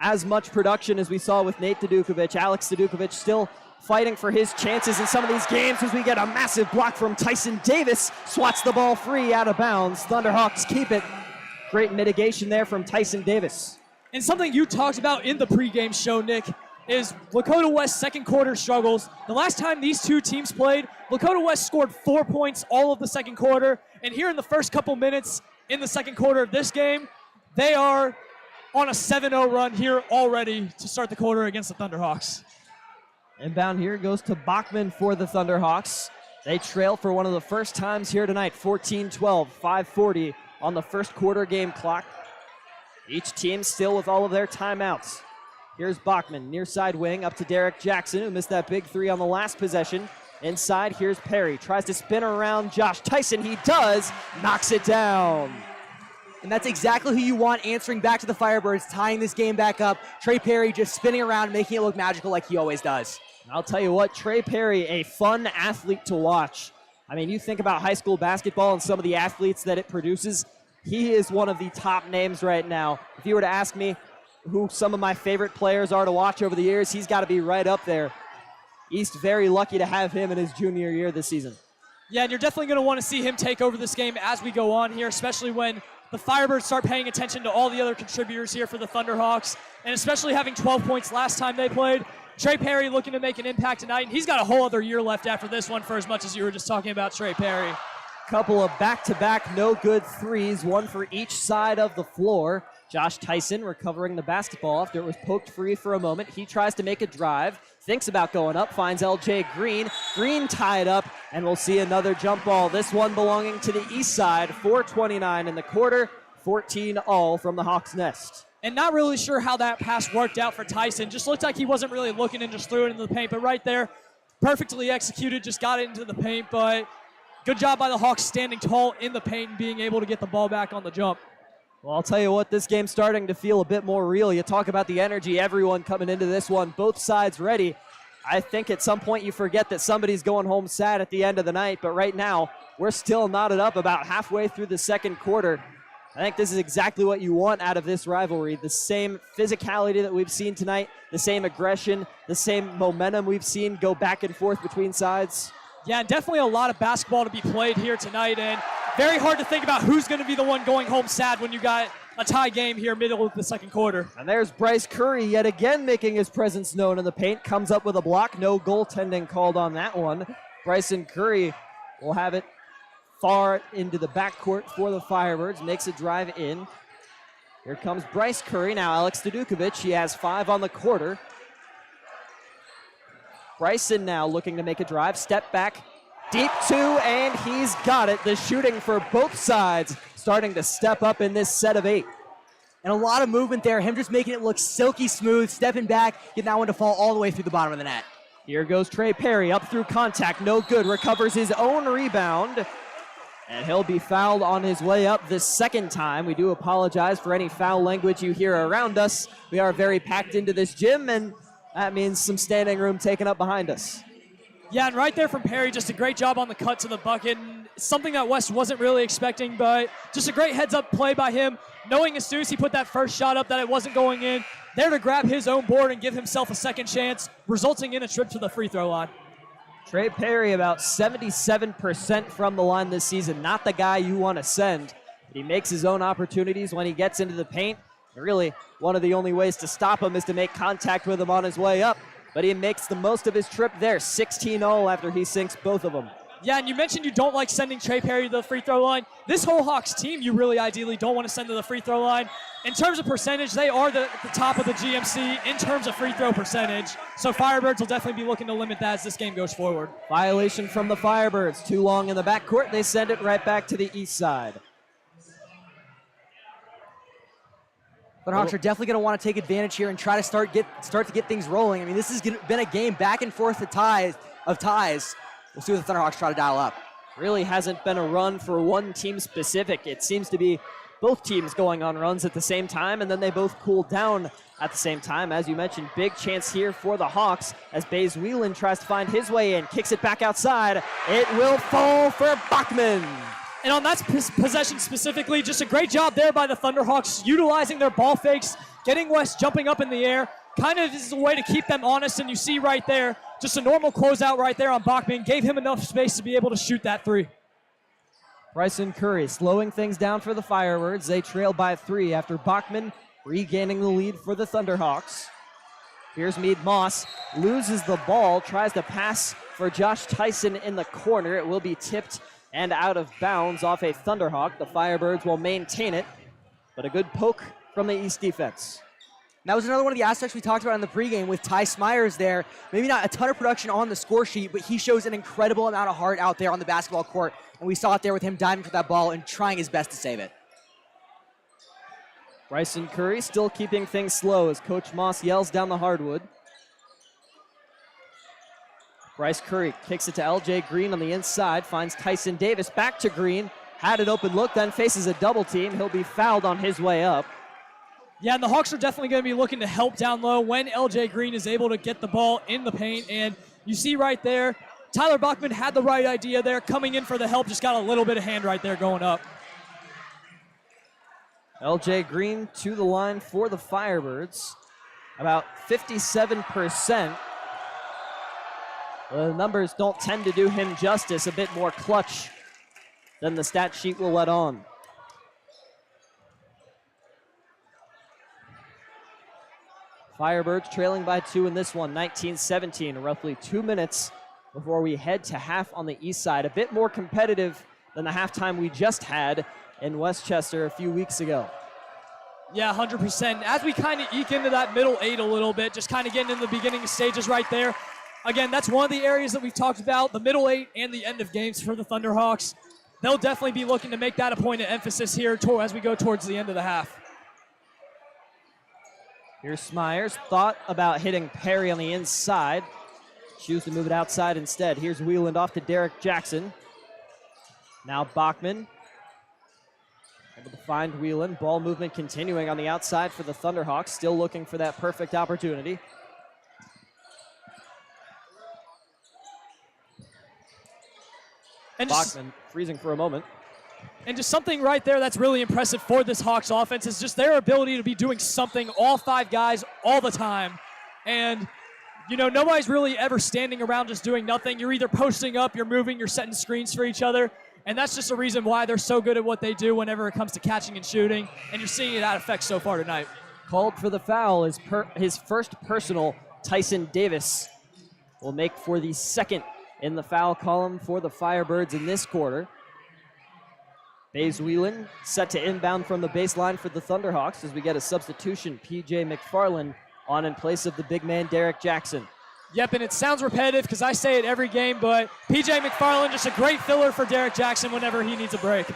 Speaker 1: as much production as we saw with Nate Dudukovic. Alex Dudukovic still fighting for his chances in some of these games as we get a massive block from Tyson Davis. Swats the ball free out of bounds. Thunderhawks keep it. Great mitigation there from Tyson Davis.
Speaker 3: And something you talked about in the pregame show, Nick, is Lakota West's second quarter struggles. The last time these two teams played, Lakota West scored 4 points all of the second quarter. And here in the first couple minutes in the second quarter of this game, they are on a 7-0 run here already to start the quarter against the Thunderhawks.
Speaker 1: Inbound here goes to Bachman for the Thunderhawks. They trail for one of the first times here tonight, 14-12, 5:40 on the first quarter game clock. Each team still with all of their timeouts. Here's Bachman, near side wing, up to Derek Jackson, who missed that big three on the last possession. Inside, here's Perry. Tries to spin around Josh Tyson. He does, knocks it down.
Speaker 2: And that's exactly who you want answering back to the Firebirds, tying this game back up. Trey Perry just spinning around, making it look magical like he always does.
Speaker 1: I'll tell you what, Trey Perry, a fun athlete to watch. I mean, you think about high school basketball and some of the athletes that it produces, he is one of the top names right now. If you were to ask me who some of my favorite players are to watch over the years, he's got to be right up there. East very lucky to have him in his junior year this season.
Speaker 3: Yeah, and you're definitely going to want to see him take over this game as we go on here, especially when the Firebirds start paying attention to all the other contributors here for the Thunderhawks, and especially having 12 points last time they played. Trey Perry looking to make an impact tonight, and he's got a whole other year left after this one for as much as you were just talking about Trey Perry.
Speaker 1: Couple of back-to-back no-good threes, one for each side of the floor. Josh Tyson recovering the basketball after it was poked free for a moment. He tries to make a drive, thinks about going up, finds LJ Green. Green tied up, and we'll see another jump ball. This one belonging to the east side. 4:29 in the quarter, 14 all from the Hawks' nest.
Speaker 3: And not really sure how that pass worked out for Tyson. Just looked like he wasn't really looking and just threw it into the paint. But right there, perfectly executed, just got it into the paint. But good job by the Hawks standing tall in the paint and being able to get the ball back on the jump.
Speaker 1: Well, I'll tell you what, this game's starting to feel a bit more real. You talk about the energy, everyone coming into this one, both sides ready. I think at some point you forget that somebody's going home sad at the end of the night, but right now, we're still knotted up about halfway through the second quarter. I think this is exactly what you want out of this rivalry. The same physicality that we've seen tonight, the same aggression, the same momentum we've seen go back and forth between sides.
Speaker 3: Yeah, and definitely a lot of basketball to be played here tonight, and very hard to think about who's going to be the one going home sad when you got a tie game here middle of the second quarter.
Speaker 1: And there's Bryce Curry yet again making his presence known in the paint. Comes up with a block. No goaltending called on that one. Bryson Curry will have it far into the backcourt for the Firebirds. Makes a drive in. Here comes Bryce Curry. Now Alex Dudukovic. He has 5 on the quarter. Bryson now looking to make a drive. Step back. Deep 2, and he's got it. The shooting for both sides starting to step up in this set of 8.
Speaker 2: And a lot of movement there. Him just making it look silky smooth, stepping back, getting that one to fall all the way through the bottom of the net.
Speaker 1: Here goes Trey Perry up through contact. No good. Recovers his own rebound. And he'll be fouled on his way up this second time. We do apologize for any foul language you hear around us. We are very packed into this gym, and that means some standing room taken up behind us.
Speaker 3: Yeah, and right there from Perry, just a great job on the cut to the bucket. And something that West wasn't really expecting, but just a great heads-up play by him, knowing as soon as he put that first shot up that it wasn't going in, there to grab his own board and give himself a second chance, resulting in a trip to the free throw line.
Speaker 1: Trey Perry about 77% from the line this season. Not the guy you want to send, but he makes his own opportunities when he gets into the paint. And really, one of the only ways to stop him is to make contact with him on his way up. But he makes the most of his trip there, 16-0 after he sinks both of them.
Speaker 3: Yeah, and you mentioned you don't like sending Trey Perry to the free throw line. This whole Hawks team you really ideally don't want to send to the free throw line. In terms of percentage, they are at the top of the GMC in terms of free throw percentage. So Firebirds will definitely be looking to limit that as this game goes forward.
Speaker 1: Violation from the Firebirds. Too long in the backcourt. They send it right back to the east side.
Speaker 2: Thunderhawks are definitely going to want to take advantage here and try to start to get things rolling. I mean, this has been a game back and forth of ties. We'll see what the Thunderhawks try to dial up.
Speaker 1: Really hasn't been a run for one team specific. It seems to be both teams going on runs at the same time, and then they both cool down at the same time. As you mentioned, big chance here for the Hawks as Baze Whelan tries to find his way in, kicks it back outside. It will fall for Bachman.
Speaker 3: And on that possession specifically, just a great job there by the Thunderhawks, utilizing their ball fakes, getting West jumping up in the air. Kind of is a way to keep them honest, and you see right there, just a normal closeout right there on Bachman. Gave him enough space to be able to shoot that 3.
Speaker 1: Bryson Curry slowing things down for the Firebirds. They trail by 3 after Bachman regaining the lead for the Thunderhawks. Here's Mead Moss, loses the ball, tries to pass for Josh Tyson in the corner. It will be tipped and out of bounds off a Thunderhawk. The Firebirds will maintain it, but a good poke from the East defense.
Speaker 2: That was another one of the aspects we talked about in the pregame with Ty Smyers there. Maybe not a ton of production on the score sheet, but he shows an incredible amount of heart out there on the basketball court. And we saw it there with him diving for that ball and trying his best to save it.
Speaker 1: Bryson Curry still keeping things slow as Coach Moss yells down the hardwood. Bryce Curry kicks it to LJ Green on the inside, finds Tyson Davis back to Green. Had an open look, then faces a double team. He'll be fouled on his way up.
Speaker 3: Yeah, and the Hawks are definitely going to be looking to help down low when LJ Green is able to get the ball in the paint. And you see right there, Tyler Bachman had the right idea there, coming in for the help, just got a little bit of hand right there going up.
Speaker 1: LJ Green to the line for the Firebirds. About 57%. The numbers don't tend to do him justice, a bit more clutch than the stat sheet will let on. Firebirds trailing by 2 in this one, 19-17, roughly 2 minutes before we head to half on the east side. A bit more competitive than the halftime we just had in Westchester a few weeks ago.
Speaker 3: Yeah, 100%. As we kind of eke into that middle 8 a little bit, just kind of getting in the beginning stages right there. Again, that's one of the areas that we've talked about, the middle 8 and the end of games for the Thunderhawks. They'll definitely be looking to make that a point of emphasis here as we go towards the end of the half.
Speaker 1: Here's Smyers, thought about hitting Perry on the inside. Choose to move it outside instead. Here's Wheeland off to Derek Jackson. Now Bachman. Able to find Wheeland. Ball movement continuing on the outside for the Thunderhawks. Still looking for that perfect opportunity.
Speaker 3: And
Speaker 1: Bachman freezing for a moment.
Speaker 3: And just something right there that's really impressive for this Hawks offense is just their ability to be doing something, all 5 guys, all the time. And nobody's really ever standing around just doing nothing. You're either posting up, you're moving, you're setting screens for each other. And that's just a reason why they're so good at what they do whenever it comes to catching and shooting. And you're seeing it at effect so far tonight.
Speaker 1: Called for the foul is his first personal. Tyson Davis will make for the second in the foul column for the Firebirds in this quarter. Bays Whelan set to inbound from the baseline for the Thunderhawks as we get a substitution. P.J. McFarland on in place of the big man Derek Jackson.
Speaker 3: Yep, and it sounds repetitive because I say it every game, but P.J. McFarland just a great filler for Derek Jackson whenever he needs a break.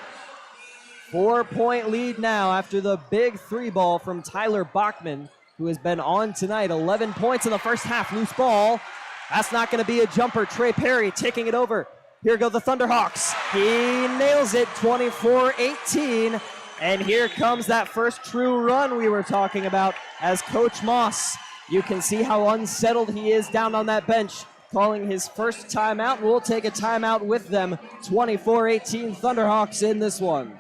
Speaker 1: 4-point lead now after the big three ball from Tyler Bachman, who has been on tonight. 11 points in the first half. Loose ball. That's not going to be a jumper. Trey Perry taking it over. Here go the Thunderhawks. He nails it, 24-18. And here comes that first true run we were talking about as Coach Moss. You can see how unsettled he is down on that bench, calling his first timeout. We'll take a timeout with them. 24-18 Thunderhawks in this one.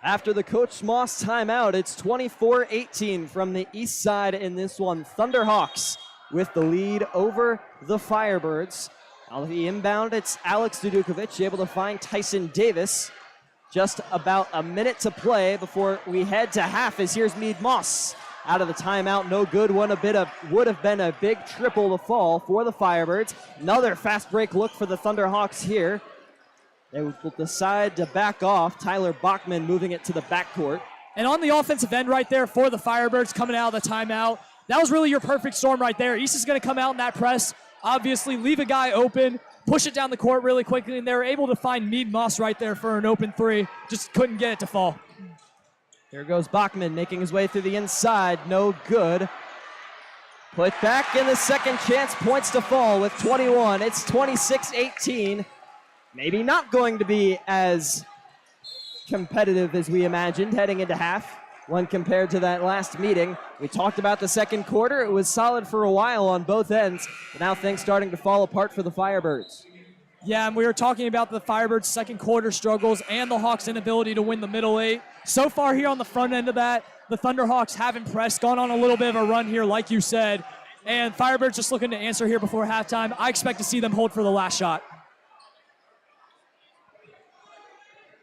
Speaker 1: After the Coach Moss timeout, it's 24-18 from the east side in this one. Thunderhawks with the lead over the Firebirds. On the inbound, it's Alex Dudukovic able to find Tyson Davis. Just about a minute to play before we head to half as here's Mead Moss. Out of the timeout, no good. Would have been a big triple to fall for the Firebirds. Another fast break look for the Thunderhawks here. They will decide to back off. Tyler Bachman moving it to the backcourt.
Speaker 3: And on the offensive end right there for the Firebirds coming out of the timeout, that was really your perfect storm right there. East is going to come out in that press, obviously leave a guy open, push it down the court really quickly, and they were able to find Mead Moss right there for an open three. Just couldn't get it to fall.
Speaker 1: Here goes Bachman making his way through the inside. No good. Put back in the second chance. Points to fall with 21. It's 26-18. Maybe not going to be as competitive as we imagined heading into half when compared to that last meeting. We talked about the second quarter. It was solid for a while on both ends, but now things starting to fall apart for the Firebirds.
Speaker 3: Yeah, and we were talking about the Firebirds' second quarter struggles and the Hawks' inability to win the middle eight. So far here on the front end of that, the Thunderhawks have impressed, gone on a little bit of a run here, like you said, and Firebirds just looking to answer here before halftime. I expect to see them hold for the last shot.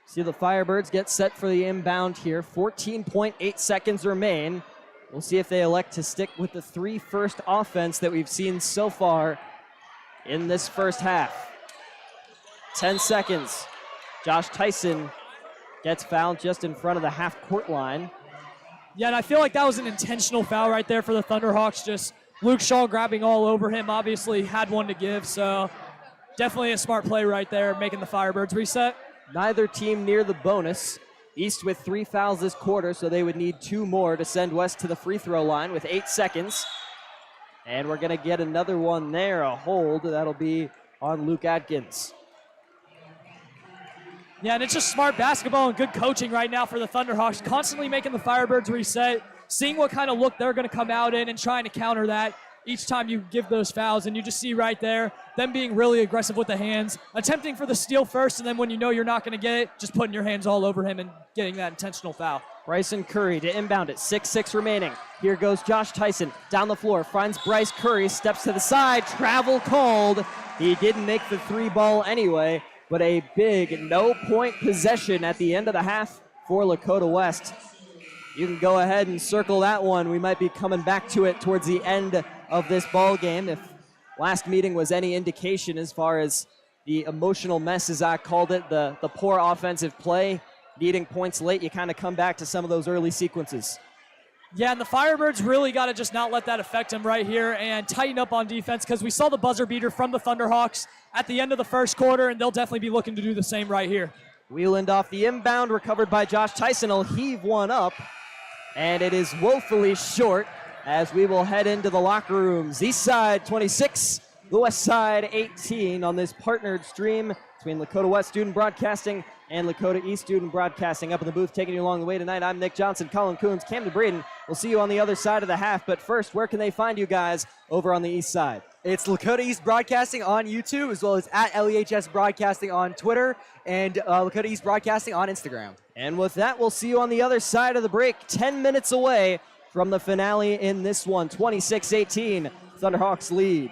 Speaker 1: See the Firebirds get set for the inbound here. 14.8 seconds remain. We'll see if they elect to stick with the 3-first offense that we've seen so far in this first half. 10 seconds. Josh Tyson gets fouled just in front of the half-court line.
Speaker 3: Yeah, and I feel like that was an intentional foul right there for the Thunderhawks. Just Luke Shaw grabbing all over him. Obviously had one to give, so definitely a smart play right there, making the Firebirds reset.
Speaker 1: Neither team near the bonus. East with 3 fouls this quarter, so they would need 2 more to send West to the free throw line with 8 seconds. And we're going to get another one there, a hold. That'll be on Luke Atkins.
Speaker 3: Yeah, and it's just smart basketball and good coaching right now for the Thunderhawks, constantly making the Firebirds reset, seeing what kind of look they're going to come out in and trying to counter that. each time you give those fouls. And you just see right there them being really aggressive with the hands, attempting for the steal first, and then when you know you're not going to get it, just putting your hands all over him and getting that intentional foul.
Speaker 1: Bryson Curry to inbound it, 6-6 remaining. Here goes Josh Tyson down the floor, finds Bryce Curry, steps to the side, travel called. He didn't make the three ball anyway, but a big no-point possession at the end of the half for Lakota West. You can go ahead and circle that one. We might be coming back to it towards the end of this ball game. If last meeting was any indication as far as the emotional mess, as I called it, the poor offensive play, needing points late, you kind of come back to some of those early sequences.
Speaker 3: Yeah, and the Firebirds really got to just not let that affect them right here and tighten up on defense, because we saw the buzzer beater from the Thunderhawks at the end of the first quarter, and they'll definitely be looking to do the same right here.
Speaker 1: Wheeland off the inbound, recovered by Josh Tyson. He'll heave one up, and it is woefully short as we will head into the locker rooms. East side 26, the west side 18 on this partnered stream between Lakota West Student Broadcasting and Lakota East Student Broadcasting. Up in the booth, taking you along the way tonight, I'm Nick Johnson, Colin Coons, Camden Braden. We'll see you on the other side of the half, but first, where can they find you guys over on the east side?
Speaker 2: It's Lakota East Broadcasting on YouTube, as well as at LEHS Broadcasting on Twitter, and Lakota East Broadcasting on Instagram.
Speaker 1: And with that, we'll see you on the other side of the break, 10 minutes away from the finale in this one, 26-18, Thunderhawks lead.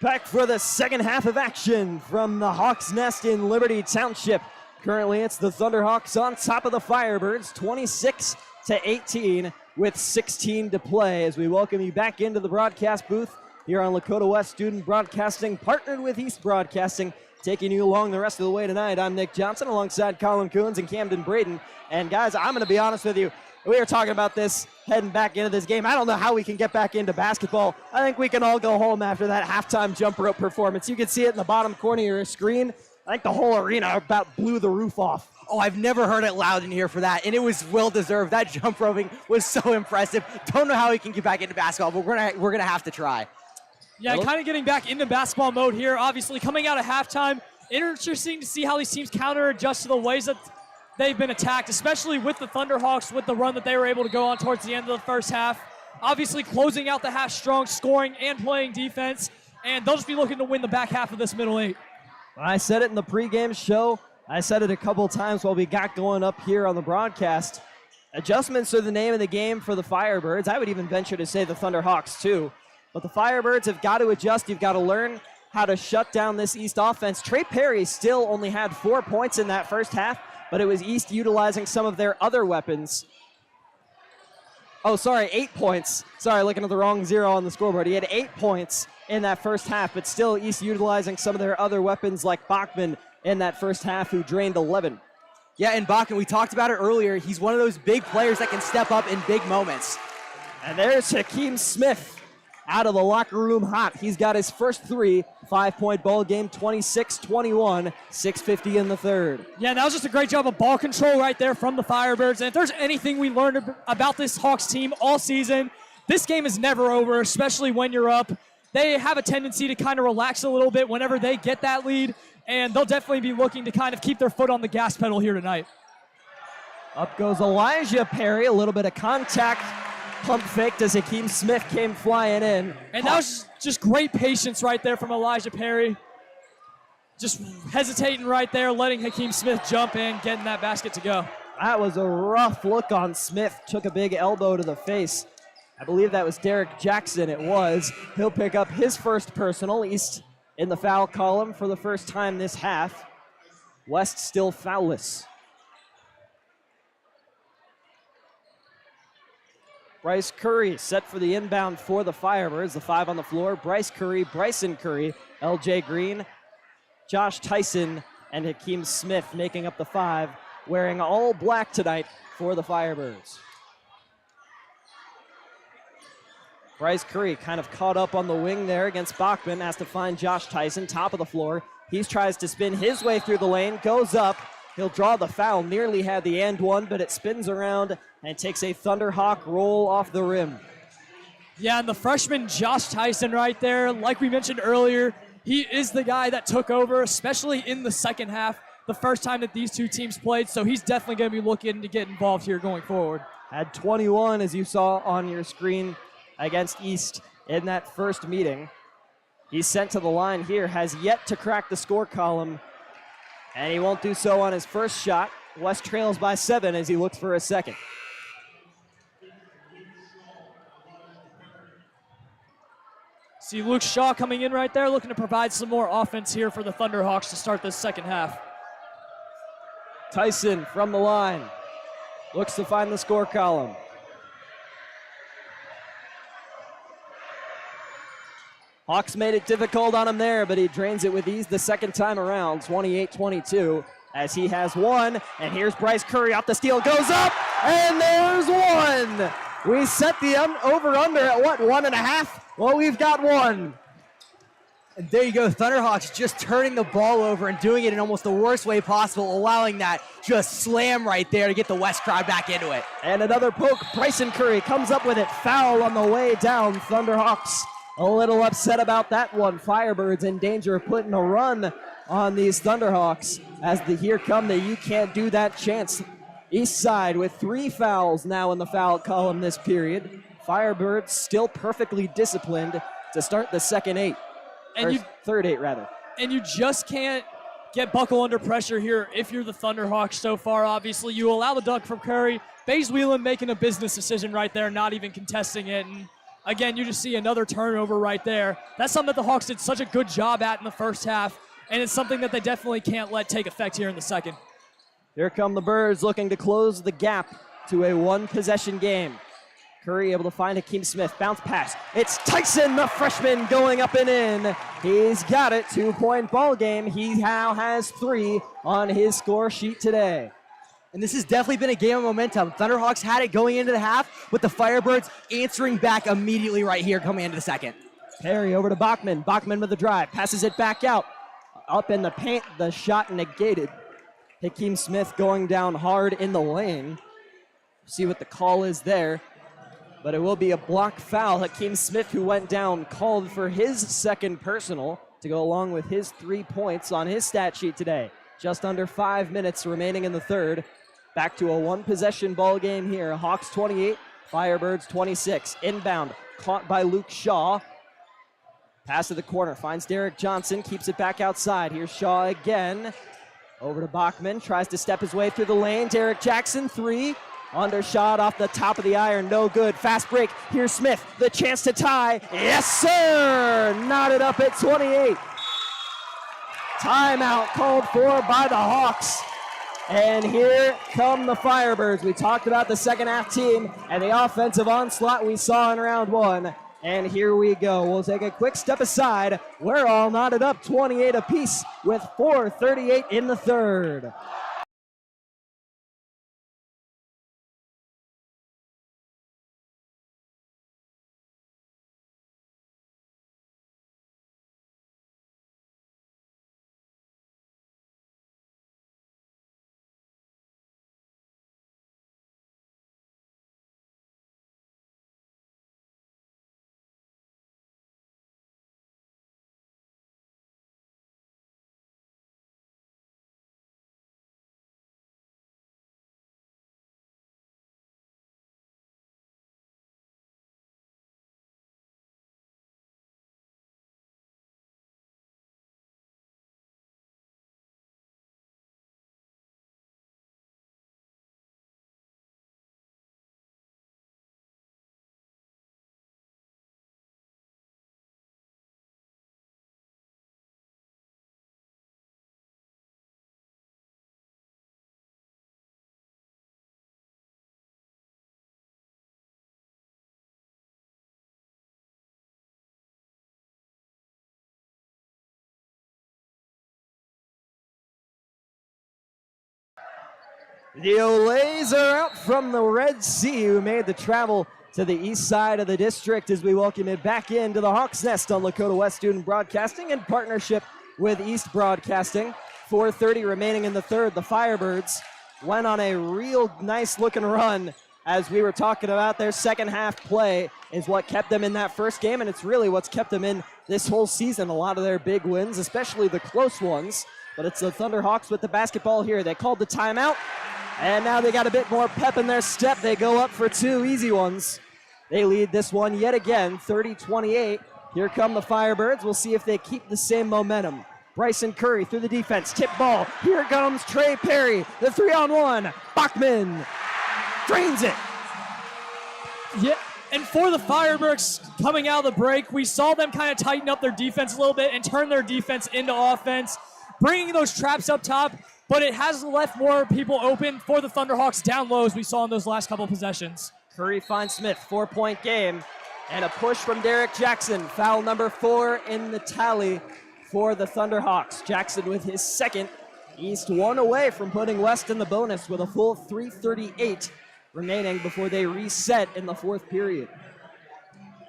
Speaker 1: Back for the second half of action from the Hawks Nest in Liberty Township. Currently, it's the Thunderhawks on top of the Firebirds, 26-18 with 16 to play. As we welcome you back into the broadcast booth here on Lakota West Student Broadcasting, partnered with East Broadcasting, taking you along the rest of the way tonight. I'm Nick Johnson alongside Colin Coons and Camden Braden. And guys, I'm going to be honest with you. We were talking about this heading back into this game. I don't know how we can get back into basketball. I think we can all go home after that halftime jump rope performance. You can see it in the bottom corner of your screen. I think the whole arena about blew the roof off.
Speaker 2: Oh, I've never heard it loud in here for that, and it was well-deserved. That jump roping was so impressive. Don't know how we can get back into basketball, but we're gonna have to try.
Speaker 3: Yeah, kind of getting back into basketball mode here. Obviously, coming out of halftime, interesting to see how these teams counter-adjust to the ways that they've been attacked, especially with the Thunderhawks, with the run that they were able to go on towards the end of the first half. Obviously, closing out the half strong, scoring and playing defense, and they'll just be looking to win the back half of this middle eight.
Speaker 1: I said it in the pregame show. I said it a couple times while we got going up here on the broadcast. Adjustments are the name of the game for the Firebirds. I would even venture to say the Thunderhawks too. But the Firebirds have got to adjust. You've got to learn how to shut down this East offense. Trey Perry still only had 4 points in that first half, but it was East utilizing some of their other weapons. Oh, sorry, 8 points. Sorry, looking at the wrong zero on the scoreboard. He had 8 points in that first half, but still East utilizing some of their other weapons like Bachman in that first half, who drained 11.
Speaker 2: Yeah, and Bachman, we talked about it earlier. He's one of those big players that can step up in big moments.
Speaker 1: And there's Hakeem Smith out of the locker room hot. He's got his first 3, 5-point ball game, 26-21, 6:50 in the third.
Speaker 3: Yeah, that was just a great job of ball control right there from the Firebirds. And if there's anything we learned about this Hawks team all season, this game is never over, especially when you're up. They have a tendency to kind of relax a little bit whenever they get that lead, and they'll definitely be looking to kind of keep their foot on the gas pedal here tonight.
Speaker 1: Up goes Elijah Perry, a little bit of contact. Pump faked as Hakeem Smith came flying in.
Speaker 3: And that was just great patience right there from Elijah Perry. Just hesitating right there, letting Hakeem Smith jump in, getting that basket to go.
Speaker 1: That was a rough look on Smith. Took a big elbow to the face. I believe that was Derek Jackson, it was. He'll pick up his first personal. East in the foul column for the first time this half. West still foulless. Bryce Curry set for the inbound for the Firebirds. The 5 on the floor. Bryce Curry, Bryson Curry, LJ Green, Josh Tyson, and Hakeem Smith making up the 5, wearing all black tonight for the Firebirds. Bryce Curry kind of caught up on the wing there against Bachman, has to find Josh Tyson, top of the floor. He tries to spin his way through the lane, goes up. He'll draw the foul, nearly had the and one, but it spins around and takes a Thunderhawk roll off the rim.
Speaker 3: Yeah, and the freshman Josh Tyson right there, like we mentioned earlier, he is the guy that took over, especially in the second half, the first time that these two teams played, so he's definitely going to be looking to get involved here going forward.
Speaker 1: Had 21, as you saw on your screen, against East in that first meeting. He's sent to the line here, has yet to crack the score column, and he won't do so on his first shot. West trails by 7 as he looks for a second.
Speaker 3: See Luke Shaw coming in right there, looking to provide some more offense here for the Thunderhawks to start this second half.
Speaker 1: Tyson from the line, looks to find the score column. Hawks made it difficult on him there, but he drains it with ease the second time around, 28-22, as he has one. And here's Bryce Curry off the steal, goes up, and there's one. We set the over-under at what, 1.5? Well, we've got 1.
Speaker 2: And there you go, Thunderhawks just turning the ball over and doing it in almost the worst way possible, allowing that just slam right there to get the West crowd back into it.
Speaker 1: And another poke, Bryson Curry comes up with it, foul on the way down. Thunderhawks a little upset about that one. Firebirds in danger of putting a run on these Thunderhawks as the here come the you can't do that chance. East side with 3 fouls now in the foul column this period. Firebirds still perfectly disciplined to start the second 8.
Speaker 3: And
Speaker 1: Third 8 rather.
Speaker 3: And you just can't get buckle under pressure here if you're the Thunderhawks so far, obviously. You allow the dunk from Curry. FaZe Whelan making a business decision right there, not even contesting it. And Again, you just see another turnover right there. That's something that the Hawks did such a good job at in the first half, and it's something that they definitely can't let take effect here in the second.
Speaker 1: Here come the Birds looking to close the gap to a one-possession game. Curry able to find Hakeem Smith. Bounce pass. It's Tyson, the freshman, going up and in. He's got it. 2-point ball game. He now has 3 on his score sheet today.
Speaker 2: And this has definitely been a game of momentum. Thunderhawks had it going into the half, with the Firebirds answering back immediately right here coming into the second.
Speaker 1: Perry over to Bachman. Bachman with the drive. Passes it back out. Up in the paint. The shot negated. Hakeem Smith going down hard in the lane. See what the call is there. But it will be a block foul. Hakeem Smith, who went down, called for his second personal to go along with his 3 points on his stat sheet today. Just under 5 minutes remaining in the third. Back to a one-possession ball game here. Hawks 28, Firebirds 26. Inbound, caught by Luke Shaw. Pass to the corner, finds Derek Johnson, keeps it back outside. Here's Shaw again. Over to Bachman, tries to step his way through the lane. Derek Jackson, 3. Undershot off the top of the iron, no good. Fast break, here's Smith, the chance to tie. Yes, sir! Knotted up at 28. Timeout called for by the Hawks. And here come the Firebirds. We talked about the second half team and the offensive onslaught we saw in round 1. And here we go. We'll take a quick step aside. We're all knotted up 28 apiece with 4:38 in the third. The Olays are out from the Red Sea, who made the travel to the east side of the district as we welcome it back into the Hawks Nest on Lakota West Student Broadcasting in partnership with East Broadcasting. 4:30 remaining in the third. The Firebirds went on a real nice looking run. As we were talking about, their second half play is what kept them in that first game, and it's really what's kept them in this whole season. A lot of their big wins, especially the close ones. But it's the Thunderhawks with the basketball here. They called the timeout. And now they got a bit more pep in their step. They go up for 2 easy ones. They lead this one yet again, 30-28. Here come the Firebirds. We'll see if they keep the same momentum. Bryson Curry through the defense. Tip ball. Here comes Trey Perry. The 3-on-1. Bachman drains it.
Speaker 3: Yeah, and for the Firebirds coming out of the break, we saw them kind of tighten up their defense a little bit and turn their defense into offense, bringing those traps up top. But it has left more people open for the Thunderhawks down low, as we saw in those last couple of possessions.
Speaker 1: Curry finds Smith, 4-point game. And a push from Derek Jackson. Foul number 4 in the tally for the Thunderhawks. Jackson with his second. East 1 away from putting West in the bonus with a full 3:38 remaining before they reset in the fourth period.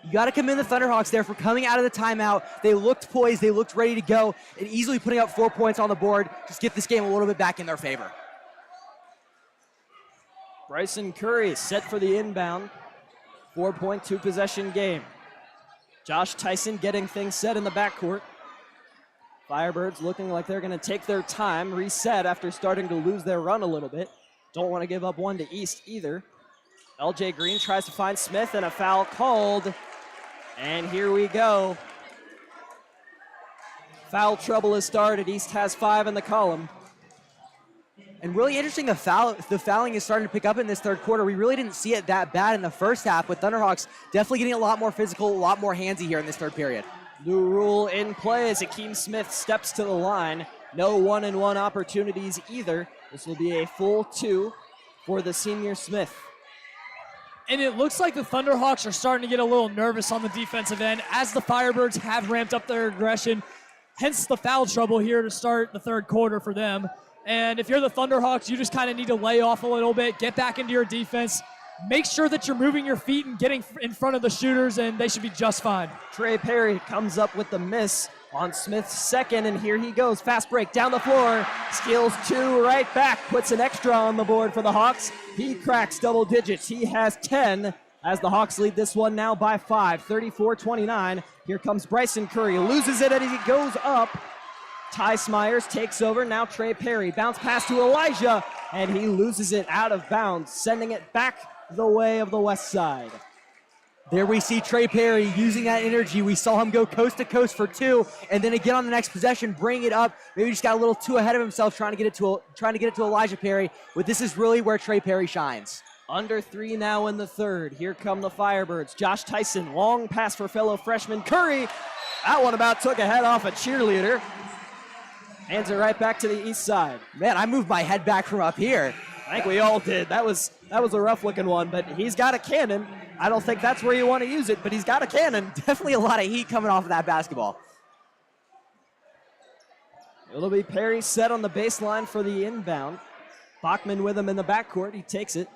Speaker 2: You got to commend the Thunderhawks there for coming out of the timeout. They looked poised, they looked ready to go, and easily putting up 4 points on the board. Just get this game a little bit back in their favor.
Speaker 1: Bryson Curry set for the inbound. 4-point, 2-possession game. Josh Tyson getting things set in the backcourt. Firebirds looking like they're going to take their time, reset after starting to lose their run a little bit. Don't want to give up one to East either. LJ Green tries to find Smith, and a foul called. And here we go. Foul trouble has started. East has 5 in the column.
Speaker 2: And really interesting, the fouling is starting to pick up in this third quarter. We really didn't see it that bad in the first half, but Thunderhawks definitely getting a lot more physical, a lot more handsy here in this third period.
Speaker 1: New rule in play as Akeem Smith steps to the line. No 1-and-1 opportunities either. This will be a full 2 for the senior Smith.
Speaker 3: And it looks like the Thunderhawks are starting to get a little nervous on the defensive end as the Firebirds have ramped up their aggression. Hence the foul trouble here to start the third quarter for them. And if you're the Thunderhawks, you just kind of need to lay off a little bit, get back into your defense, make sure that you're moving your feet and getting in front of the shooters, and they should be just fine.
Speaker 1: Trey Perry comes up with the miss on Smith's second, and here he goes. Fast break down the floor, steals 2 right back, puts an extra on the board for the Hawks. He cracks double digits. He has 10 as the Hawks lead this one now by 5, 34-29. Here comes Bryson Curry, loses it as he goes up. Ty Smyers takes over, now Trey Perry. Bounce pass to Elijah, and he loses it out of bounds, sending it back the way of the west side.
Speaker 2: There we see Trey Perry using that energy. We saw him go coast to coast for 2, and then again on the next possession, bring it up. Maybe just got a little too ahead of himself trying to get it to Elijah Perry. But this is really where Trey Perry shines.
Speaker 1: Under 3 now in the third. Here come the Firebirds. Josh Tyson, long pass for fellow freshman Curry. That one about took a head off a cheerleader. Hands it right back to the east side.
Speaker 2: Man, I moved my head back from up here.
Speaker 1: I think we all did. That was a rough-looking one, but he's got a cannon. I don't think that's where you want to use it, but he's got a cannon.
Speaker 2: Definitely a lot of heat coming off of that basketball.
Speaker 1: It'll be Perry set on the baseline for the inbound. Bachman with him in the backcourt. He takes it.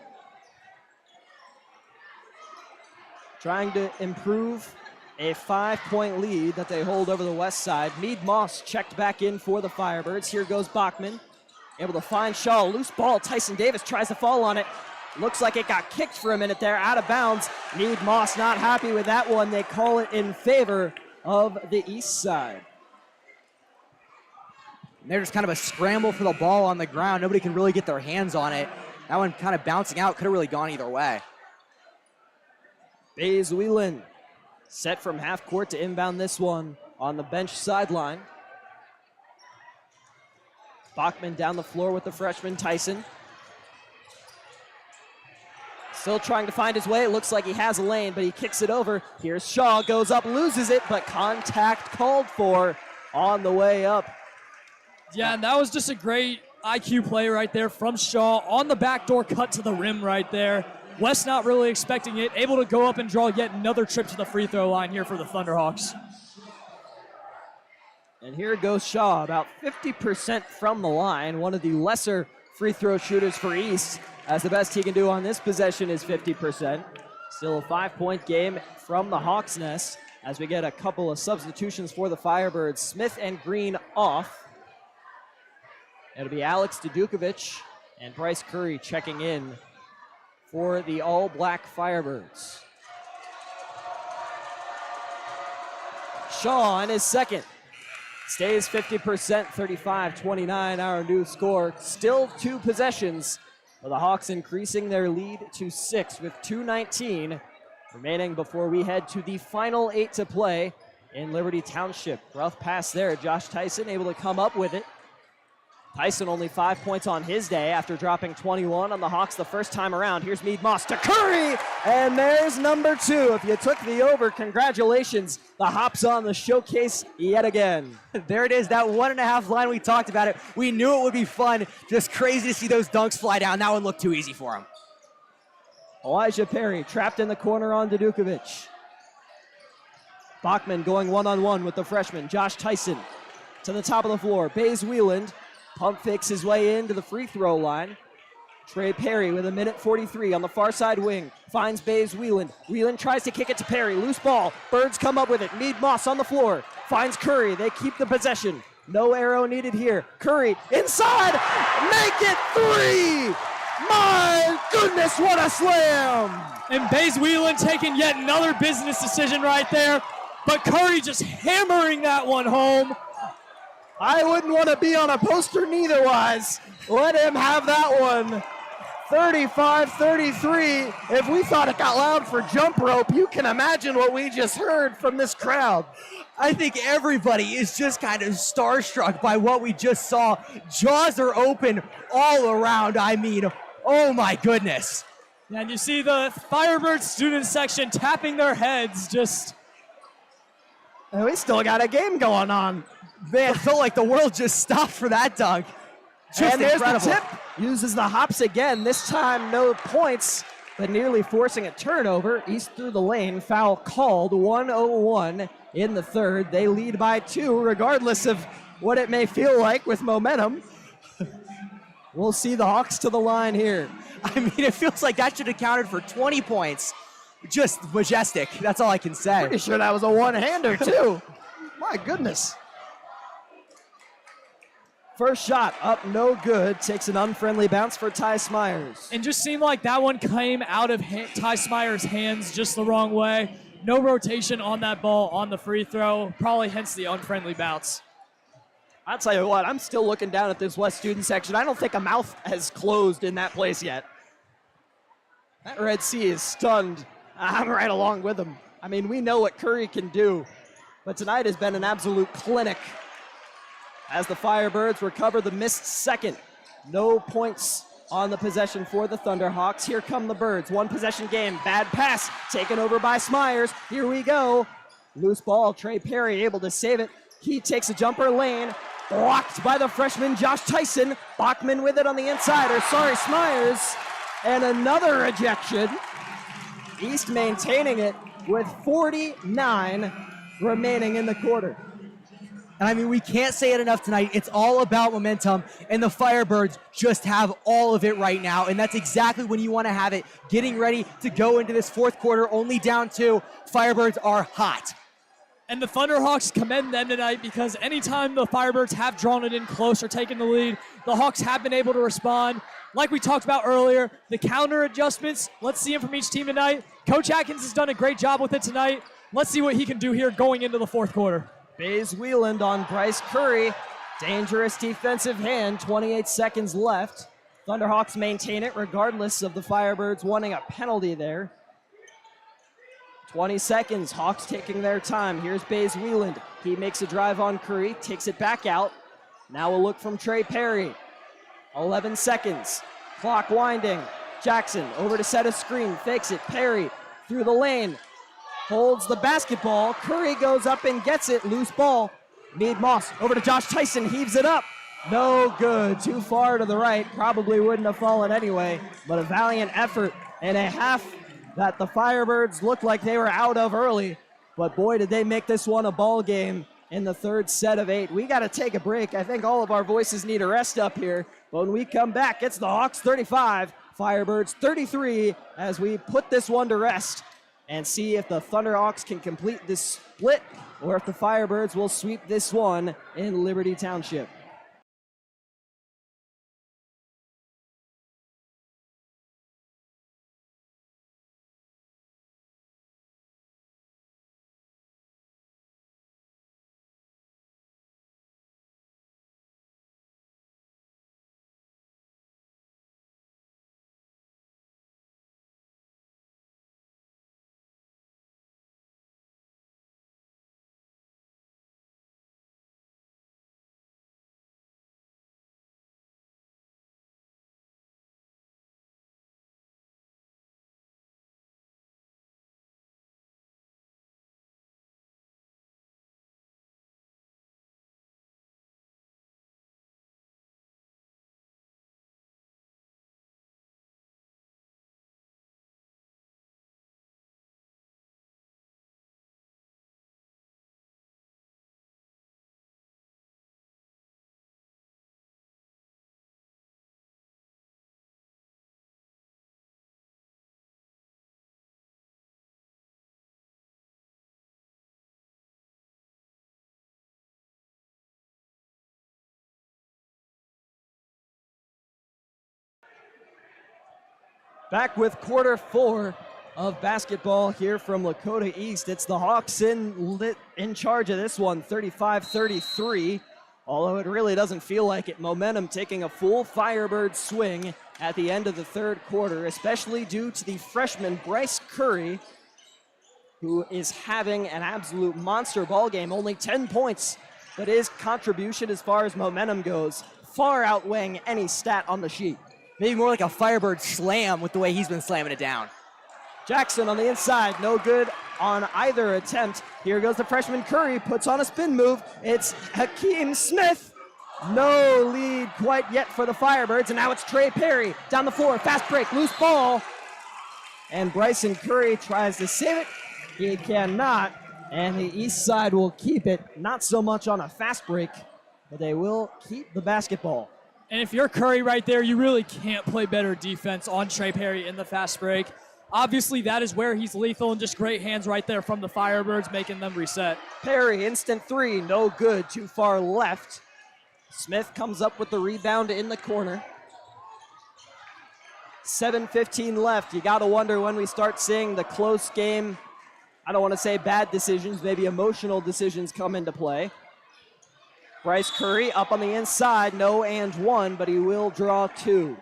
Speaker 1: Trying to improve a 5-point lead that they hold over the west side. Mead Moss checked back in for the Firebirds. Here goes Bachman. Able to find Shaw. Loose ball. Tyson Davis tries to fall on it. Looks like it got kicked for a minute there, out of bounds. Mead Moss not happy with that one. They call it in favor of the east side.
Speaker 2: And there's kind of a scramble for the ball on the ground. Nobody can really get their hands on it. That one kind of bouncing out. Could have really gone either way.
Speaker 1: Bays Whelan set from half court to inbound this one on the bench sideline. Bachman down the floor with the freshman Tyson. Still trying to find his way. It looks like he has a lane, but he kicks it over. Here's Shaw, goes up, loses it, but contact called for on the way up.
Speaker 3: Yeah, and that was just a great IQ play right there from Shaw on the backdoor cut to the rim right there. West not really expecting it, able to go up and draw yet another trip to the free throw line here for the Thunderhawks.
Speaker 1: And here goes Shaw, about 50% from the line, one of the lesser free throw shooters for East, as the best he can do on this possession is 50%. Still a 5-point game from the Hawks' nest as we get a couple of substitutions for the Firebirds. Smith and Green off. It'll be Alex Dudukovic and Bryce Curry checking in for the all-black Firebirds. Shaw in his second. Stays 50%, 35-29, our new score. Still 2 possessions, for the Hawks increasing their lead to 6 with 2:19 remaining before we head to the final 8 to play in Liberty Township. Rough pass there. Josh Tyson able to come up with it. Tyson only 5 points on his day after dropping 21 on the Hawks the first time around. Here's Mead Moss to Curry, and there's number 2. If you took the over, congratulations. The Hops on the showcase yet again.
Speaker 2: There it is, that 1.5 line we talked about it. We knew it would be fun. Just crazy to see those dunks fly down. That one looked too easy for him.
Speaker 1: Elijah Perry trapped in the corner on Dudukovic. Bachman going one-on-one with the freshman, Josh Tyson. To the top of the floor, Bays Wheeland. Pump fakes his way into the free throw line. Trey Perry with 1:43 on the far side wing. Finds Bays Wheeland. Wheeland tries to kick it to Perry. Loose ball. Birds come up with it. Mead Moss on the floor. Finds Curry. They keep the possession. No arrow needed here. Curry inside. Make it 3. My goodness, what a slam.
Speaker 3: And Bays Wheeland taking yet another business decision right there. But Curry just hammering that one home.
Speaker 1: I wouldn't want to be on a poster neither wise. Let him have that one.
Speaker 4: 35-33. If we thought it got loud for jump rope, you can imagine what we just heard from this crowd.
Speaker 2: I think everybody is just kind of starstruck by what we just saw. Jaws are open all around. I mean, oh my goodness.
Speaker 3: And you see the Firebirds student section tapping their heads just...
Speaker 4: And we still got a game going on.
Speaker 2: Man, it felt like the world just stopped for that dunk. Just
Speaker 4: And there's
Speaker 2: incredible.
Speaker 4: the tip. Uses the hops again. This time no points, but nearly forcing a turnover. East through the lane. Foul called. 1:01 in the third. They lead by 2, regardless of what it may feel like with momentum. We'll see the Hawks to the line here.
Speaker 2: I mean, it feels like that should have counted for 20 points. Just majestic. That's all I can say.
Speaker 4: Pretty sure that was a one-hander, too. My goodness. First shot up, no good. Takes an unfriendly bounce for Ty Smyers.
Speaker 3: And just seemed like that one came out of Ty Smyers' hands just the wrong way. No rotation on that ball on the free throw. Probably hence the unfriendly bounce.
Speaker 4: I'll tell you what, I'm still looking down at this West student section. I don't think a mouth has closed in that place yet. That Red Sea is stunned. I'm right along with him. I mean, we know what Curry can do, but tonight has been an absolute clinic. As the Firebirds recover the missed second. No points on the possession for the Thunderhawks. Here come the Birds. One possession game. Bad pass taken over by Smyers. Here we go. Loose ball. Trey Perry able to save it. He takes a jumper lane. Blocked by the freshman Josh Tyson. Bachman with it on the inside. Smyers. And another ejection. East maintaining it with 49 remaining in the quarter.
Speaker 2: And I mean, we can't say it enough tonight. It's all about momentum, and the Firebirds just have all of it right now, and that's exactly when you want to have it. Getting ready to go into this fourth quarter, only down 2. Firebirds are hot.
Speaker 3: And the Thunderhawks commend them tonight because anytime the Firebirds have drawn it in close or taken the lead, the Hawks have been able to respond. Like we talked about earlier, the counter adjustments, let's see them from each team tonight. Coach Atkins has done a great job with it tonight. Let's see what he can do here going into the fourth quarter.
Speaker 4: Bays Wieland on Bryce Curry. Dangerous defensive hand, 28 seconds left. Thunderhawks maintain it regardless of the Firebirds wanting a penalty there. 20 seconds, Hawks taking their time. Here's Bays Wieland. He makes a drive on Curry, takes it back out. Now a look from Trey Perry. 11 seconds, clock winding. Jackson over to set a screen, fakes it. Perry through the lane. Holds the basketball. Curry goes up and gets it. Loose ball. Mead Moss over to Josh Tyson. Heaves it up. No good. Too far to the right. Probably wouldn't have fallen anyway. But a valiant effort and a half that the Firebirds looked like they were out of early. But boy, did they make this one a ball game in the third set of 8. We got to take a break. I think all of our voices need a rest up here. But when we come back, it's the Hawks 35, Firebirds 33 as we put this one to rest and see if the Thunderhawks can complete this split or if the Firebirds will sweep this one in Liberty Township. Back with quarter 4 of basketball here from Lakota East. It's the Hawks in charge of this one, 35-33. Although it really doesn't feel like it. Momentum taking a full Firebird swing at the end of the third quarter, especially due to the freshman Bryce Curry, who is having an absolute monster ball game. Only 10 points, but his contribution as far as momentum goes, far outweighing any stat on the sheet.
Speaker 2: Maybe more like a Firebird slam with the way he's been slamming it down.
Speaker 4: Jackson on the inside, no good on either attempt. Here goes the freshman Curry, puts on a spin move. It's Hakeem Smith. No lead quite yet for the Firebirds, and now it's Trey Perry down the floor, fast break, loose ball. And Bryson Curry tries to save it. He cannot, and the east side will keep it. Not so much on a fast break, but they will keep the basketball.
Speaker 3: And if you're Curry right there, you really can't play better defense on Trey Perry in the fast break. Obviously, that is where he's lethal, and just great hands right there from the Firebirds, making them reset.
Speaker 4: Perry, instant three, no good, too far left. Smith comes up with the rebound in the corner. 7:15 left. You got to wonder when we start seeing the close game, I don't want to say bad decisions, maybe emotional decisions come into play. Bryce Curry up on the inside, no and one, but he will draw two.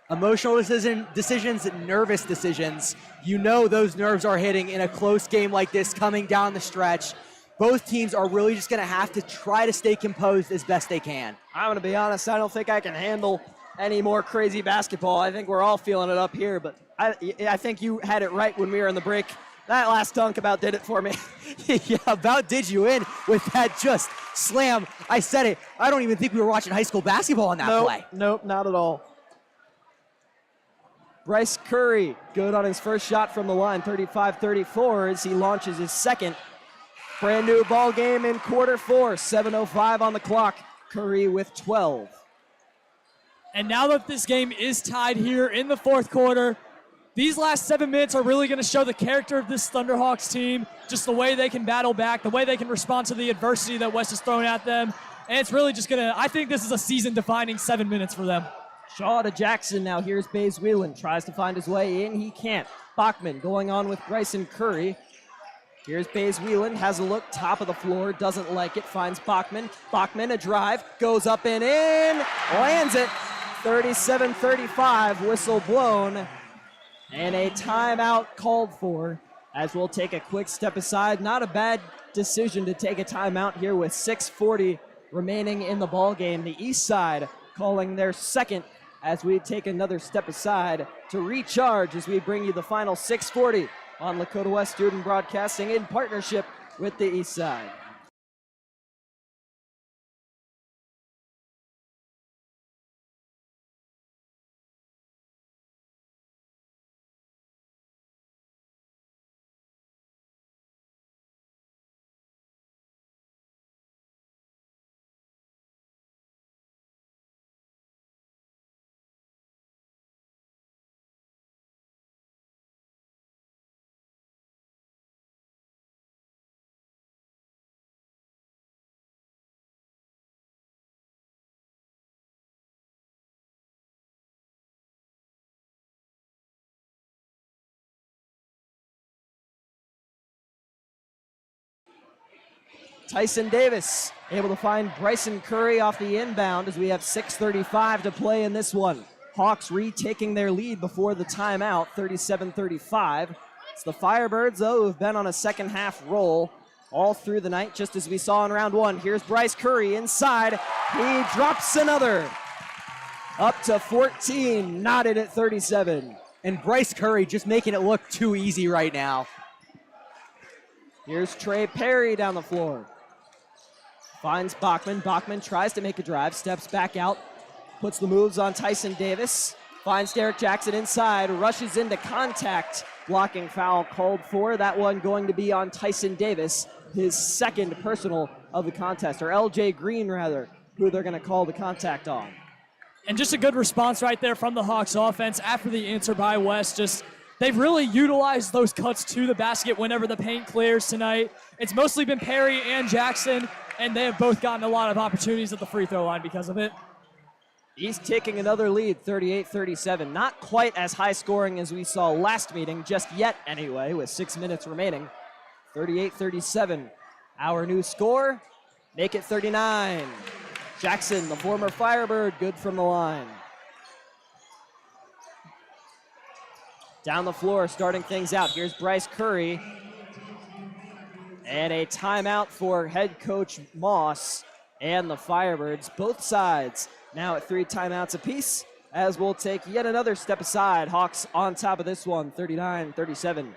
Speaker 2: Emotional decisions, nervous decisions. You know those nerves are hitting in a close game like this coming down the stretch. Both teams are really just going to have to try to stay composed as best they can.
Speaker 4: I'm going to be honest, I don't think I can handle any more crazy basketball. I think we're all feeling it up here, but I think you had it right when we were in the break. That last dunk about did it for me.
Speaker 2: Yeah, about did you in with that just slam. I said it. I don't even think we were watching high school basketball on that play.
Speaker 4: Nope, not at all. Bryce Curry, good on his first shot from the line, 35-34 as he launches his second. Brand new ball game in quarter four, 7:05 on the clock. Curry with 12.
Speaker 3: And now that this game is tied here in the fourth quarter, these last 7 minutes are really going to show the character of this Thunderhawks team, just the way they can battle back, the way they can respond to the adversity that West is throwing at them. And it's really just going to, I think this is a season-defining 7 minutes for them.
Speaker 4: Shaw to Jackson, now here's Bays Whelan, tries to find his way in, he can't. Bachman going on with Bryson Curry. Here's Bays Whelan, has a look, top of the floor, doesn't like it, finds Bachman. Bachman, a drive, goes up and in, lands it. 37-35, whistle blown. And a timeout called for, as we'll take a quick step aside. Not a bad decision to take a timeout here with 6:40 remaining in the ball game. The east side calling their second as we take another step aside to recharge as we bring you the final 6:40 on Lakota West Student Broadcasting in partnership with the east side. Tyson Davis able to find Bryson Curry off the inbound as we have 6:35 to play in this one. Hawks retaking their lead before the timeout, 37-35. It's the Firebirds, though, who have been on a second half roll all through the night, just as we saw in round one. Here's Bryce Curry inside. He drops another. Up to 14, knotted at 37.
Speaker 2: And Bryce Curry just making it look too easy right now.
Speaker 4: Here's Trey Perry down the floor. Finds Bachman. Bachman tries to make a drive, steps back out, puts the moves on Tyson Davis. Finds Derek Jackson inside, rushes into contact. Blocking foul called for. That one going to be on Tyson Davis, his second personal of the contest, or LJ Green rather, who they're going to call the contact on.
Speaker 3: And just a good response right there from the Hawks offense after the answer by West. Just they've really utilized those cuts to the basket whenever the paint clears tonight. It's mostly been Perry and Jackson, and they have both gotten a lot of opportunities at the free throw line because of it.
Speaker 4: He's taking another lead, 38-37. Not quite as high scoring as we saw last meeting, just yet anyway, with 6 minutes remaining. 38-37, our new score. make it 39. Jackson, the former Firebird, good from the line. Down the floor, starting things out. Here's Bryce Curry. And a timeout for head coach Moss and the Firebirds. Both sides now at 3 timeouts apiece, as we'll take yet another step aside. Hawks on top of this one, 39-37.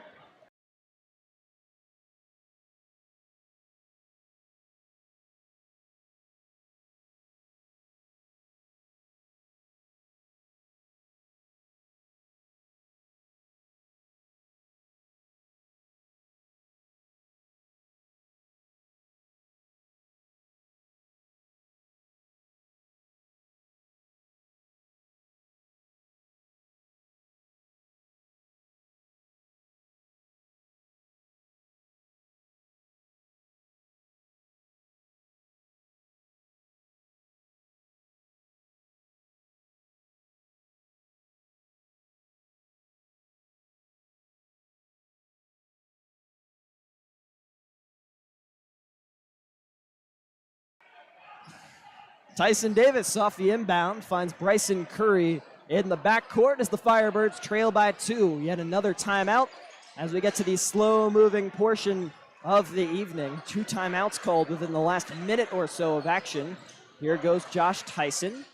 Speaker 4: Tyson Davis off the inbound finds Bryson Curry in the backcourt as the Firebirds trail by 2. Yet another timeout as we get to the slow-moving portion of the evening. 2 timeouts called within the last minute or so of action. Here goes Josh Tyson.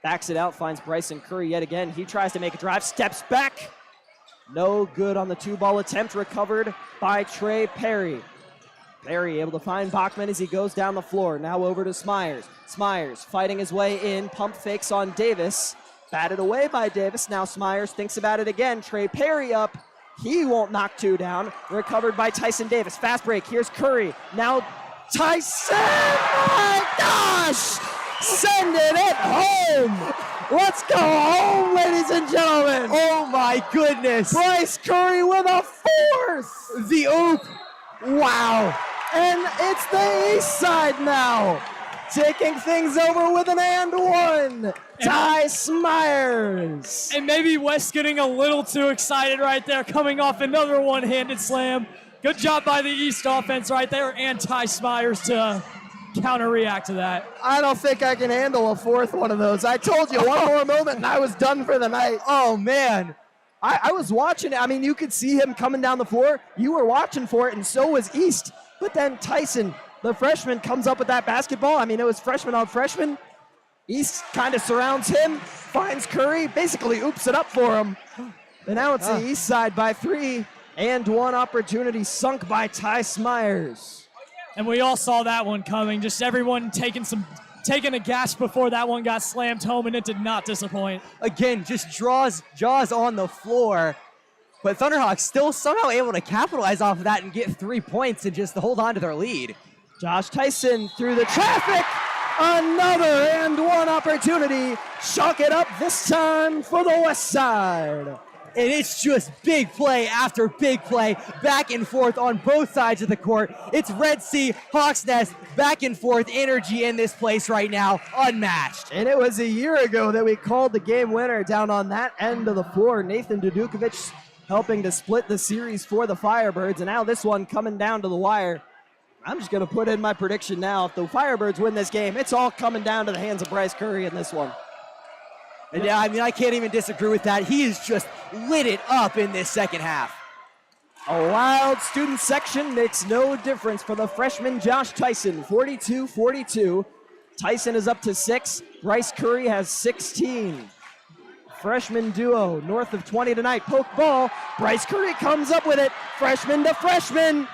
Speaker 4: Backs it out, finds Bryson Curry yet again. He tries to make a drive, steps back. No good on the 2-ball attempt, recovered by Trey Perry. Perry able to find Bachman as he goes down the floor. Now over to Smyers. Smyers fighting his way in. Pump fakes on Davis. Batted away by Davis. Now Smyers thinks about it again. Trey Perry up. He won't knock 2 down. Recovered by Tyson Davis. Fast break. Here's Curry. Now Tyson! My gosh! Sending it home! Let's go home, ladies and gentlemen!
Speaker 2: Oh my goodness!
Speaker 4: Bryce Curry with a 4th!
Speaker 2: The oop!
Speaker 4: Wow! And it's the east side now. Taking things over with an and 1. Ty Smyers.
Speaker 3: And maybe West getting a little too excited right there, coming off another one-handed slam. Good job by the East offense right there, and Ty Smyers to counter-react to that.
Speaker 4: I don't think I can handle a 4th one of those. I told you, one more moment and I was done for the night.
Speaker 2: Oh, man.
Speaker 4: I was watching it. I mean, you could see him coming down the floor. You were watching for it, and so was East. But then Tyson, the freshman, comes up with that basketball. I mean, it was freshman on freshman. East kind of surrounds him, finds Curry, basically oops it up for him. And now it's the East side by 3, and 1 opportunity sunk by Ty Smyers.
Speaker 3: And we all saw that one coming. Just everyone taking a gasp before that one got slammed home, and it did not disappoint.
Speaker 2: Again, just jaws on the floor. But Thunderhawks still somehow able to capitalize off of that and get 3 points and just hold on to their lead.
Speaker 4: Josh Tyson through the traffic. Another and 1 opportunity. Chalk it up this time for the West Side.
Speaker 2: And it's just big play after big play, back and forth on both sides of the court. It's Red Sea, Hawks Nest, back and forth energy in this place right now, unmatched.
Speaker 4: And it was a year ago that we called the game winner down on that end of the floor. Nathan Dudukovic helping to split the series for the Firebirds. And now this one coming down to the wire. I'm just going to put in my prediction now. If the Firebirds win this game, it's all coming down to the hands of Bryce Curry in this one.
Speaker 2: And yeah, I mean, I can't even disagree with that. He has just lit it up in this second half.
Speaker 4: A wild student section makes no difference for the freshman Josh Tyson, 42-42. Tyson is up to 6. Bryce Curry has 16. Freshman duo north of 20 tonight. Poke ball. Bryce Curry comes up with it. Freshman to freshman.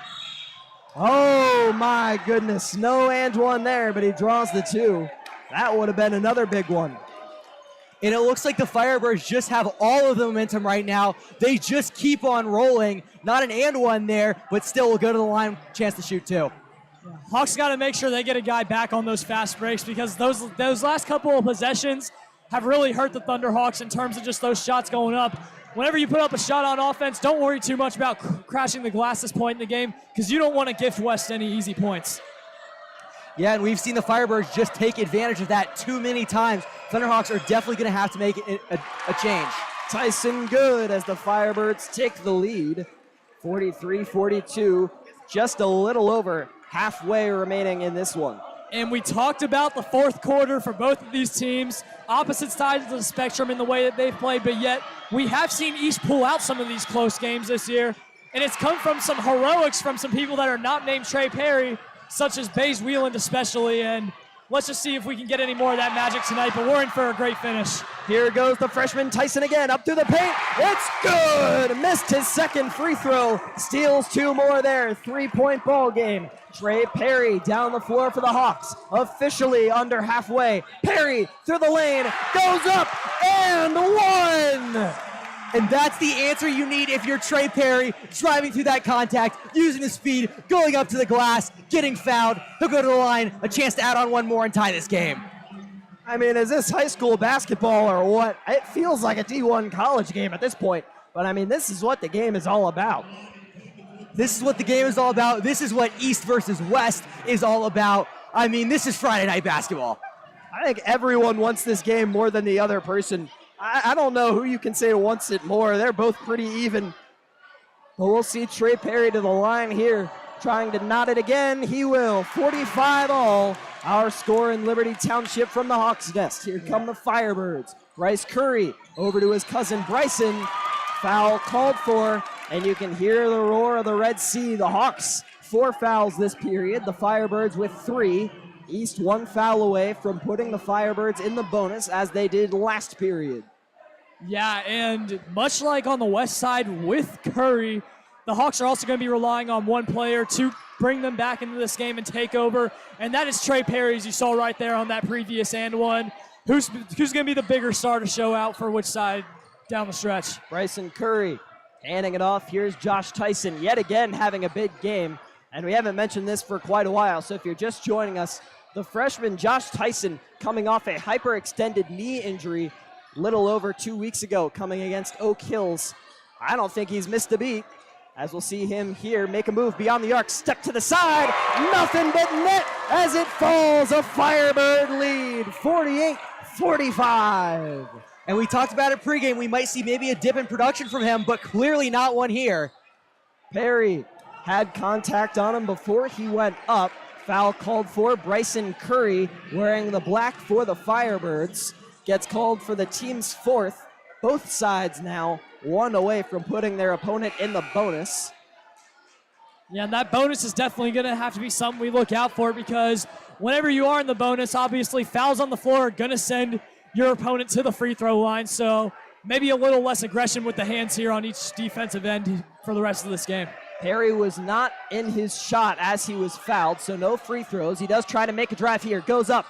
Speaker 4: Oh my goodness. No and 1 there, but he draws the 2. That would have been another big one.
Speaker 2: And it looks like the Firebirds just have all of the momentum right now. They just keep on rolling. Not an and 1 there, but still will go to the line, chance to shoot 2.
Speaker 3: Hawks got to make sure they get a guy back on those fast breaks, because those last couple of possessions have really hurt the Thunderhawks in terms of just those shots going up. Whenever you put up a shot on offense, don't worry too much about crashing the glass this point in the game, because you don't want to gift West any easy points.
Speaker 2: Yeah, and we've seen the Firebirds just take advantage of that too many times. Thunderhawks are definitely going to have to make it a change.
Speaker 4: Tyson good as the Firebirds take the lead, 43-42, just a little over halfway remaining in this one.
Speaker 3: And we talked about the fourth quarter for both of these teams, opposite sides of the spectrum in the way that they've played, but yet we have seen East pull out some of these close games this year, and it's come from some heroics from some people that are not named Trey Perry, such as Baze Wheeland especially, and let's just see if we can get any more of that magic tonight, but we're in for a great finish.
Speaker 4: Here goes the freshman Tyson again, up through the paint. It's good! Missed his second free throw. Steals 2 more there. 3-point ball game. Trey Perry down the floor for the Hawks. Officially under halfway. Perry through the lane. Goes up and one!
Speaker 2: And that's the answer you need if you're Trey Perry, driving through that contact, using his speed, going up to the glass, getting fouled. He'll go to the line, a chance to add on one more and tie this game.
Speaker 4: I mean, is this high school basketball or what? It feels like a D1 college game at this point. But I mean, this is what the game is all about.
Speaker 2: This is what the game is all about. This is what East versus West is all about. I mean, this is Friday night basketball.
Speaker 4: I think everyone wants this game more than the other person. I don't know who you can say wants it more. They're both pretty even. But we'll see Trey Perry to the line here, trying to knot it again. He will. 45 all. Our score in Liberty Township from the Hawks nest. Here come the Firebirds. Bryce Curry over to his cousin Bryson. Foul called for, and you can hear the roar of the Red Sea. The Hawks, 4 fouls this period. The Firebirds with 3. East 1 foul away from putting the Firebirds in the bonus as they did last period.
Speaker 3: Yeah, and much like on the west side with Curry, the Hawks are also going to be relying on one player to bring them back into this game and take over, and that is Trey Perry, as you saw right there on that previous and one. Who's going to be the bigger star to show out for which side down the stretch?
Speaker 4: Bryson Curry handing it off. Here's Josh Tyson yet again having a big game, and we haven't mentioned this for quite a while, so if you're just joining us, the freshman Josh Tyson coming off a hyperextended knee injury little over 2 weeks ago coming against Oak Hills. I don't think he's missed a beat, as we'll see him here make a move beyond the arc, step to the side, nothing but net as it falls. A Firebird lead, 48-45.
Speaker 2: And we talked about it pregame. We might see maybe a dip in production from him, but clearly not one here.
Speaker 4: Perry had contact on him before he went up. Foul called for. Bryson Curry, wearing the black for the Firebirds, gets called for the team's 4th. Both sides now 1 away from putting their opponent in the bonus.
Speaker 3: Yeah, and that bonus is definitely going to have to be something we look out for, because whenever you are in the bonus, obviously fouls on the floor are going to send your opponent to the free throw line. So maybe a little less aggression with the hands here on each defensive end for the rest of this game.
Speaker 4: Perry was not in his shot as he was fouled, so no free throws. He does try to make a drive here. Goes up.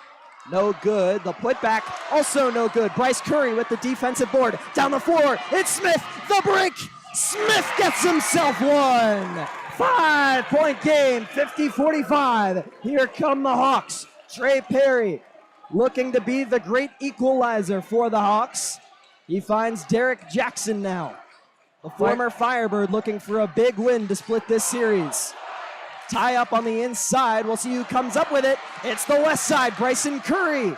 Speaker 4: No good. The putback, also no good. Bryce Curry with the defensive board. Down the floor, it's Smith. The break. Smith gets himself one. 5-point game, 50-45. Here come the Hawks. Trey Perry looking to be the great equalizer for the Hawks. He finds Derek Jackson now. The former Firebird looking for a big win to split this series. Tie up on the inside. We'll see who comes up with it. It's the west side, Bryson Curry.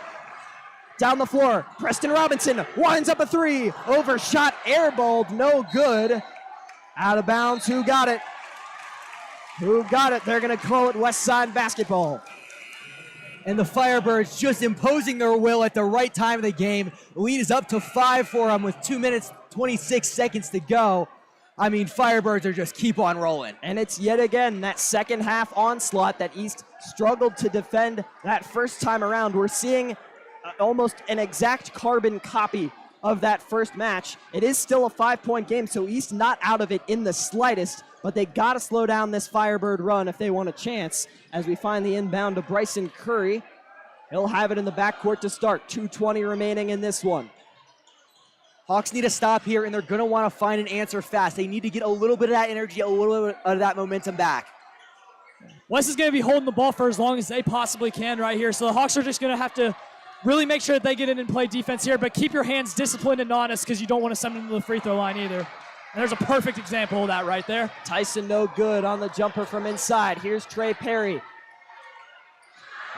Speaker 4: Down the floor, Preston Robinson winds up a 3. Overshot, airballed, no good. Out of bounds, who got it? Who got it? They're gonna call it west side basketball.
Speaker 2: And the Firebirds just imposing their will at the right time of the game. The lead is up to 5 for them with 2 minutes, 26 seconds to go. I mean, Firebirds are just keep on rolling.
Speaker 4: And it's yet again that second half onslaught that East struggled to defend that first time around. We're seeing almost an exact carbon copy of that first match. It is still a 5-point game, so East not out of it in the slightest, but they got to slow down this Firebird run if they want a chance, as we find the inbound to Bryson Curry. He'll have it in the backcourt to start. 2:20 remaining in this one.
Speaker 2: Hawks need to stop here, and they're going to want to find an answer fast. They need to get a little bit of that energy, a little bit of that momentum back.
Speaker 3: West is going to be holding the ball for as long as they possibly can right here, so the Hawks are just going to have to really make sure that they get in and play defense here, but keep your hands disciplined and honest, because you don't want to send them to the free throw line either. And there's a perfect example of that right there.
Speaker 4: Tyson no good on the jumper from inside. Here's Trey Perry,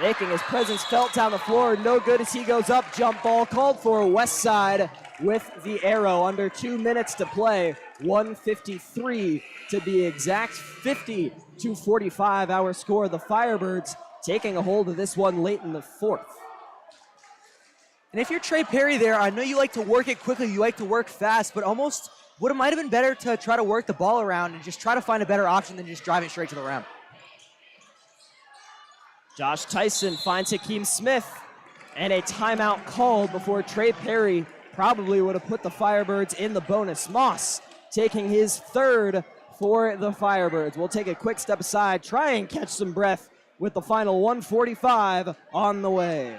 Speaker 4: making his presence felt down the floor. No good as he goes up. Jump ball called for west side. with the arrow. Under 2 minutes to play, 1:53 to be exact, 50-45 our score. The Firebirds taking a hold of this one late in the fourth.
Speaker 2: And if you're Trey Perry there, I know you like to work it quickly, you like to work fast, but almost would it might have been better to try to work the ball around and just try to find a better option than just driving straight to the rim.
Speaker 4: Josh Tyson finds Hakeem Smith, and a timeout called before Trey Perry probably would have put the Firebirds in the bonus. Moss taking his third for the Firebirds. We'll take a quick step aside, try and catch some breath with the final 1:45 on the way.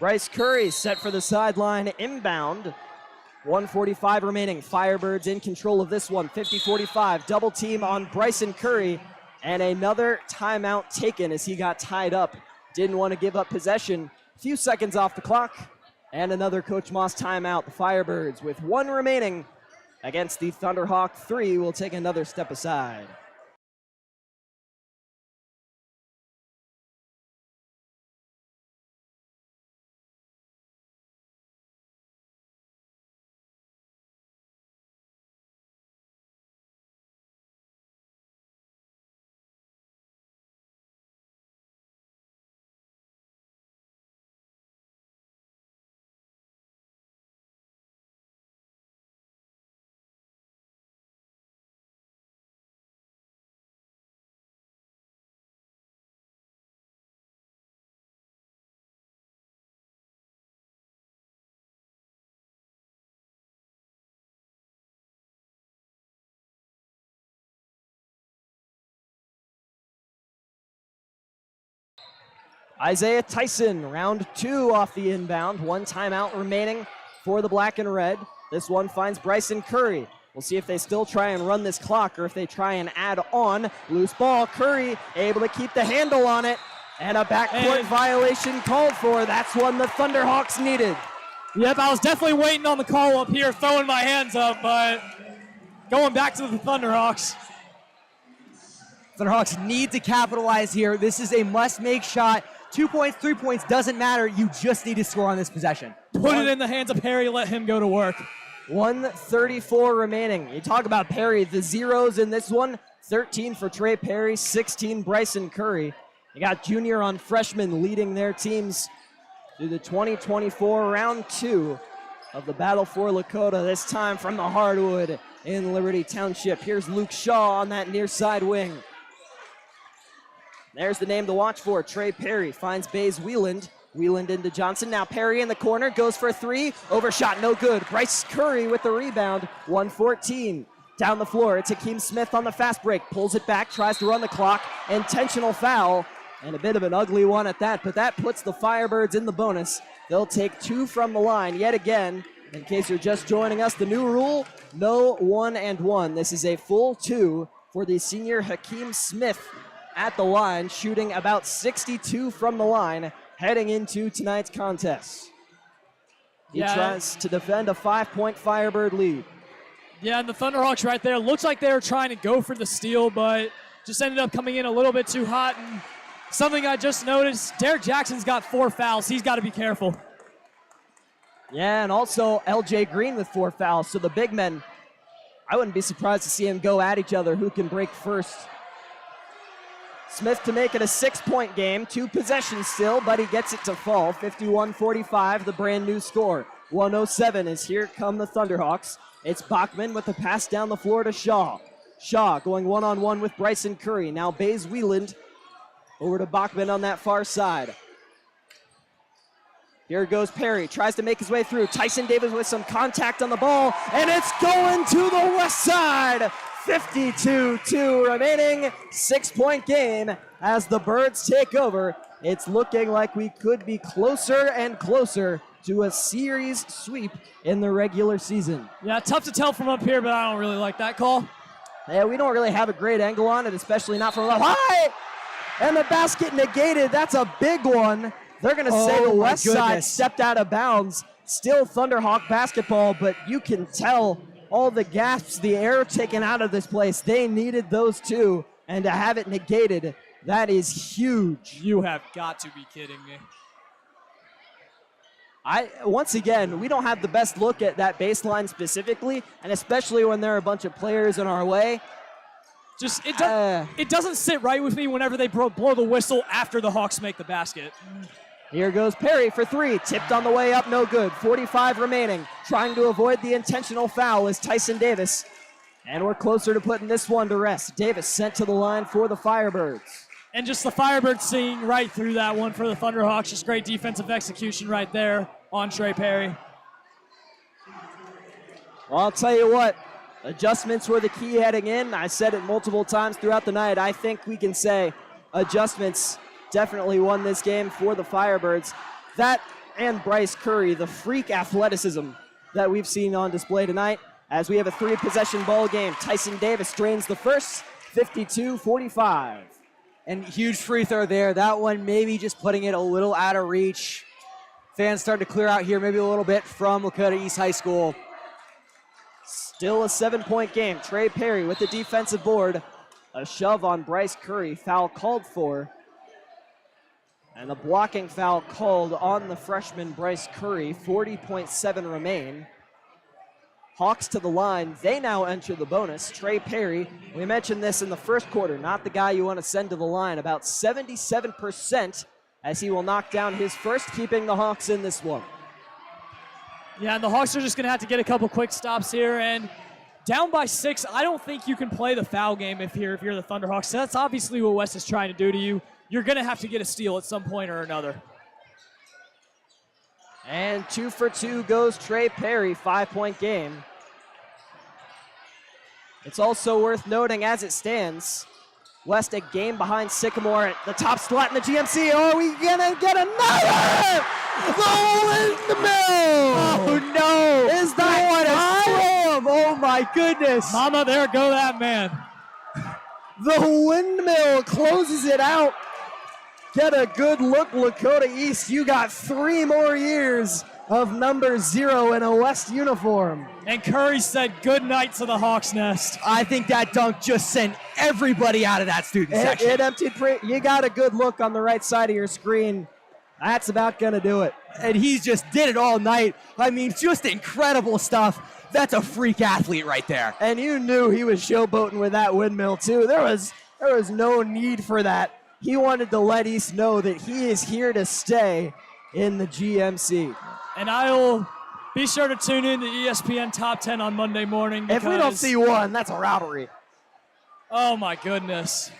Speaker 4: Bryce Curry set for the sideline, inbound. 1:45 remaining. Firebirds in control of this one. 50-45. Double team on Bryson Curry. And another timeout taken as he got tied up. Didn't want to give up possession. A few seconds off the clock. And another Coach Moss timeout. The Firebirds with one remaining against the Thunderhawk 3 will take another step aside. Isaiah Tyson, round 2 off the inbound. One timeout remaining for the black and red. This one finds Bryson Curry. We'll see if they still try and run this clock or if they try and add on. Loose ball, Curry able to keep the handle on it. And a backcourt violation called for. That's one the Thunderhawks needed.
Speaker 3: Yep, I was definitely waiting on the call up here, throwing my hands up, but going back to the Thunderhawks.
Speaker 2: Thunderhawks need to capitalize here. This is a must-make shot. 2 points, 3 points, doesn't matter. You just need to score on this possession.
Speaker 3: Put it in the hands of Perry, let him go to work.
Speaker 4: 1:34 remaining. You talk about Perry, the zeros in this one. 13 for Trey Perry, 16 Bryson Curry. You got junior on freshman leading their teams through the 2024 round 2 of the Battle for Lakota, this time from the hardwood in Liberty Township. Here's Luke Shaw on that near side wing. There's the name to watch for. Trey Perry finds Bays Wieland. Wieland into Johnson. Now Perry in the corner, goes for a 3. Overshot, no good. Bryce Curry with the rebound. 1:14. Down the floor, it's Hakeem Smith on the fast break. Pulls it back, tries to run the clock. Intentional foul, and a bit of an ugly one at that, but that puts the Firebirds in the bonus. They'll take 2 from the line yet again. In case you're just joining us, the new rule, no 1 and 1. This is a full 2 for the senior Hakeem Smith at the line, shooting about 62 from the line, heading into tonight's contest. He tries to defend a 5-point Firebird lead.
Speaker 3: Yeah, and the Thunderhawks right there, looks like they were trying to go for the steal, but just ended up coming in a little bit too hot. And something I just noticed, Derek Jackson's got 4 fouls. He's got to be careful.
Speaker 4: Yeah, and also LJ Green with 4 fouls. So the big men, I wouldn't be surprised to see them go at each other. Who can break first? Smith to make it a 6-point game. 2 possessions still, but he gets it to fall. 51-45, the brand new score. 107 is here come the Thunderhawks. It's Bachman with the pass down the floor to Shaw. Shaw going one-on-one with Bryson Curry. Now Bays Wieland over to Bachman on that far side. Here goes Perry, tries to make his way through. Tyson Davis with some contact on the ball, and it's going to the west side. 52-2 remaining, 6-point game as the Birds take over. It's looking like we could be closer and closer to a series sweep in the regular season.
Speaker 3: Yeah, tough to tell from up here, but I don't really like that call.
Speaker 4: Yeah, we don't really have a great angle on it, especially not from up high. And the basket negated, that's a big one. They're going to say the west side stepped out of bounds. Still Thunderhawk basketball, but you can tell all the gasps, the air taken out of this place. They needed those two, and to have it negated, that is huge.
Speaker 3: You have got to be kidding me.
Speaker 4: Once again, we don't have the best look at that baseline specifically, and especially when there are a bunch of players in our way.
Speaker 3: It doesn't sit right with me whenever they blow the whistle after the Hawks make the basket.
Speaker 4: Here goes Perry for 3, tipped on the way up, no good. 45 remaining, trying to avoid the intentional foul is Tyson Davis. And we're closer to putting this one to rest. Davis sent to the line for the Firebirds.
Speaker 3: And just the Firebirds seeing right through that one for the Thunderhawks. Just great defensive execution right there on Trey Perry.
Speaker 4: Well, I'll tell you what, adjustments were the key heading in. I said it multiple times throughout the night. I think we can say adjustments definitely won this game for the Firebirds. That and Bryce Curry, the freak athleticism that we've seen on display tonight as we have a 3-possession ball game. Tyson Davis drains the first, 52-45.
Speaker 2: And huge free throw there. That one maybe just putting it a little out of reach. Fans starting to clear out here maybe a little bit from Lakota East High School.
Speaker 4: Still a 7-point game. Trey Perry with the defensive board. A shove on Bryce Curry. Foul called for. And a blocking foul called on the freshman Bryce Curry. 40.7 remain. Hawks to the line. They now enter the bonus. Trey Perry, we mentioned this in the first quarter, not the guy you want to send to the line. About 77% as he will knock down his first, keeping the Hawks in this one.
Speaker 3: Yeah, and the Hawks are just going to have to get a couple quick stops here. And down by 6, I don't think you can play the foul game if you're the Thunderhawks. So that's obviously what West is trying to do to you. You're going to have to get a steal at some point or another.
Speaker 4: And 2 for 2 goes Trey Perry, 5-point game. It's also worth noting as it stands, West a game behind Sycamore at the top slot in the GMC. Are we gonna get another? The windmill!
Speaker 2: Oh no!
Speaker 4: Is that
Speaker 2: slam! Oh my goodness!
Speaker 3: Mama, there go that man.
Speaker 4: The windmill closes it out. Get a good look, Lakota East. You got 3 more years of number 0 in a West uniform.
Speaker 3: And Curry said good night to the Hawks Nest.
Speaker 2: I think that dunk just sent everybody out of that student section.
Speaker 4: It emptied. You got a good look on the right side of your screen. That's about going to do it.
Speaker 2: And he just did it all night. I mean, just incredible stuff. That's a freak athlete right there.
Speaker 4: And you knew he was showboating with that windmill, too. There was no need for that. He wanted to let East know that he is here to stay in the GMC.
Speaker 3: And I'll be sure to tune in to ESPN Top 10 on Monday morning.
Speaker 4: If we don't see one, that's a rivalry.
Speaker 3: Oh, my goodness.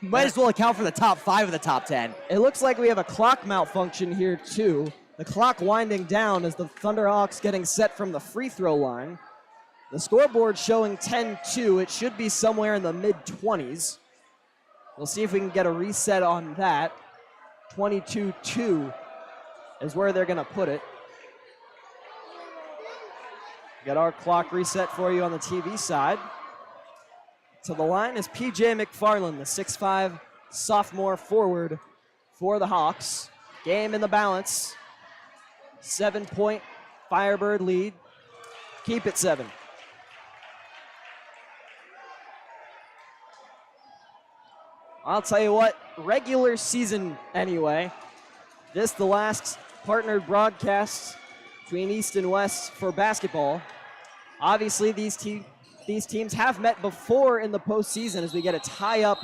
Speaker 2: Might as well account for the top 5 of the top 10.
Speaker 4: It looks like we have a clock malfunction here, too. The clock winding down as the Thunderhawks getting set from the free throw line. The scoreboard showing 10-2. It should be somewhere in the mid-20s. We'll see if we can get a reset on that. 22-2 is where they're going to put it. Got our clock reset for you on the TV side. To the line is PJ McFarland, the 6'5" sophomore forward for the Hawks. Game in the balance. 7-point Firebird lead. Keep it 7. I'll tell you what, regular season anyway. This the last partnered broadcast between East and West for basketball. Obviously, these teams have met before in the postseason as we get a tie-up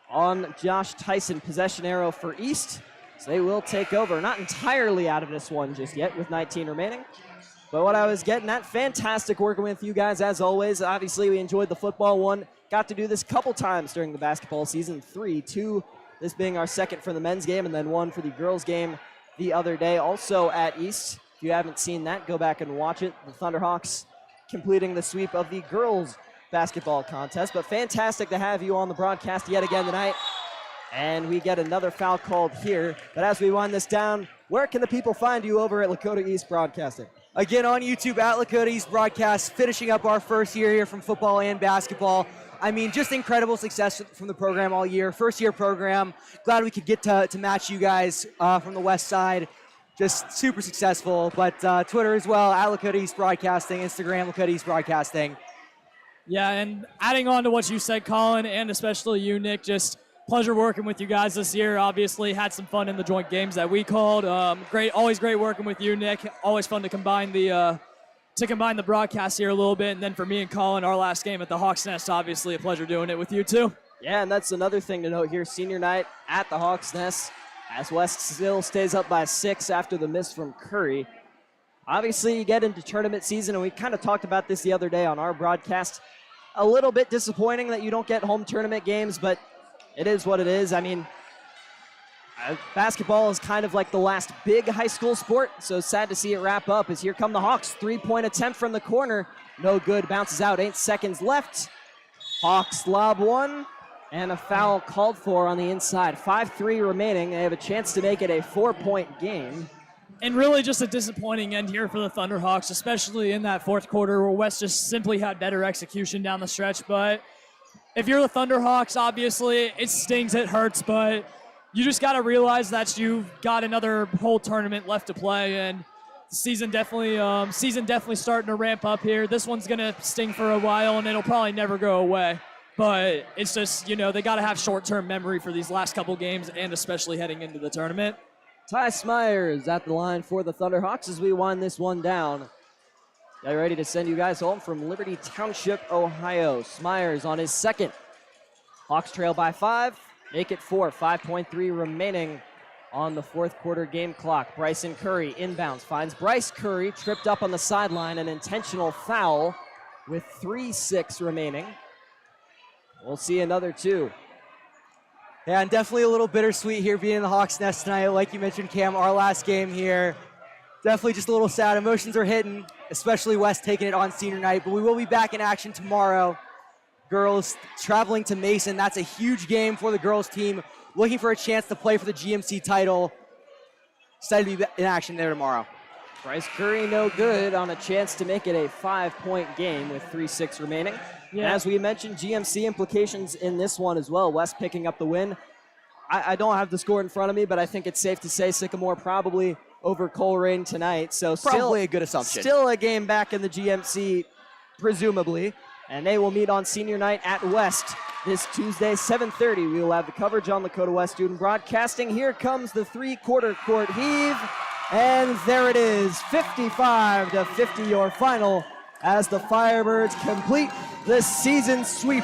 Speaker 4: on Josh Tyson. Possession arrow for East. So they will take over. Not entirely out of this one just yet with 19 remaining. But what I was getting at, fantastic working with you guys as always. Obviously, we enjoyed the football one. Got to do this a couple times during the basketball season. 2, this being our second for the men's game, and then 1 for the girls' game the other day. Also at East, if you haven't seen that, go back and watch it. The Thunderhawks completing the sweep of the girls' basketball contest. But fantastic to have you on the broadcast yet again tonight. And we get another foul called here. But as we wind this down, where can the people find you over at Lakota East Broadcasting?
Speaker 2: Again, on YouTube at Lakota East Broadcast, finishing up our first year here from football and basketball. I mean, just incredible success from the program all year. First-year program. Glad we could get to match you guys from the west side. Just super successful. But Twitter as well, at Lakota East Broadcasting. Instagram, Lakota East Broadcasting.
Speaker 3: Yeah, and adding on to what you said, Colin, and especially you, Nick, just pleasure working with you guys this year. Obviously, had some fun in the joint games that we called. Always great working with you, Nick. Always fun to combine the broadcast here a little bit. And then for me and Colin, our last game at the Hawks Nest, obviously a pleasure doing it with you too.
Speaker 4: Yeah, and that's another thing to note here. Senior night at the Hawks Nest as West still stays up by 6 after the miss from Curry. Obviously, you get into tournament season, and we kind of talked about this the other day on our broadcast. A little bit disappointing that you don't get home tournament games, but it is what it is. I mean, basketball is kind of like the last big high school sport, so sad to see it wrap up as here come the Hawks. 3-point attempt from the corner. No good, bounces out, 8 seconds left. Hawks lob one, and a foul called for on the inside. 5-3 remaining. They have a chance to make it a 4-point game.
Speaker 3: And really just a disappointing end here for the Thunderhawks, especially in that fourth quarter where West just simply had better execution down the stretch. But if you're the Thunderhawks, obviously it stings, it hurts, but you just got to realize that you've got another whole tournament left to play, and the season definitely starting to ramp up here. This one's going to sting for a while, and it'll probably never go away. But it's just, they got to have short-term memory for these last couple games, and especially heading into the tournament.
Speaker 4: Ty Smyers at the line for the Thunderhawks as we wind this one down. They're ready to send you guys home from Liberty Township, Ohio. Smyers on his second. Hawks trail by 5, make it 4. 5.3 remaining on the fourth quarter game clock. Bryson Curry inbounds, finds Bryce Curry, tripped up on the sideline, an intentional foul with 3:06 remaining. We'll see another 2.
Speaker 2: Yeah, and definitely a little bittersweet here being in the Hawks Nest tonight. Like you mentioned, Cam, our last game here. Definitely just a little sad. Emotions are hitting, especially West taking it on senior night. But we will be back in action tomorrow. Girls traveling to Mason. That's a huge game for the girls team. Looking for a chance to play for the GMC title. Excited to be in action there tomorrow.
Speaker 4: Bryce Curry no good on a chance to make it a 5-point game with 3:06 remaining. Yeah. And as we mentioned, GMC implications in this one as well. West picking up the win. I don't have the score in front of me, but I think it's safe to say Sycamore probably over Coleraine tonight. So
Speaker 2: probably a good assumption.
Speaker 4: Still a game back in the GMC, presumably. And they will meet on senior night at West this Tuesday, 7:30. We will have the coverage on Lakota West Student Broadcasting. Here comes the three-quarter court heave. And there it is, 55-50 your final as the Firebirds complete the season sweep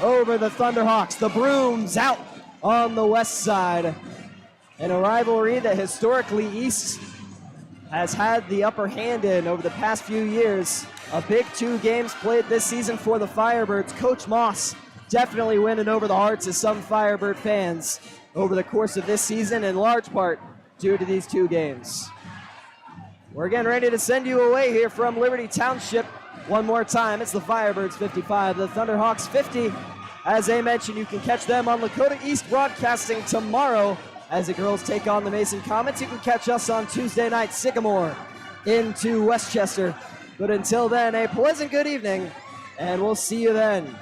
Speaker 4: over the Thunderhawks. The brooms out on the west side. In a rivalry that historically East has had the upper hand in over the past few years. A big 2 games played this season for the Firebirds. Coach Moss definitely winning over the hearts of some Firebird fans over the course of this season, in large part due to these 2 games. We're getting ready to send you away here from Liberty Township. One more time, it's the Firebirds 55, the Thunderhawks 50. As I mentioned, you can catch them on Lakota East Broadcasting tomorrow as the girls take on the Mason Comets. You can catch us on Tuesday night, Sycamore into Westchester. But until then, a pleasant good evening, and we'll see you then.